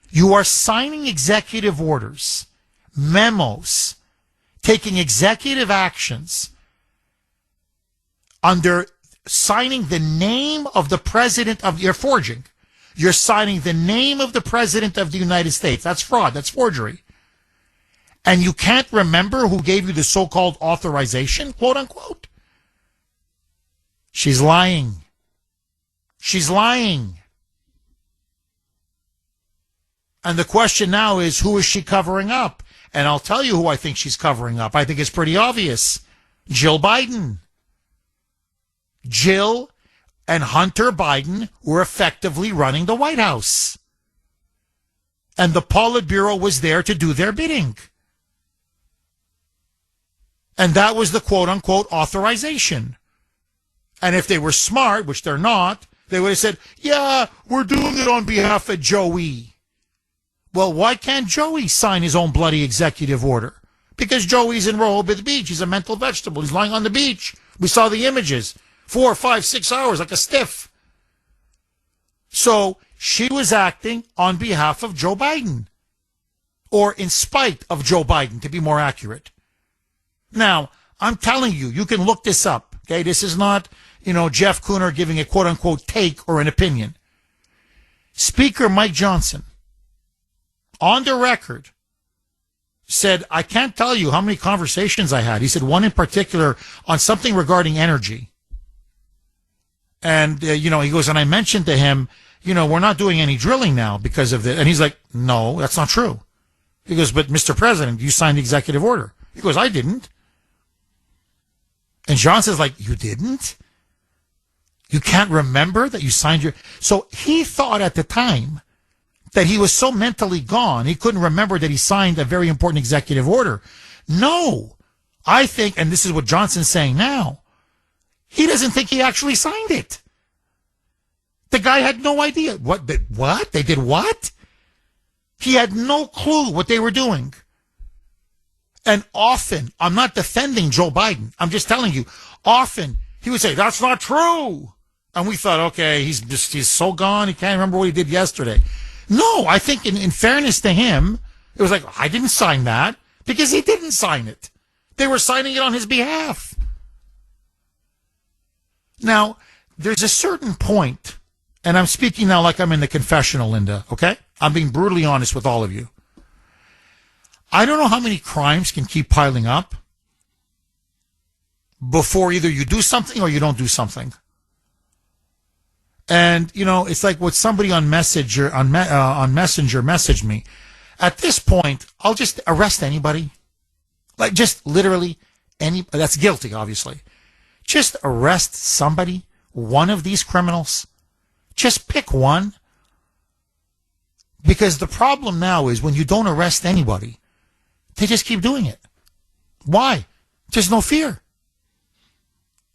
You are signing executive orders, memos, taking executive actions under signing the name of the president of, you're forging. You're signing the name of the president of the United States. That's fraud. That's forgery. And you can't remember who gave you the so-called authorization, quote unquote? She's lying. She's lying. And the question now is, who is she covering up? And I'll tell you who I think she's covering up. I think it's pretty obvious. Jill Biden. Jill and Hunter Biden were effectively running the White House. And the Politburo was there to do their bidding. And that was the quote-unquote authorization. And if they were smart, which they're not, they would have said, yeah, we're doing it on behalf of Joey. Well, why can't Joey sign his own bloody executive order? Because Joey's in Rehoboth Beach. He's a mental vegetable. He's lying on the beach. We saw the images. 4, 5, 6 hours like a stiff. So she was acting on behalf of Joe Biden. Or in spite of Joe Biden, to be more accurate. Now, I'm telling you, you can look this up. Okay, this is not, Jeff Kuhner giving a quote-unquote take or an opinion. Speaker Mike Johnson, on the record, said, I can't tell you how many conversations I had. He said one in particular on something regarding energy. And, he goes, and I mentioned to him, we're not doing any drilling now because of this. And he's like, no, that's not true. He goes, but Mr. President, you signed the executive order. He goes, I didn't. And Johnson's like, you didn't? You can't remember that you signed your... So he thought at the time that he was so mentally gone, he couldn't remember that he signed a very important executive order. No. I think, and this is what Johnson's saying now, he doesn't think he actually signed it. The guy had no idea. What? They did what? He had no clue what they were doing. And often, I'm not defending Joe Biden. I'm just telling you, often he would say, that's not true. And we thought, okay, he's so gone, he can't remember what he did yesterday. No, I think in fairness to him, it was like, I didn't sign that because he didn't sign it. They were signing it on his behalf. Now, there's a certain point, and I'm speaking now like I'm in the confessional, Linda, okay? I'm being brutally honest with all of you. I don't know how many crimes can keep piling up before either you do something or you don't do something. And, it's like what somebody on Messenger messaged me. At this point, I'll just arrest anybody. Like, just literally that's guilty, obviously. Just arrest somebody, one of these criminals. Just pick one. Because the problem now is when you don't arrest anybody, they just keep doing it. Why? There's no fear.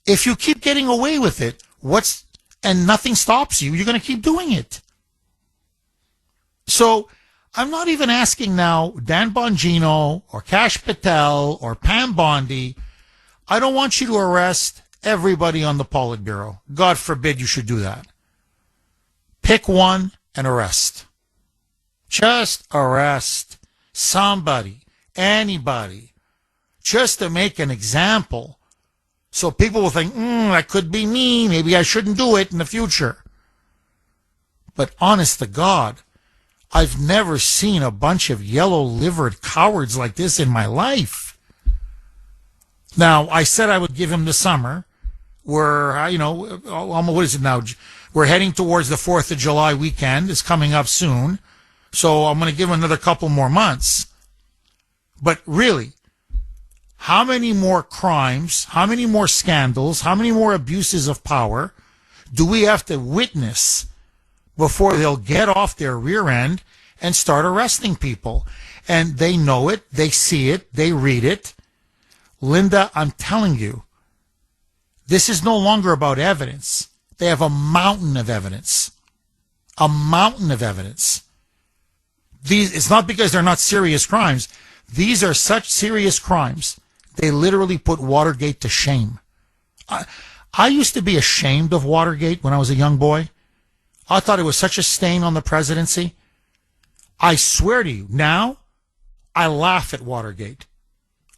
If you keep getting away with it, and nothing stops you, you're going to keep doing it. So I'm not even asking now Dan Bongino or Kash Patel or Pam Bondi. I don't want you to arrest everybody on the Politburo. God forbid you should do that. Pick one and arrest. Just arrest somebody, anybody, just to make an example. So people will think, that could be me. Maybe I shouldn't do it in the future. But honest to God, I've never seen a bunch of yellow-livered cowards like this in my life. Now, I said I would give him the summer. We're, what is it now? We're heading towards the 4th of July weekend. It's coming up soon. So I'm going to give him another couple more months. But really, how many more crimes, how many more scandals, how many more abuses of power do we have to witness before they'll get off their rear end and start arresting people? And they know it, they see it, they read it. Linda, I'm telling you, this is no longer about evidence. They have a mountain of evidence. A mountain of evidence. It's not because they're not serious crimes. These are such serious crimes. They literally put Watergate to shame. I used to be ashamed of Watergate when I was a young boy. I thought it was such a stain on the presidency. I swear to you, now I laugh at Watergate.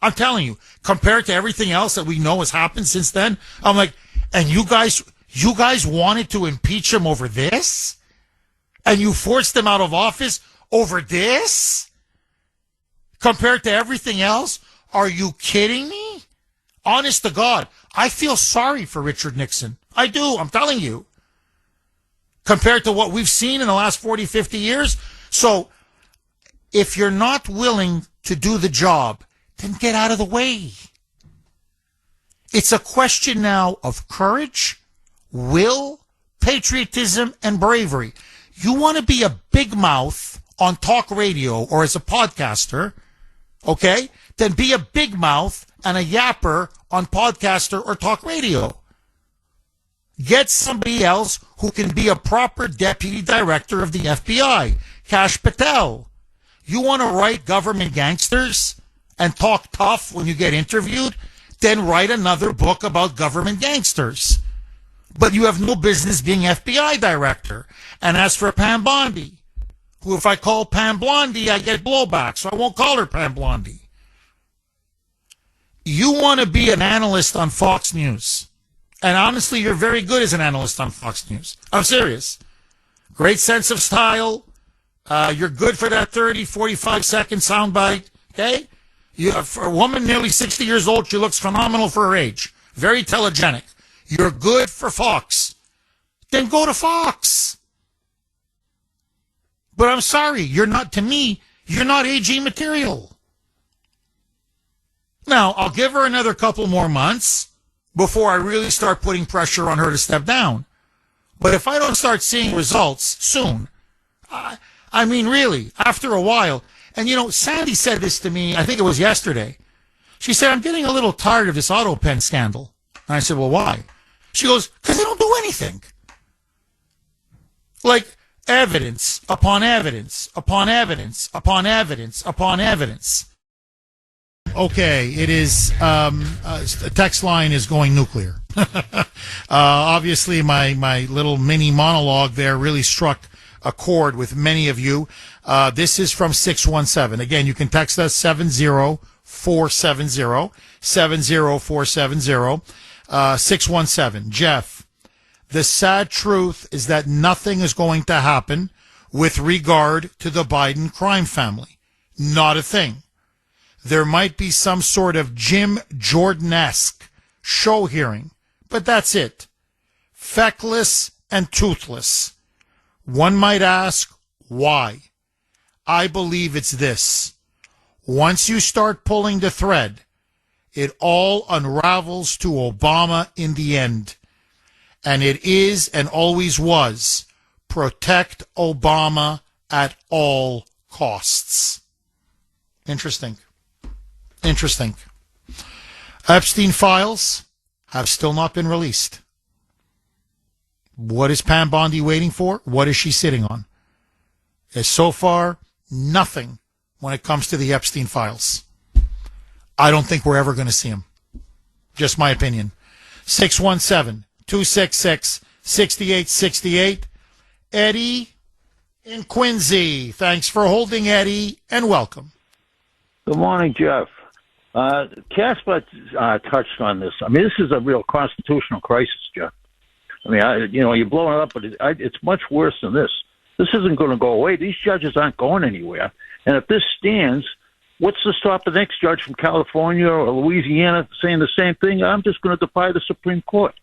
I'm telling you, compared to everything else that we know has happened since then, I'm like, and you guys wanted to impeach him over this? And you forced him out of office over this? Compared to everything else? Are you kidding me? Honest to God, I feel sorry for Richard Nixon. I do, I'm telling you. Compared to what we've seen in the last 40, 50 years. So, if you're not willing to do the job, then get out of the way. It's a question now of courage, will, patriotism, and bravery. You want to be a big mouth on talk radio or as a podcaster, okay? Then be a big mouth and a yapper on podcaster or talk radio. Get somebody else who can be a proper deputy director of the FBI. Kash Patel. You want to write government gangsters and talk tough when you get interviewed? Then write another book about government gangsters. But you have no business being FBI director. And as for Pam Bondi, who if I call Pam Blondie, I get blowback, so I won't call her Pam Blondie. You want to be an analyst on Fox News. And honestly, you're very good as an analyst on Fox News. I'm serious. Great sense of style. You're good for that 30, 45-second soundbite. Okay? For a woman nearly 60 years old, she looks phenomenal for her age. Very telegenic. You're good for Fox. Then go to Fox. But I'm sorry, you're not, to me, you're not AG material. Now, I'll give her another couple more months before I really start putting pressure on her to step down. But if I don't start seeing results soon, I mean, really, after a while, and you know, Sandy said this to me, I think it was yesterday. She said, I'm getting a little tired of this autopen scandal. And I said, well, why? She goes, because they don't do anything. Like, evidence upon evidence upon evidence upon evidence upon evidence. Okay, it is, the text line is going nuclear. Obviously, my little mini monologue there really struck a chord with many of you. This is from 617. Again, you can text us 70470, 70470, 617. Jeff, the sad truth is that nothing is going to happen with regard to the Biden crime family. Not a thing. There might be some sort of Jim Jordan-esque show hearing, but that's it. Feckless and toothless. One might ask, why? I believe it's this. Once you start pulling the thread, it all unravels to Obama in the end. And it is and always was, protect Obama at all costs. Interesting. Interesting. Epstein files have still not been released. What is Pam Bondi waiting for? What is she sitting on? As so far, nothing when it comes to the Epstein files. I don't think we're ever going to see them. Just my opinion. 617-266-6868. Eddie in Quincy. Thanks for holding, Eddie, and welcome. Good morning, Jeff. Casper touched on this. I mean, this is a real constitutional crisis, Jeff. I mean, you're blowing it up, but it's much worse than this. This isn't going to go away. These judges aren't going anywhere. And if this stands, what's to stop the next judge from California or Louisiana saying the same thing? I'm just going to defy the Supreme Court.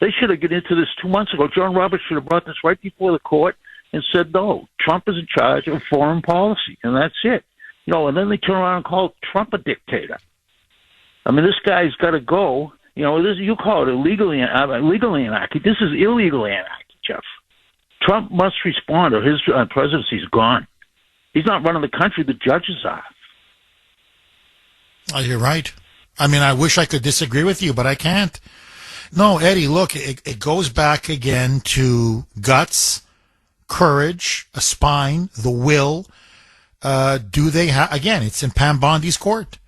They should have gotten into this 2 months ago. John Roberts should have brought this right before the court and said, no, Trump is in charge of foreign policy, and that's it. And then they turn around and call Trump a dictator. I mean, this guy's got to go. You call it illegally anarchy. This is illegal anarchy, Jeff. Trump must respond or his presidency's gone. He's not running the country. The judges are. Oh, you're right. I mean, I wish I could disagree with you, but I can't. No, Eddie, look, it goes back again to guts, courage, a spine, the will. Do they have, again, it's in Pam Bondi's court.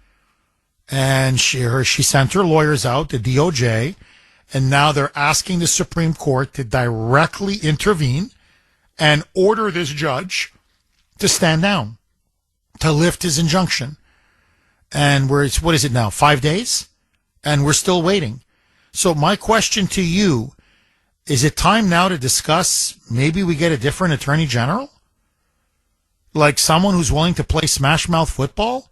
And she sent her lawyers out, the DOJ, and now they're asking the Supreme Court to directly intervene and order this judge to stand down, to lift his injunction. And what is it now, 5 days? And we're still waiting. So my question to you, is it time now to discuss maybe we get a different attorney general? Like someone who's willing to play smash mouth football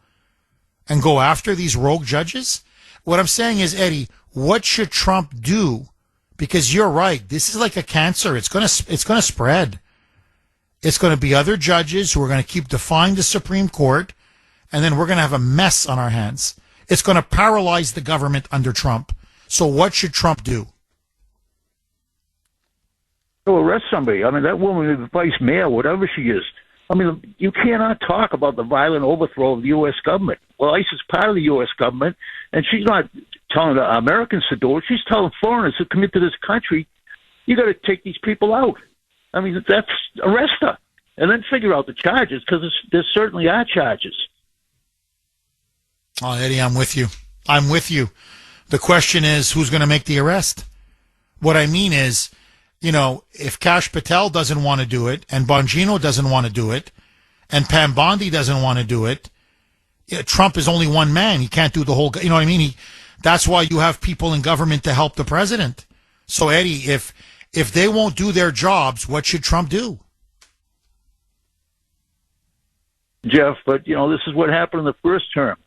and go after these rogue judges? What I'm saying is, Eddie, what should Trump do? Because you're right. This is like a cancer. It's going to spread. It's going to be other judges who are going to keep defying the Supreme Court, and then we're going to have a mess on our hands. It's going to paralyze the government under Trump. So what should Trump do? To arrest somebody. I mean, that woman is the vice mayor, whatever she is. I mean, you cannot talk about the violent overthrow of the U.S. government. Well, ICE is part of the U.S. government, and she's not telling the Americans to do it. She's telling foreigners who come into this country, you got to take these people out. I mean, that's arrest her, and then figure out the charges, because there certainly are charges. Oh, Eddie, I'm with you. I'm with you. The question is, who's going to make the arrest? What I mean is, you know, if Kash Patel doesn't want to do it, and Bongino doesn't want to do it, and Pam Bondi doesn't want to do it, Trump is only one man. He can't do the whole, you know what I mean? That's why you have people in government to help the president. So, Eddie, if they won't do their jobs, what should Trump do? Jeff, but, you know, this is what happened in the first term.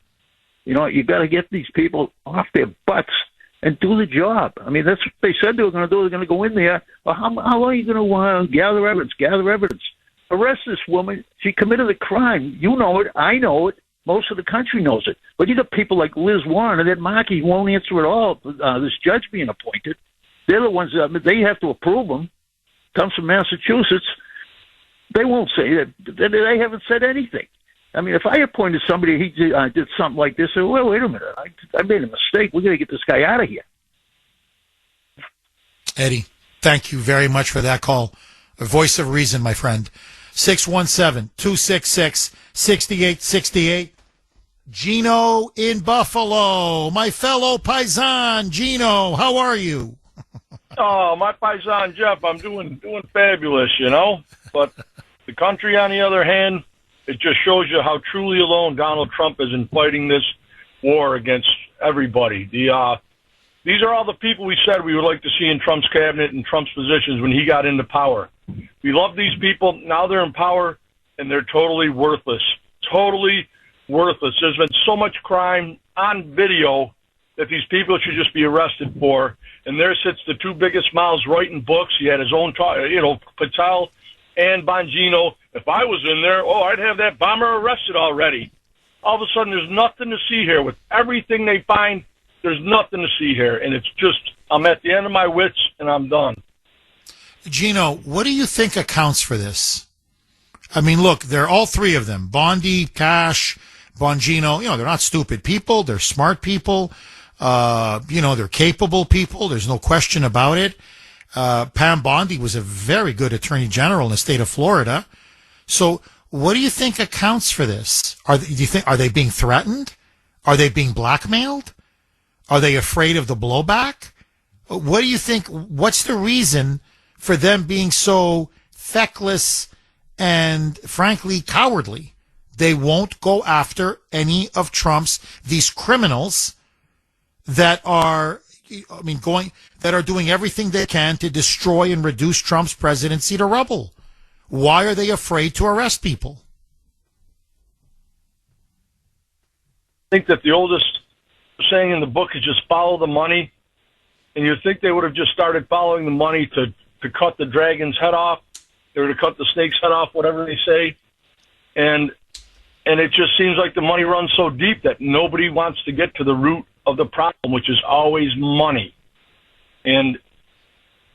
You know, you got to get these people off their butts and do the job. I mean, that's what they said they were going to do. They're going to go in there. Well, how long are you going to gather evidence? Arrest this woman. She committed a crime. You know it. I know it. Most of the country knows it. But you got people like Liz Warren and Ed Markey who won't answer at all. This judge being appointed. They're the ones that they have to approve them. Comes from Massachusetts. They won't say that. They haven't said anything. I mean, if I appointed somebody, he did something like this, well, wait a minute, I made a mistake. We're going to get this guy out of here. Eddie, thank you very much for that call. A voice of reason, my friend. 617-266-6868. Gino in Buffalo, my fellow paisan. Gino, how are you? Oh, my paisan Jeff, I'm doing fabulous, you know. But the country, on the other hand, it just shows you how truly alone Donald Trump is in fighting this war against everybody. These are all the people we said we would like to see in Trump's cabinet and Trump's positions when he got into power. We love these people. Now they're in power, and they're totally worthless. Totally worthless. There's been so much crime on video that these people should just be arrested for. And there sits the two biggest mouths writing books. He had his own, Patel and Bongino. If I was in there, I'd have that bomber arrested already. All of a sudden, there's nothing to see here. With everything they find, there's nothing to see here. And it's just, I'm at the end of my wits, and I'm done. Gino, what do you think accounts for this? I mean, look, they're all three of them. Bondi, Kash, Bongino, they're not stupid people. They're smart people. They're capable people. There's no question about it. Pam Bondi was a very good attorney general in the state of Florida. So what do you think accounts for this? Are they being threatened? Are they being blackmailed? Are they afraid of the blowback? What do you think? What's the reason for them being so feckless and frankly cowardly? They won't go after any of these criminals that are, that are doing everything they can to destroy and reduce Trump's presidency to rubble. Why are they afraid to arrest people? I think that the oldest saying in the book is just follow the money. And you think they would have just started following the money to cut the dragon's head off, or to cut the snake's head off, whatever they say. And it just seems like the money runs so deep that nobody wants to get to the root of the problem, which is always money. And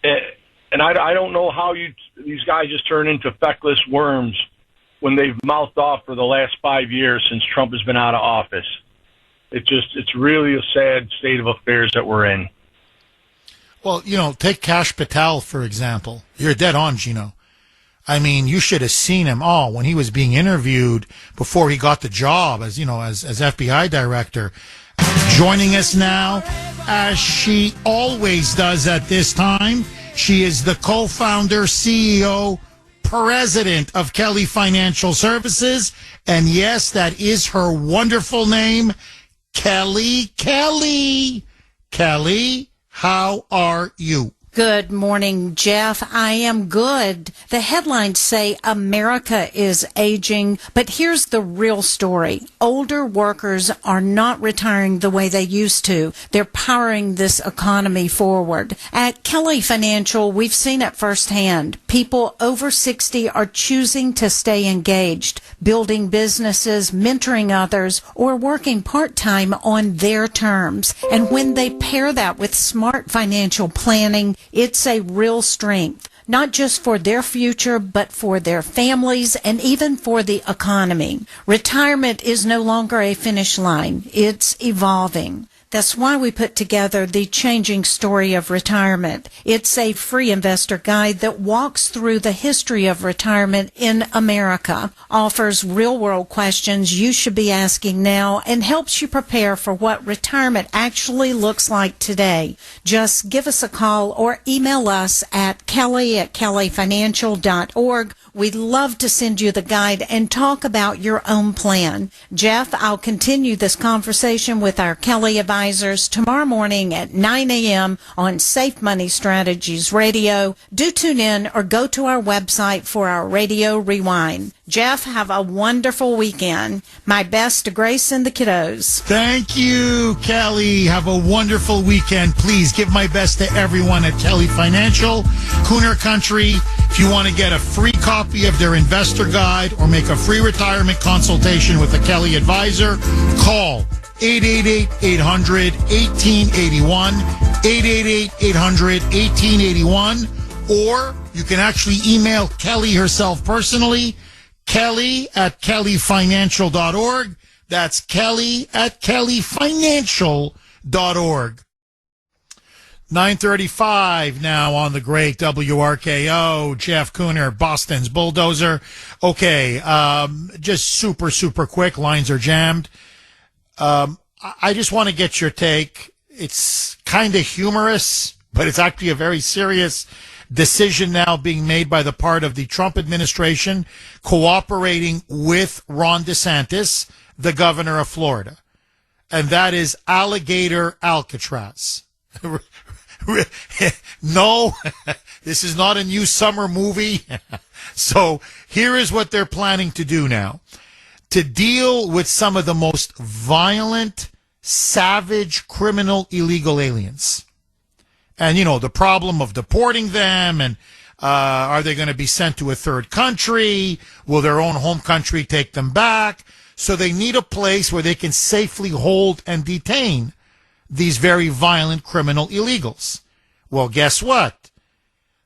I don't know how these guys just turn into feckless worms when they've mouthed off for the last 5 years since Trump has been out of office. It's really a sad state of affairs that we're in. Well, take Kash Patel, for example. You're dead on, Gino. I mean, you should have seen him when he was being interviewed before he got the job as FBI director. Joining us now, as she always does at this time, she is the co-founder, CEO, president of Kelly Financial Services. And yes, that is her wonderful name, Kelly. Kelly, how are you? Good morning, Jeff. I am good. The headlines say America is aging, but here's the real story. Older workers are not retiring the way they used to. They're powering this economy forward. At Kelly Financial, we've seen it firsthand. People over 60 are choosing to stay engaged, building businesses, mentoring others, or working part-time on their terms. And when they pair that with smart financial planning, it's a real strength, not just for their future, but for their families and even for the economy. Retirement is no longer a finish line. It's evolving. That's why we put together the Changing Story of Retirement. It's a free investor guide that walks through the history of retirement in America, offers real-world questions you should be asking now, and helps you prepare for what retirement actually looks like today. Just give us a call or email us at kelly@kellyfinancial.org. We'd love to send you the guide and talk about your own plan. Jeff, I'll continue this conversation with our Kelly advisors tomorrow morning at 9 a.m. on Safe Money Strategies Radio. Do tune in or go to our website for our radio rewind. Jeff, have a wonderful weekend. My best to Grace and the kiddos. Thank you, Kelly. Have a wonderful weekend. Please give my best to everyone at Kelly Financial, Kuhner Country. If you want to get a free copy of their investor guide or make a free retirement consultation with a Kelly advisor, call 888-800-1881, 888-800-1881, or you can actually email Kelly herself personally, kelly@kellyfinancial.org. That's kelly@kellyfinancial.org. 9:35 now on the great WRKO. Jeff Kuhner, Boston's bulldozer. Okay, just super quick. Lines are jammed. I just want to get your take. It's kind of humorous, but it's actually a very serious decision now being made by the part of the Trump administration cooperating with Ron DeSantis, the governor of Florida. And that is Alligator Alcatraz. No, this is not a new summer movie. So here is what they're planning to do now. To deal with some of the most violent, savage, criminal, illegal aliens. And, you know, the problem of deporting them, and are they going to be sent to a third country? Will their own home country take them back? So they need a place where they can safely hold and detain these very violent criminal illegals. Well, guess what?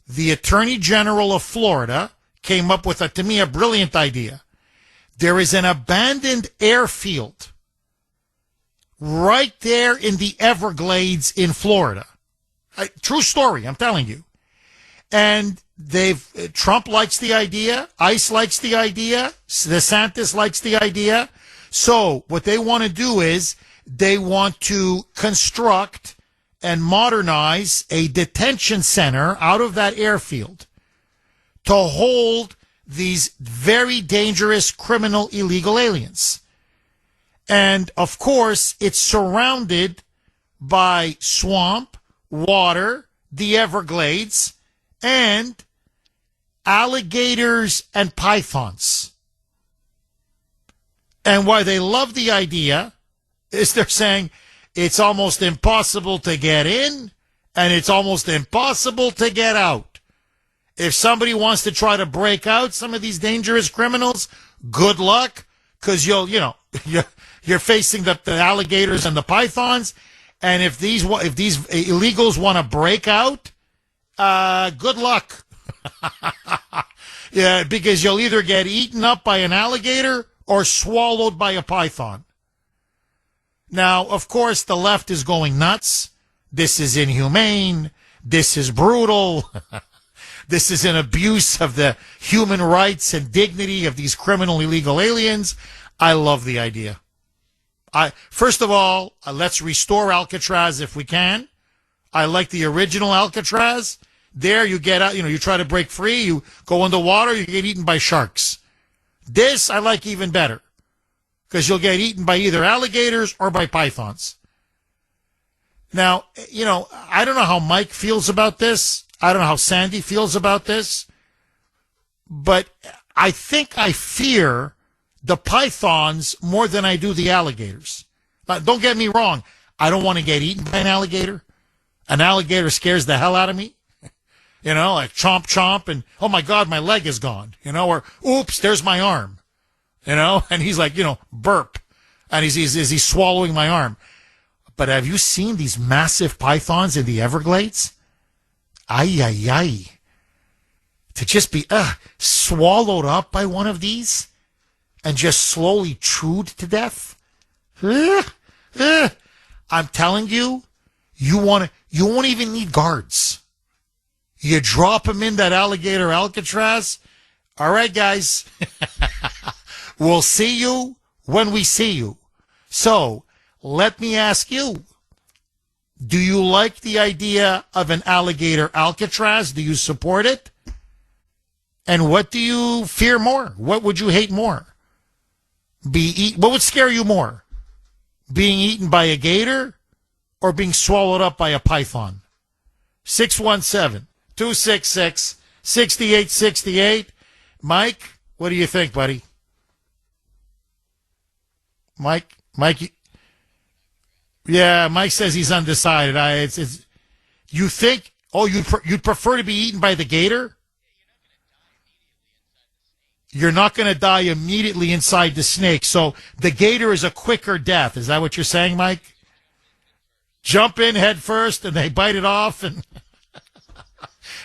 The Attorney General of Florida came up with, to me, a brilliant idea. There is an abandoned airfield right there in the Everglades in Florida. True story, I'm telling you. And Trump likes the idea, ICE likes the idea, DeSantis likes the idea. So what they want to do is they want to construct and modernize a detention center out of that airfield to hold these very dangerous criminal illegal aliens. And of course, it's surrounded by swamp, water, the Everglades, and alligators and pythons. And why they love the idea is they're saying it's almost impossible to get in and it's almost impossible to get out. If somebody wants to try to break out some of these dangerous criminals, good luck, because you're facing the alligators and the pythons. And if these illegals want to break out, good luck. Yeah, because you'll either get eaten up by an alligator or swallowed by a python. Now, of course, the left is going nuts. This is inhumane. This is brutal. This is an abuse of the human rights and dignity of these criminal illegal aliens. I love the idea. First of all, let's restore Alcatraz if we can. I like the original Alcatraz. There you get out, you try to break free, you go in the water, you get eaten by sharks. This I like even better, because you'll get eaten by either alligators or by pythons. Now, I don't know how Mike feels about this. I don't know how Sandy feels about this. But I think I fear the pythons more than I do the alligators. Don't get me wrong. I don't want to get eaten by an alligator. An alligator scares the hell out of me. Like chomp, chomp, and oh my God, my leg is gone. Or oops, there's my arm. And he's like, burp. And he's swallowing my arm. But have you seen these massive pythons in the Everglades? Ay, ay, ay. To just be swallowed up by one of these and just slowly chewed to death. I'm telling you, you won't even need guards. You drop them in that Alligator Alcatraz. All right, guys. We'll see you when we see you. So, let me ask you, do you like the idea of an Alligator Alcatraz? Do you support it? And what do you fear more? What would you hate more? What would scare you more? Being eaten by a gator or being swallowed up by a python? 617-266-6868. Mike, what do you think, buddy? Mike, yeah, Mike says he's undecided. You think? Oh, you'd prefer to be eaten by the gator? You're not going to die immediately inside the snake. So the gator is a quicker death. Is that what you're saying, Mike? Jump in head first and they bite it off and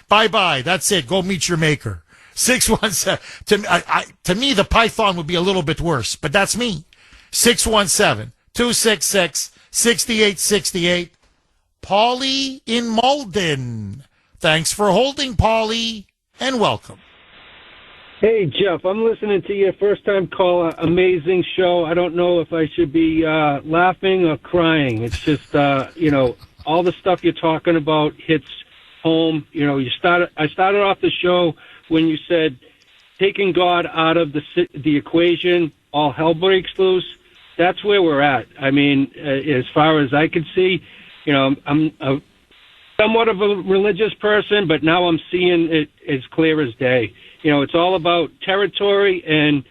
bye-bye. That's it. Go meet your maker. 617. To me, the python would be a little bit worse, but that's me. 617-266-6868. Paulie in Malden. Thanks for holding, Paulie, and welcome. Hey, Jeff, I'm listening to your first-time caller. Amazing show. I don't know if I should be laughing or crying. It's just, all the stuff you're talking about hits home. I started off the show when you said taking God out of the equation, all hell breaks loose. That's where we're at. I mean, as far as I can see, I'm somewhat of a religious person, but now I'm seeing it as clear as day. It's all about territory and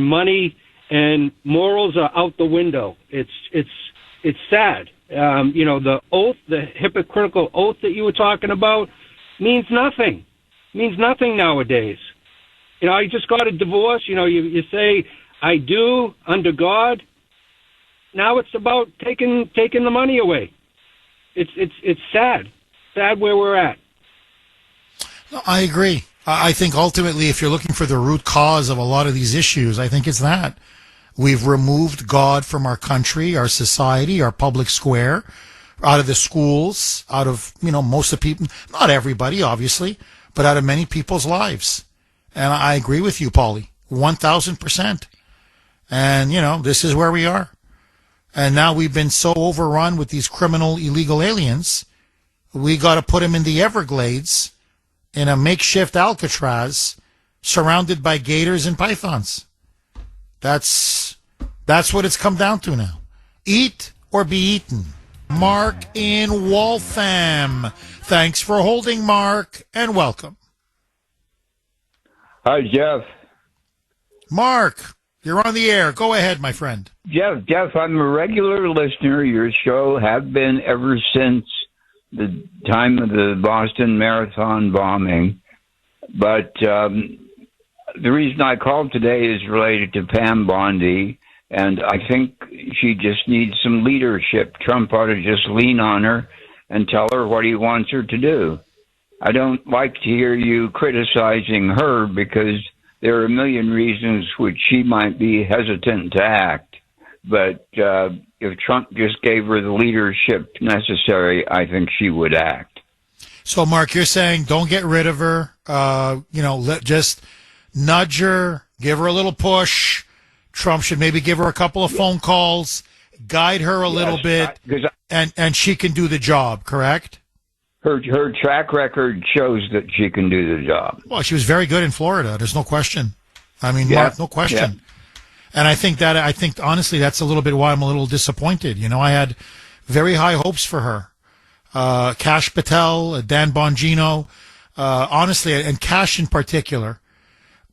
money, and morals are out the window. It's sad. The oath, the hypocritical oath that you were talking about, means nothing. Means nothing nowadays. I just got a divorce. You say I do under God. Now it's about taking the money away. It's sad where we're at. No, I agree. I think ultimately, if you're looking for the root cause of a lot of these issues, I think it's that. We've removed God from our country, our society, our public square, out of the schools, out of, most of the people, not everybody, obviously, but out of many people's lives. And I agree with you, Paulie, 1,000%. And, this is where we are. And now we've been so overrun with these criminal illegal aliens, we got to put them in the Everglades in a makeshift Alcatraz surrounded by gators and pythons. That's what it's come down to now. Eat or be eaten. Mark in Waltham. Thanks for holding, Mark, and welcome. Hi, Jeff. Mark, you're on the air. Go ahead, my friend. Jeff, I'm a regular listener. Your show have been ever since the time of the Boston Marathon bombing. But the reason I called today is related to Pam Bondi, and I think she just needs some leadership. Trump ought to just lean on her and tell her what he wants her to do. I don't like to hear you criticizing her because there are a million reasons which she might be hesitant to act. But if Trump just gave her the leadership necessary, I think she would act. So, Mark, you're saying don't get rid of her. Just nudge her, give her a little push. Trump should maybe give her a couple of phone calls, guide her a little bit, and she can do the job, correct? Her track record shows that she can do the job. Well, she was very good in Florida. There's no question. I mean, Mark, no question. Yeah. And I think honestly, that's a little bit why I'm a little disappointed. I had very high hopes for her. Kash Patel, Dan Bongino, honestly, and Kash in particular,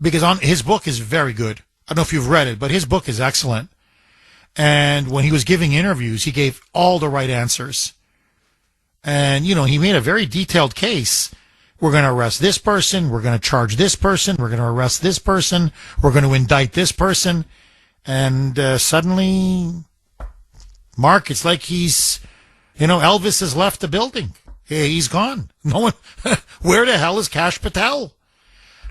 because his book is very good. I don't know if you've read it, but his book is excellent. And when he was giving interviews, he gave all the right answers. And, he made a very detailed case. We're going to arrest this person. We're going to charge this person. We're going to arrest this person. We're going to indict this person. And suddenly, Mark, it's like he's, Elvis has left the building. He's gone. No one, where the hell is Kash Patel?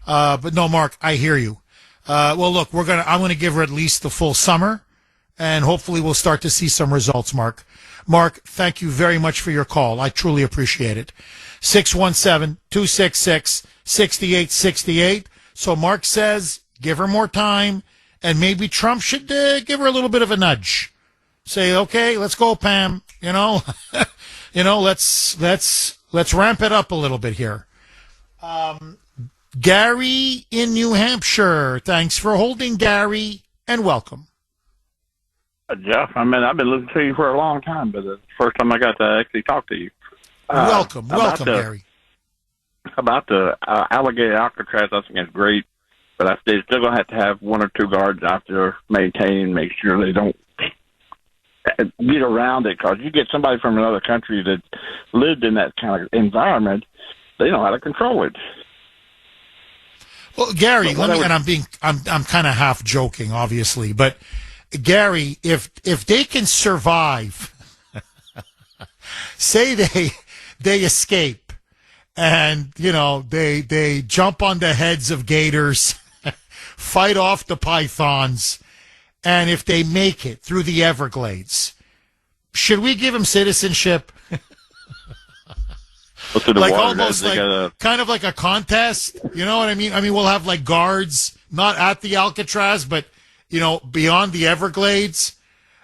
But no, Mark, I hear you. Well, look, I'm going to give her at least the full summer, and hopefully we'll start to see some results, Mark. Mark, thank you very much for your call. I truly appreciate it. 617-266-6868. So Mark says, give her more time, and maybe Trump should give her a little bit of a nudge. Say, okay, let's go, Pam. Let's ramp it up a little bit here. Gary in New Hampshire. Thanks for holding, Gary, and welcome. Jeff, I've been listening to you for a long time, but it's the first time I got to actually talk to you. Welcome, Gary. About the Alligator Alcatraz, I think it's great, but they're still going to have one or two guards out there maintaining, make sure they don't get around it, because you get somebody from another country that lived in that kind of environment, they know how to control it. Well, Gary, I'm kind of half joking, obviously, but Gary, if they can survive, say they escape, and they jump on the heads of gators, fight off the pythons, and if they make it through the Everglades, should we give them citizenship? Like almost like kind of like a contest, you know what I mean? I mean, we'll have like guards, not at the Alcatraz, but beyond the Everglades,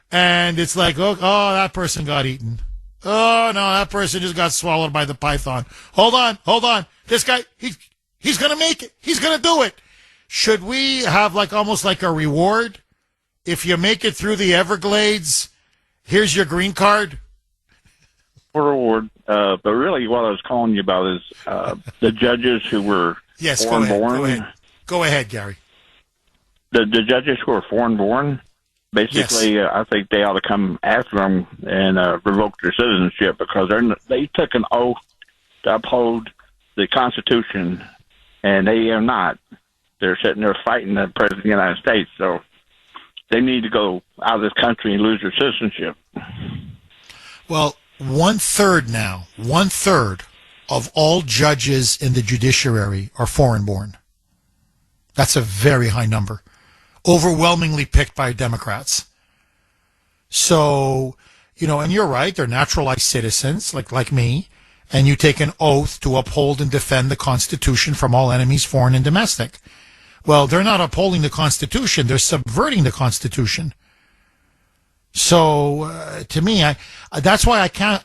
and it's like, oh, that person got eaten. Oh no, that person just got swallowed by the python. Hold on. This guy, he's gonna make it. He's gonna do it. Should we have almost like a reward? If you make it through the Everglades, here's your green card. Reward. But really what I was calling you about is the judges who were foreign-born. Go ahead, Gary. The judges who are foreign-born, basically, yes. I think they ought to come after them and revoke their citizenship, because they took an oath to uphold the Constitution, and they are not. They're sitting there fighting the President of the United States, so they need to go out of this country and lose their citizenship. Well, one third of all judges in the judiciary are foreign-born. That's a very high number. Overwhelmingly picked by Democrats. So, and you're right, they're naturalized citizens, like me, and you take an oath to uphold and defend the Constitution from all enemies, foreign and domestic. Well, they're not upholding the Constitution, they're subverting the Constitution. So, to me, that's why I can't,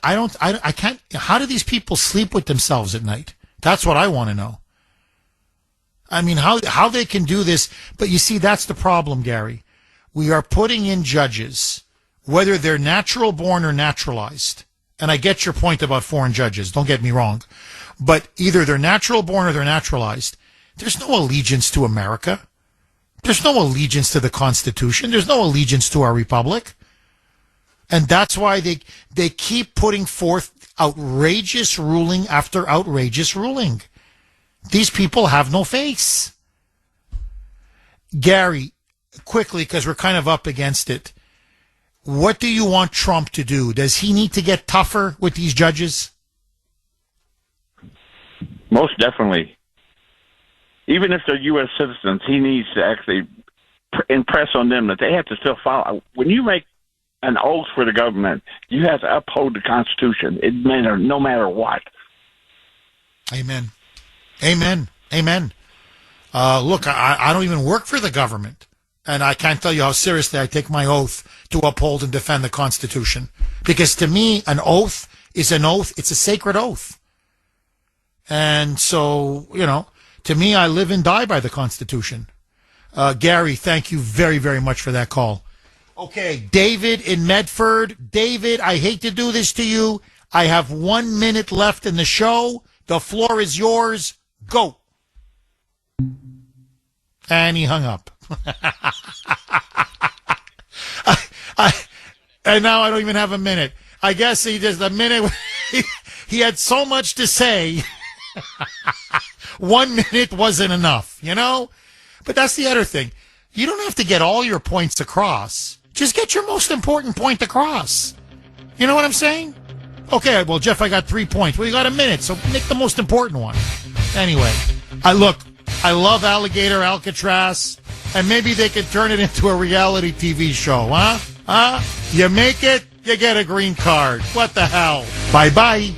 how do these people sleep with themselves at night? That's what I want to know. I mean, how they can do this, but you see, that's the problem, Gary. We are putting in judges, whether they're natural born or naturalized. And I get your point about foreign judges, don't get me wrong. But either they're natural born or they're naturalized. There's no allegiance to America. There's no allegiance to the Constitution. There's no allegiance to our republic. And that's why they keep putting forth outrageous ruling after outrageous ruling. These people have no face. Gary, quickly, because we're kind of up against it, what do you want Trump to do? Does he need to get tougher with these judges? Most definitely. Even if they're U.S. citizens, he needs to actually impress on them that they have to still follow. When you make an oath for the government, you have to uphold the Constitution. It matters no matter what. Amen. Look, I don't even work for the government, and I can't tell you how seriously I take my oath to uphold and defend the Constitution. Because to me, an oath is an oath. It's a sacred oath. And so, to me, I live and die by the Constitution. Gary, thank you very, very much for that call. Okay, David in Medford. David, I hate to do this to you. I have 1 minute left in the show. The floor is yours. Go. And he hung up. And now I don't even have a minute. I guess he just, a minute, he had so much to say. 1 minute wasn't enough, you know? But that's the other thing. You don't have to get all your points across. Just get your most important point across. You know what I'm saying? Okay, well, Jeff, I got 3 points. Well, you got a minute, so make the most important one. Anyway, I love Alligator Alcatraz, and maybe they could turn it into a reality TV show, huh? You make it, you get a green card. What the hell? Bye-bye.